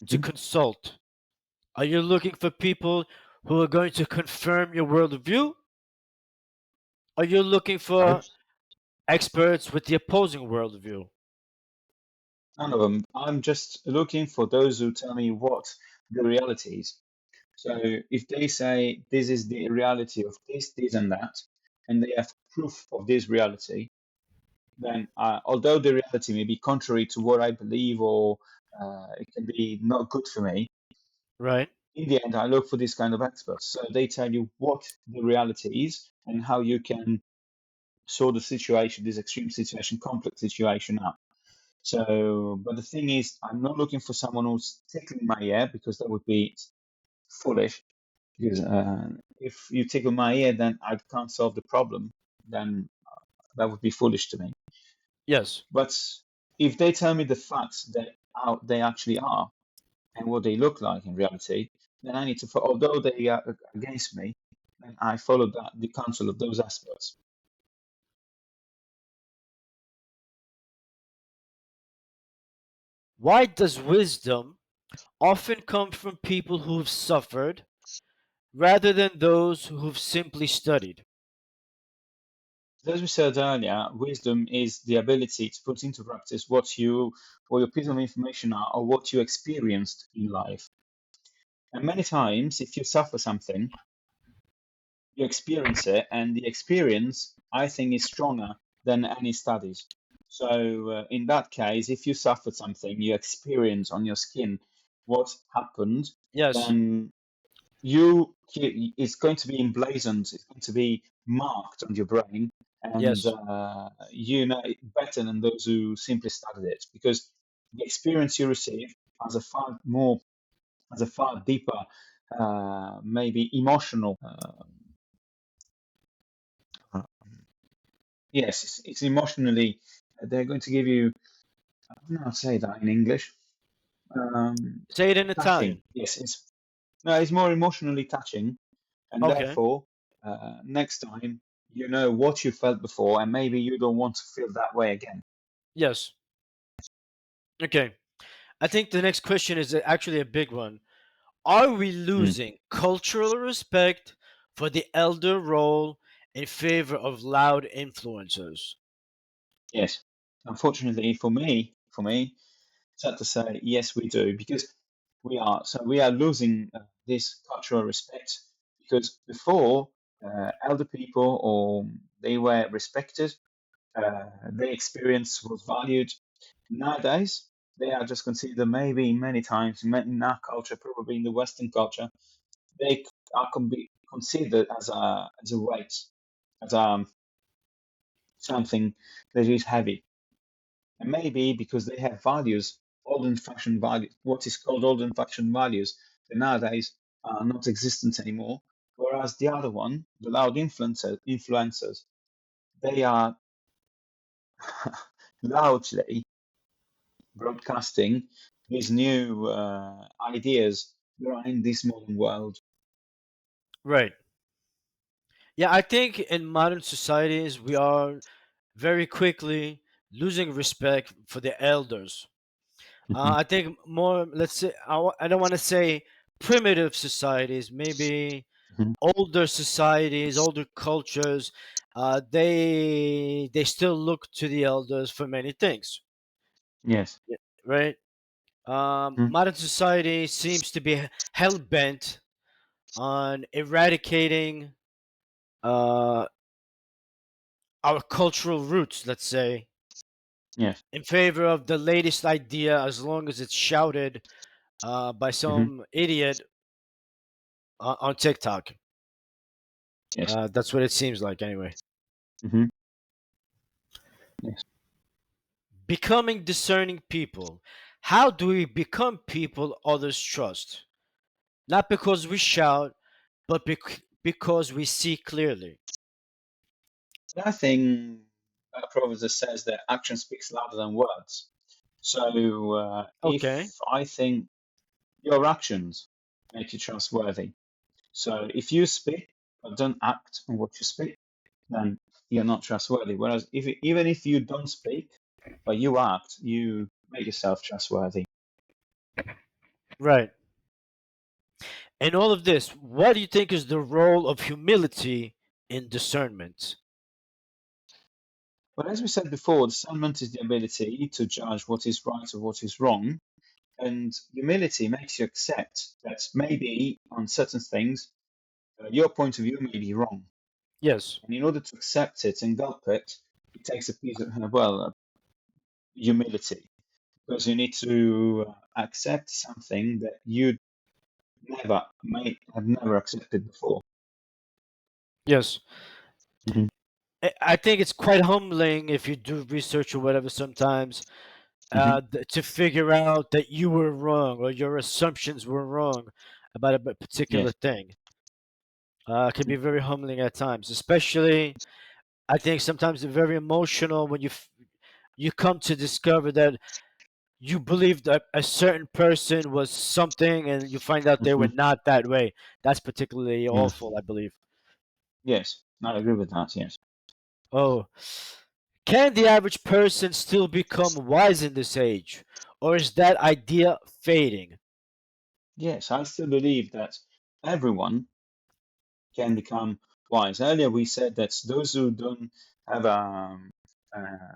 to Mhm. consult? Are you looking for people who are going to confirm your worldview? Are you looking Right? for experts with the opposing worldview? None of them. I'm just looking for those who tell me what the reality is. So if they say this is the reality of this, this, and that, and they have proof of this reality, then although the reality may be contrary to what I believe or it can be not good for me, Right? in the end, I look for this kind of experts. So they tell you what the reality is and how you can sort the situation, this extreme situation, complex situation out. So, but the thing is, I'm not looking for someone who's tickling my ear because that would be foolish. Because if you tickle my ear, then I can't solve the problem. Then that would be foolish to me. Yes. But if they tell me the facts that how they actually are and what they look like in reality, then I need to, although they are against me, then I follow that the counsel of those experts. Why does wisdom often come from people who've suffered rather than those who've simply studied? As we said earlier, wisdom is the ability to put into practice what you or your piece of information are or what you experienced in life. And many times, if you suffer something, you experience it, and the experience, I think, is stronger than any studies. So, in that case, if you suffered something, you experience on your skin what happened, Yes. then it's going to be emblazoned, it's going to be marked on your brain, and Yes. you know it better than those who simply studied it, because the experience you receive has a far more, has a far deeper, maybe emotional. Uh, yes, it's emotionally. They're going to give you. I don't know how to say that in English. Say it in Touching. Italian. Yes, it's no, it's more emotionally touching, and Okay. therefore, next time you know what you felt before, and maybe you don't want to feel that way again. Yes. Okay. I think the next question is actually a big one. Are we Mm, losing cultural respect for the elder role in favor of loud influencers? yes, unfortunately for me, sad to say, yes, we do, because we are losing this cultural respect, because before elder people or they were respected, their experience was valued. Nowadays, they are just considered, maybe many times in our culture, probably in the Western culture, they are considered as a weight, as something that is heavy. And maybe because they have values, old-fashioned values, what is called old-fashioned values, that nowadays are not existent anymore. Whereas the other one, the loud influencers, they are loudly broadcasting these new ideas that are in this modern world. Right. Yeah, I think in modern societies we are very quickly losing respect for the elders. Mhm. I think more, let's say, I don't want to say primitive societies, maybe Mhm. older societies, older cultures, they still look to the elders for many things, Yes. right? Mhm. Modern society seems to be hell bent on eradicating uh, our cultural roots, let's say, Yes. in favor of the latest idea, as long as it's shouted by Mhm. some idiot on TikTok. Yes. That's what it seems like, anyway. Mhm. Yes. Becoming discerning people. How do we become people others trust? Not because we shout, but because we see clearly. I think that proverb that says that action speaks louder than words. So Okay. if I think your actions make you trustworthy, so if you speak but don't act on what you speak, then you're not trustworthy. Whereas even if you don't speak but you act, you make yourself trustworthy. Right. In all of this, what do you think is the role of humility in discernment? But as we said before, discernment is the ability to judge what is right or what is wrong, and humility makes you accept that maybe on certain things your point of view may be wrong. Yes. And in order to accept it and gulp it, it takes a piece of, humility, because you need to accept something that you may have never accepted before. Yes. Hmm. I think it's quite humbling if you do research or whatever sometimes Hmm. to figure out that you were wrong or your assumptions were wrong about a particular Yes. thing. It can be very humbling at times, especially I think sometimes it's very emotional when you come to discover that you believed that a certain person was something and you find out they were Hmm. not that way. That's particularly Yeah. awful, I believe. Yes. I agree with that. Yes. Oh, can the average person still become wise in this age? Or is that idea fading? Yes. I still believe that everyone can become wise. Earlier, we said that those who don't have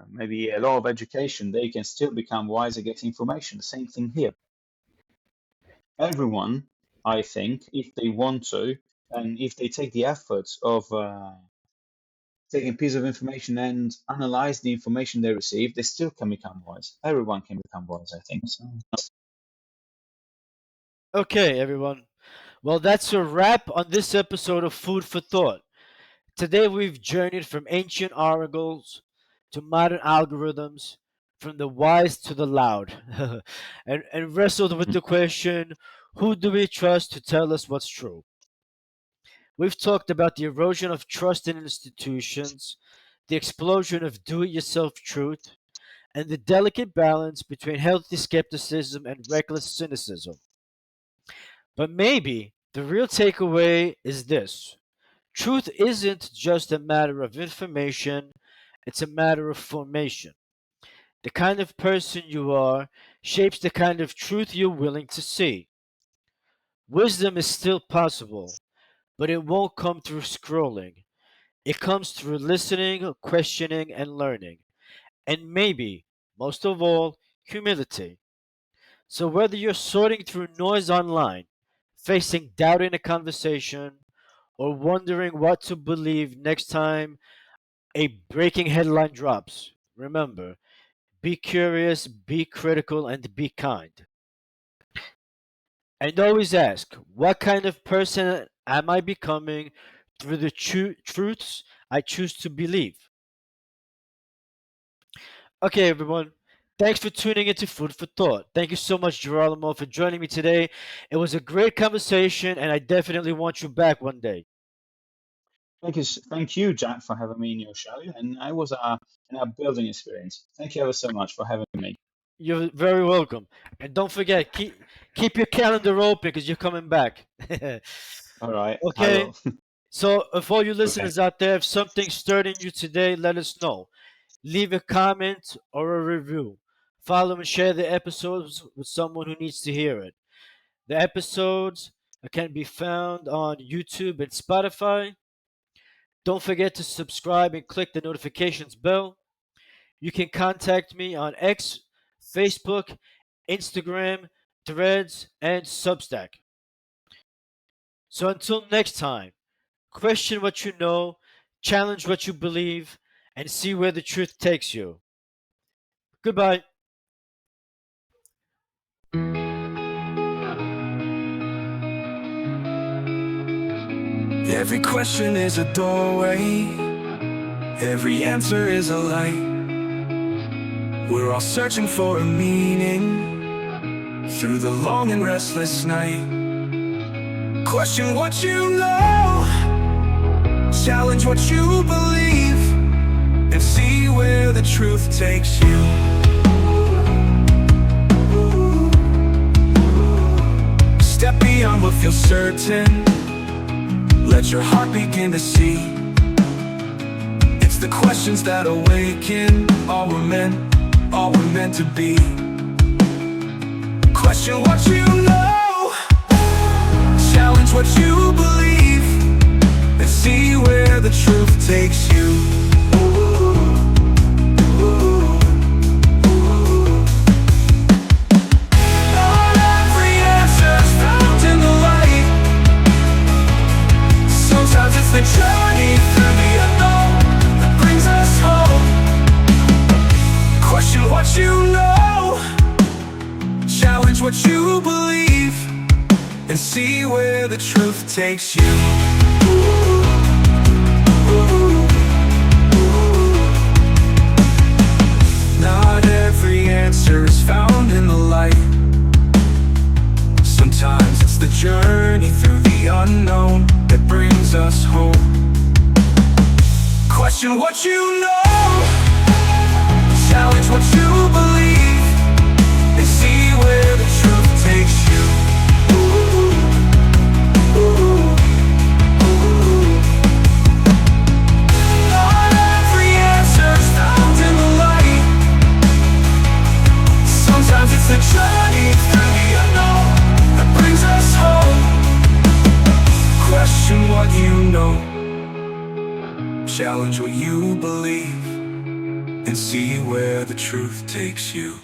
maybe a lot of education, they can still become wise and get information. The same thing here. Everyone, I think, if they want to, and if they take the effort of taking a piece of information and analyze the information they receive, they still can become wise. Everyone can become wise, I think. So, Okay, everyone. Well, that's a wrap on this episode of Food for Thought. Today we've journeyed from ancient oracles to modern algorithms, from the wise to the loud, and wrestled with mhm, the question, who do we trust to tell us what's true? We've talked about the erosion of trust in institutions, the explosion of do it yourself truth, and the delicate balance between healthy skepticism and reckless cynicism. But maybe the real takeaway is this: truth isn't just a matter of information, it's a matter of formation. The kind of person you are shapes the kind of truth you're willing to see. Wisdom is still possible, but it won't come through scrolling. It comes through listening, questioning, and learning. And maybe, most of all, humility. So whether you're sorting through noise online, facing doubt in a conversation, or wondering what to believe next time a breaking headline drops, remember, be curious, be critical, and be kind. And always ask, what kind of person am I becoming through the truths I choose to believe? Okay, everyone. Thanks for tuning into Food for Thought. Thank you so much, Girolamo, for joining me today. It was a great conversation, and I definitely want you back one day. thank you, Jack, for having me in your show. And it was a building experience. Thank you ever so much for having me. You're very welcome. And don't forget, keep your calendar open because you're coming back. All right, I Okay? will. So, if all you Okay. listeners out there, if something stirred in you today, let us know. Leave a comment or a review. Follow and share the episodes with someone who needs to hear it. The episodes can be found on YouTube and Spotify. Don't forget to subscribe and click the notifications bell. You can contact me on X, Facebook, Instagram, Threads, and Substack. So until next time, question what you know, challenge what you believe, and see where the truth takes you. Goodbye. Every question is a doorway, every answer is a light. We're all searching for a meaning through the long and restless night. Question what you know, challenge what you believe, and see where the truth takes you. feel certain, let your heart begin to see. It's the questions that awaken all we're meant to be. Question what you know, challenge what you believe, and see where the truth takes you. Not every answer's found in the light. Sometimes it's the journey through the unknown that brings us home. Question what you know, challenge what you believe, and see where the truth takes you. Not every answer is found in the light. Sometimes it's the journey through the unknown that brings us home. Question what you know, challenge what you believe, and see where the truth takes you. Not every answer's found in the light. Sometimes it's the journey through the unknown that brings us home. Question what you know, challenge what you believe, and see where the truth takes you.